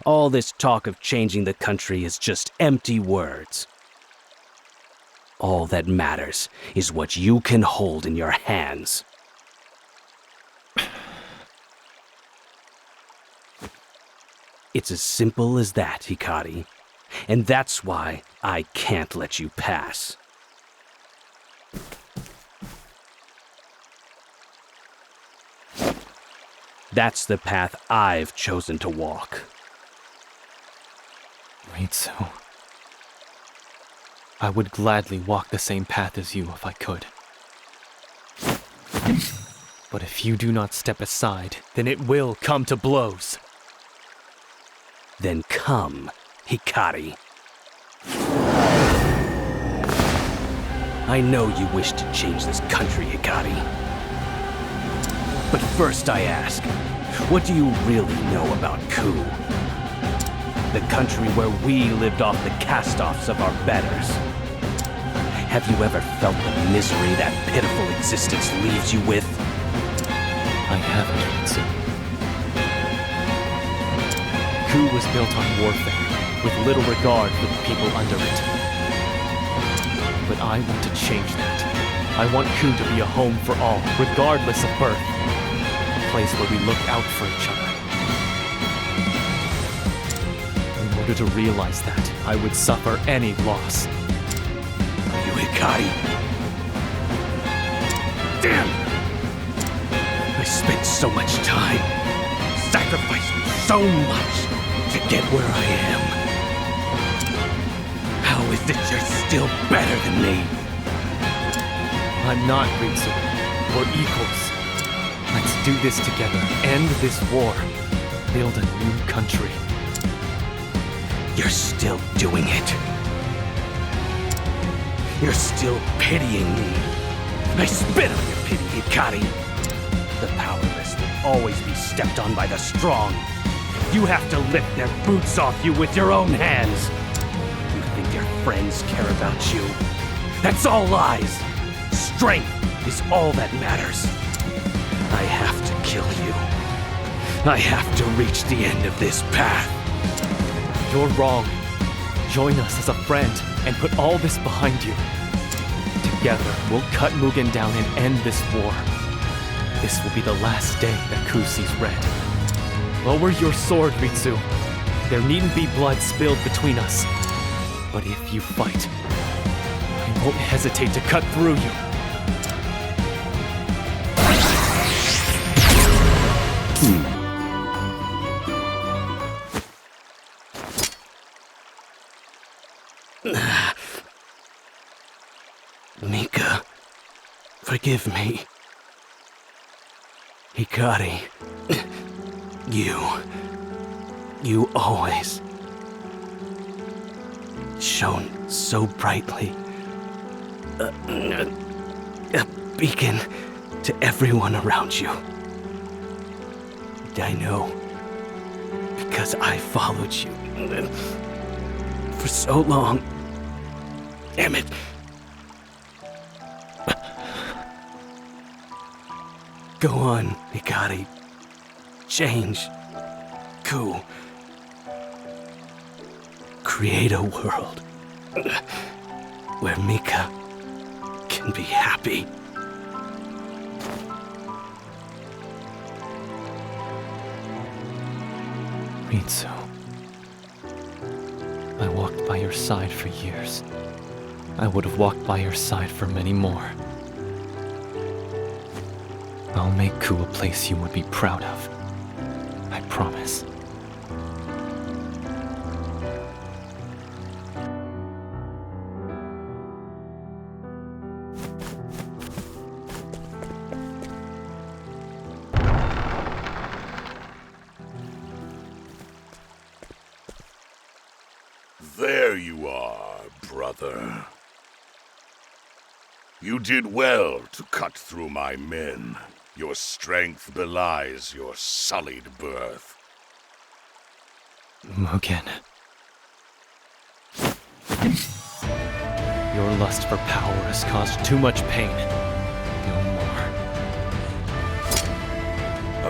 All this talk of changing the country is just empty words. All that matters is what you can hold in your hands. It's as simple as that, Hikari. And that's why I can't let you pass. That's the path I've chosen to walk. Ritsu. I would gladly walk the same path as you if I could. But if you do not step aside, then it will come to blows. Then come, Hikari. I know you wish to change this country, Hikari. But first I ask, what do you really know about Ku? The country where we lived off the cast-offs of our betters. Have you ever felt the misery that pitiful existence leaves you with? I haven't, Ritsu. Ku was built on warfare, with little regard for the people under it. But I want to change that. I want Ku to be a home for all, regardless of birth. A place where we look out for each other. In order to realize that, I would suffer any loss. Hikari. Damn! I spent so much time, sacrificed so much to get where I am. How is it you're still better than me? I'm not, Ritsu. We're equals. Let's do this together. End this war. Build a new country. You're still doing it. You're still pitying me. I spit on your pity, Hikari. The powerless will always be stepped on by the strong. You have to lift their boots off you with your own hands. You think your friends care about you? That's all lies. Strength is all that matters. I have to kill you. I have to reach the end of this path. You're wrong. Join us as a friend and put all this behind you. Together, we'll cut Mugen down and end this war. This will be the last day that Ku sees red. Lower your sword, Ritsu. There needn't be blood spilled between us. But if you fight, I won't hesitate to cut through you. Mika, forgive me. Hikari, you always shone so brightly. A beacon to everyone around you. I know, because I followed you for so long. Damn it. Go on, Hikari. Change. Ku. Create a world where Mika can be happy. Ritsu, I walked by your side for years. I would have walked by your side for many more. I'll make Ku a place you would be proud of. I promise. There you are, brother. You did well to cut through my men. Your strength belies your sullied birth. Mugen. Your lust for power has caused too much pain. No more.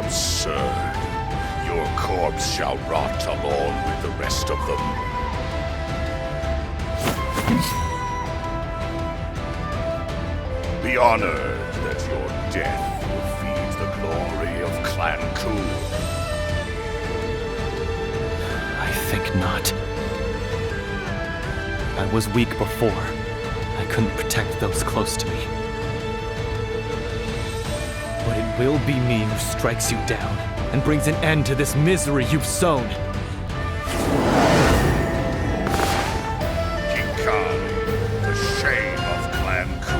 Absurd. Your corpse shall rot along with the rest of them. Be honored that your death will feed the glory of Clan Ku. I think not. I was weak before. I couldn't protect those close to me. But it will be me who strikes you down and brings an end to this misery you've sown. Hikari, the shame of Clan Ku.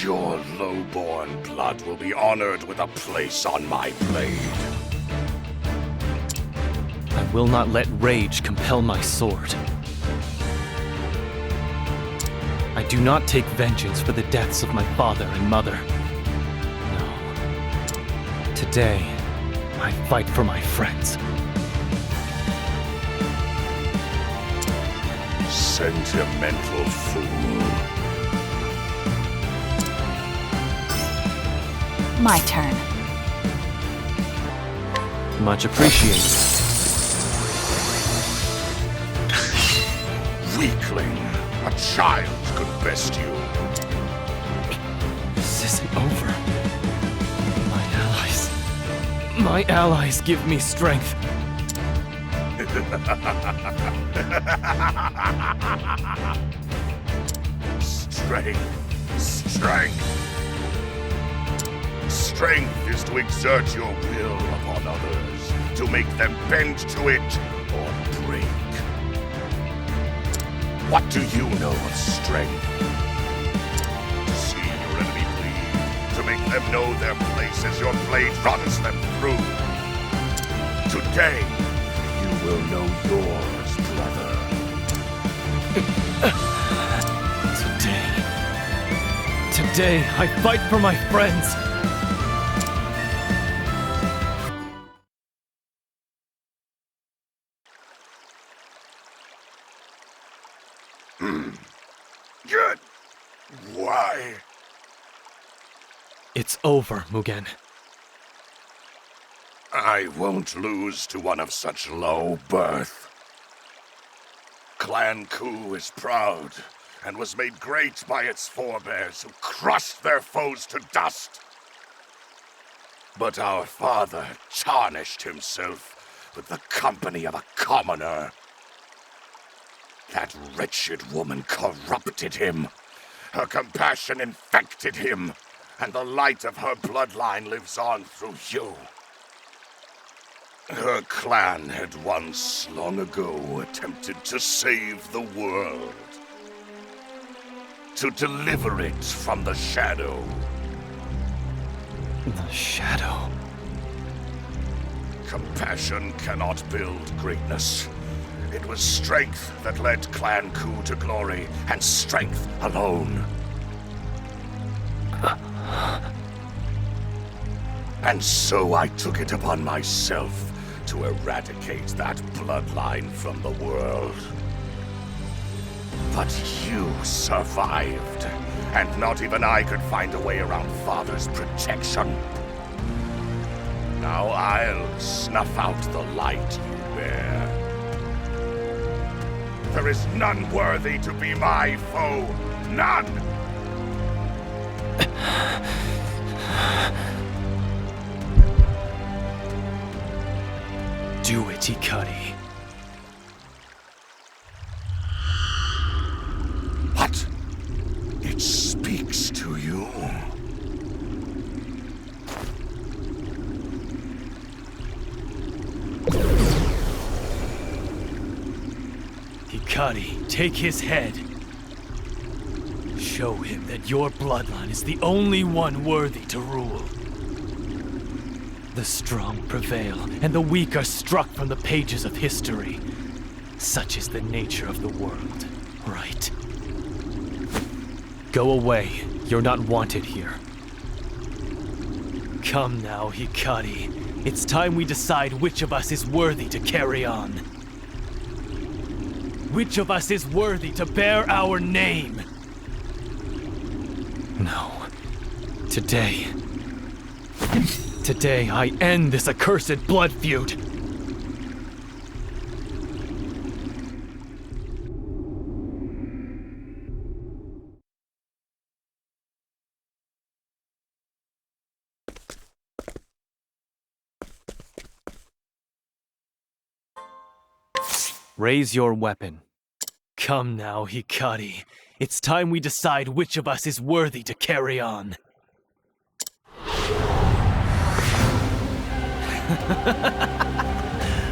Your low-born blood will be honored with a place on my blade. I will not let rage compel my sword. I do not take vengeance for the deaths of my father and mother. No. Today, I fight for my friends. Sentimental fool. My turn. Much appreciated. Weakling. A child could best you. This isn't over. My allies give me strength. Strength. Strength. Strength is to exert your will upon others, to make them bend to it or break. What do you know of strength? To see your enemy bleed, to make them know their place as your blade runs them through. Today, you will know yours, brother. Today, I fight for my friends. Good. Why? It's over, Mugen. I won't lose to one of such low birth. Clan Ku is proud, and was made great by its forebears who crushed their foes to dust. But our father tarnished himself with the company of a commoner. That wretched woman corrupted him. Her compassion infected him, and the light of her bloodline lives on through you. Her clan had once, long ago, attempted to save the world. To deliver it from the shadow. The shadow? Compassion cannot build greatness. It was strength that led Clan Ku to glory, and strength alone. And so I took it upon myself to eradicate that bloodline from the world. But you survived, and not even I could find a way around Father's protection. Now I'll snuff out the light you bear. There is none worthy to be my foe. None! Do it, Hikari. What? It speaks to you. Hikari, take his head. Show him that your bloodline is the only one worthy to rule. The strong prevail, and the weak are struck from the pages of history. Such is the nature of the world, right? Go away. You're not wanted here. Come now, Hikari. It's time we decide which of us is worthy to carry on. Which of us is worthy to bear our name? No. Today, I end this accursed blood feud. Raise your weapon. Come now, Hikari. It's time we decide which of us is worthy to carry on.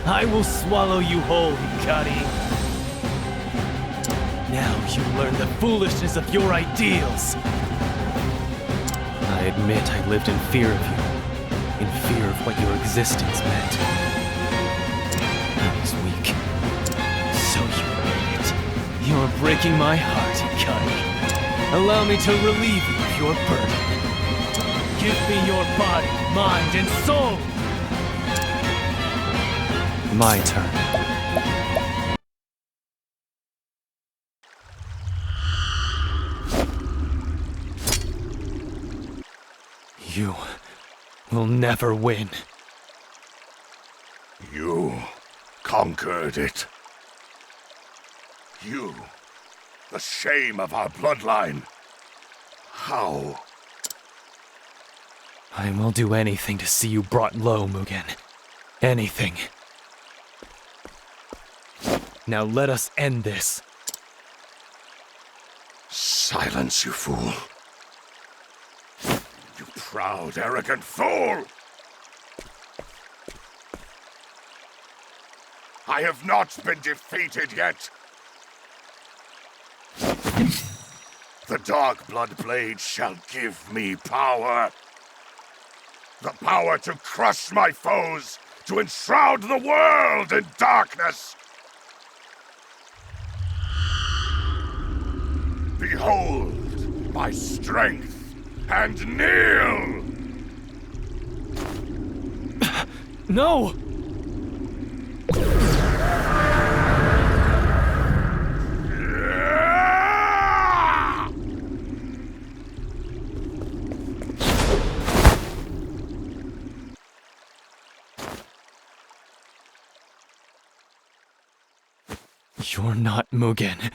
I will swallow you whole, Hikari. Now you learn the foolishness of your ideals. I admit I lived in fear of you. In fear of what your existence meant. I was weak. So you made it. You are breaking my heart, Hikari. Allow me to relieve you of your burden. Give me your body, mind, and soul! My turn. You will never win. You conquered it. You, the shame of our bloodline. How? I will do anything to see you brought low, Mugen. Anything. Now let us end this. Silence, you fool. You proud, arrogant fool! I have not been defeated yet. The Dark Blood Blade shall give me power. The power to crush my foes, to enshroud the world in darkness. Behold my strength and kneel! No! You're not Mugen.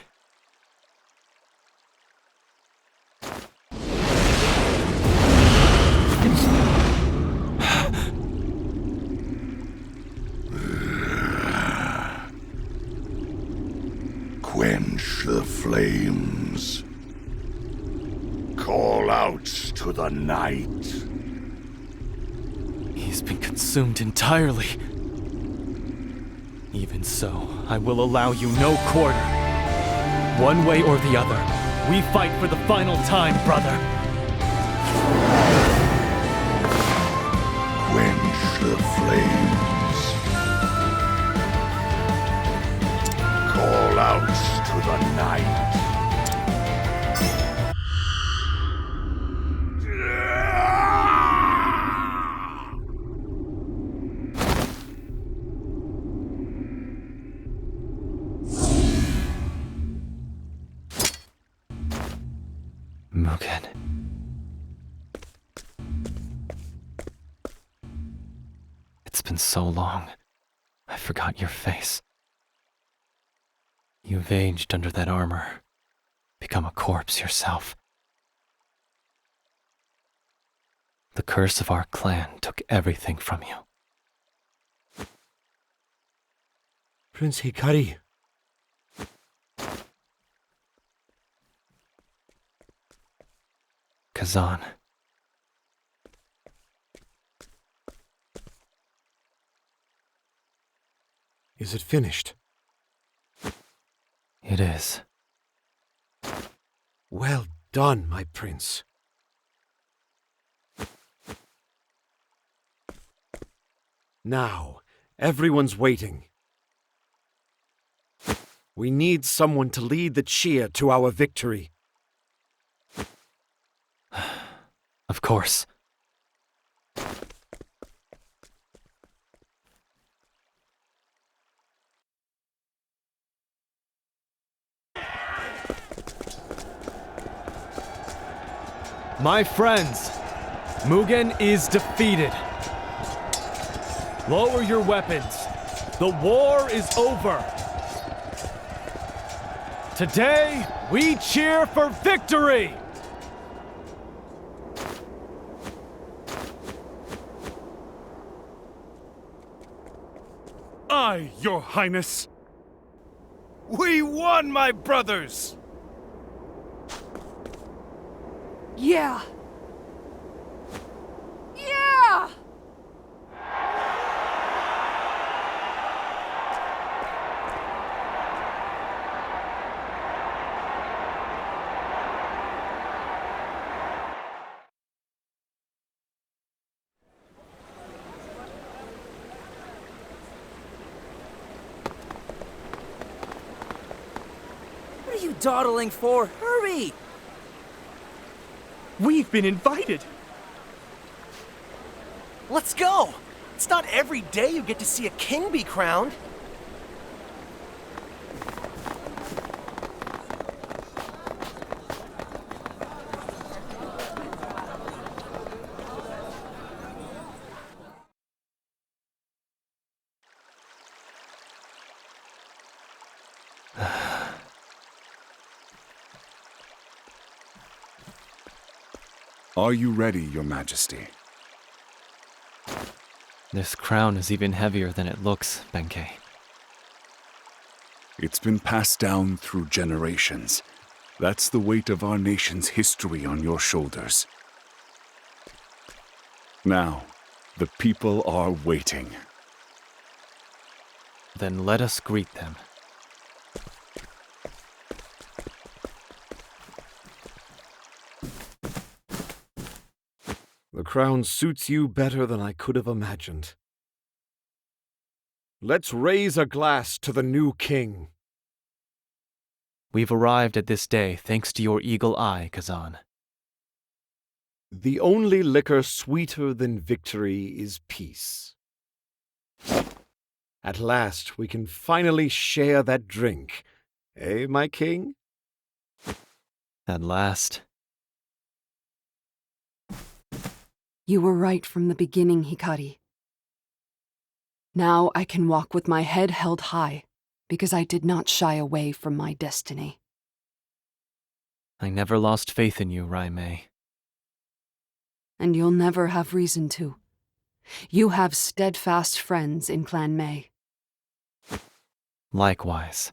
Quench the flames. Call out to the night. He's been consumed entirely. Even so, I will allow you no quarter. One way or the other, we fight for the final time, brother. Quench the flames. Call out to the night. Mugen. It's been so long. I forgot your face. You've aged under that armor. Become a corpse yourself. The curse of our clan took everything from you. Prince Hikari. Kazan. Is it finished? It is. Well done, my prince. Now, everyone's waiting. We need someone to lead the cheer to our victory. Of course. My friends, Mugen is defeated. Lower your weapons. The war is over. Today, we cheer for victory! Aye, Your Highness. We won, my brothers! Yeah! Yeah! What are you dawdling for? Hurry! We've been invited! Let's go! It's not every day you get to see a king be crowned. Are you ready, Your Majesty? This crown is even heavier than it looks, Benkei. It's been passed down through generations. That's the weight of our nation's history on your shoulders. Now, the people are waiting. Then let us greet them. The crown suits you better than I could have imagined. Let's raise a glass to the new king. We've arrived at this day thanks to your eagle eye, Kazan. The only liquor sweeter than victory is peace. At last we can finally share that drink. Eh, my king? At last. You were right from the beginning, Hikari. Now I can walk with my head held high, because I did not shy away from my destiny. I never lost faith in you, Raimei. And you'll never have reason to. You have steadfast friends in Clan Mei. Likewise.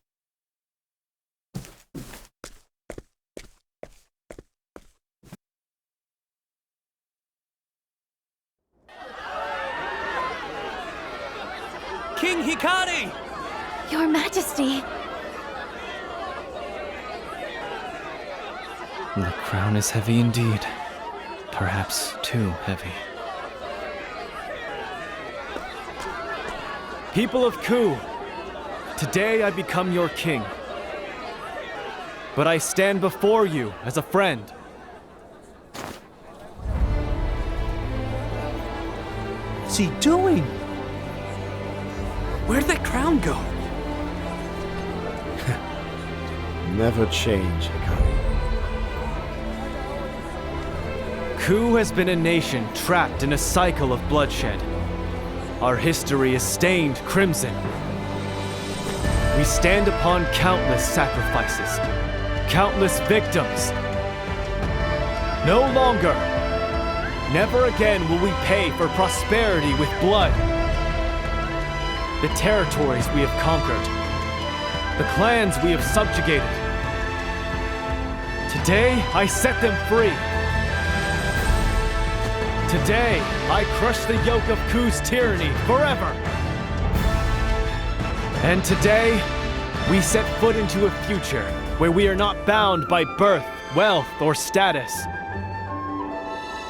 King Hikari! Your Majesty! The crown is heavy indeed. Perhaps too heavy. People of Ku, today I become your king. But I stand before you as a friend. What's he doing? Where'd that crown go? Never change, Hikari. Ku has been a nation trapped in a cycle of bloodshed. Our history is stained crimson. We stand upon countless sacrifices, countless victims. No longer, never again will we pay for prosperity with blood. The territories we have conquered, the clans we have subjugated. Today, I set them free. Today, I crush the yoke of Ku's tyranny forever. And today, we set foot into a future where we are not bound by birth, wealth, or status,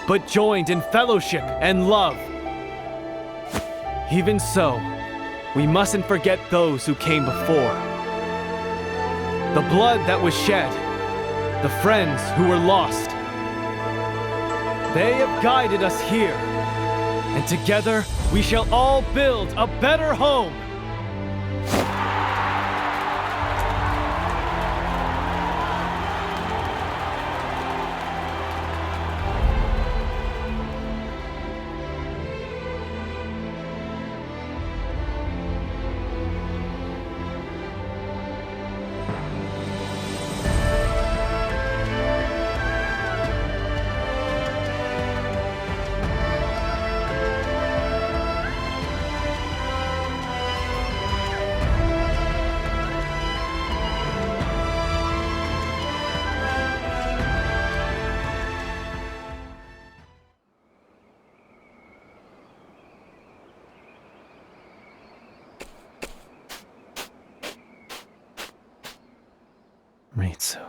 but joined in fellowship and love. Even so, we mustn't forget those who came before. The blood that was shed, the friends who were lost. They have guided us here, and together we shall all build a better home. Ritsu.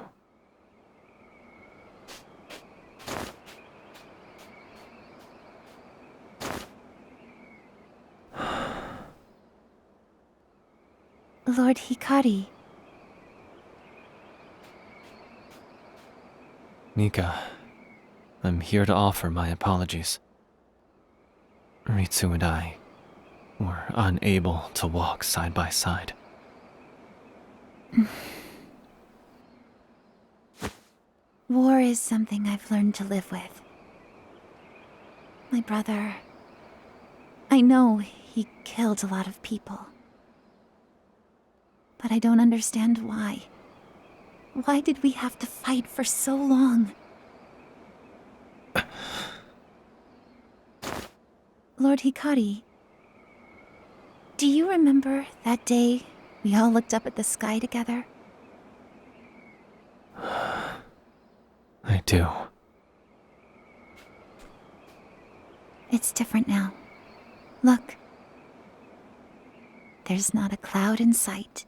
Lord Hikari. Nika, I'm here to offer my apologies. Ritsu and I were unable to walk side by side. War is something I've learned to live with. My brother... I know he killed a lot of people. But I don't understand why. Why did we have to fight for so long? Lord Hikari, do you remember that day We all looked up at the sky together. I do. It's different now. Look. There's not a cloud in sight.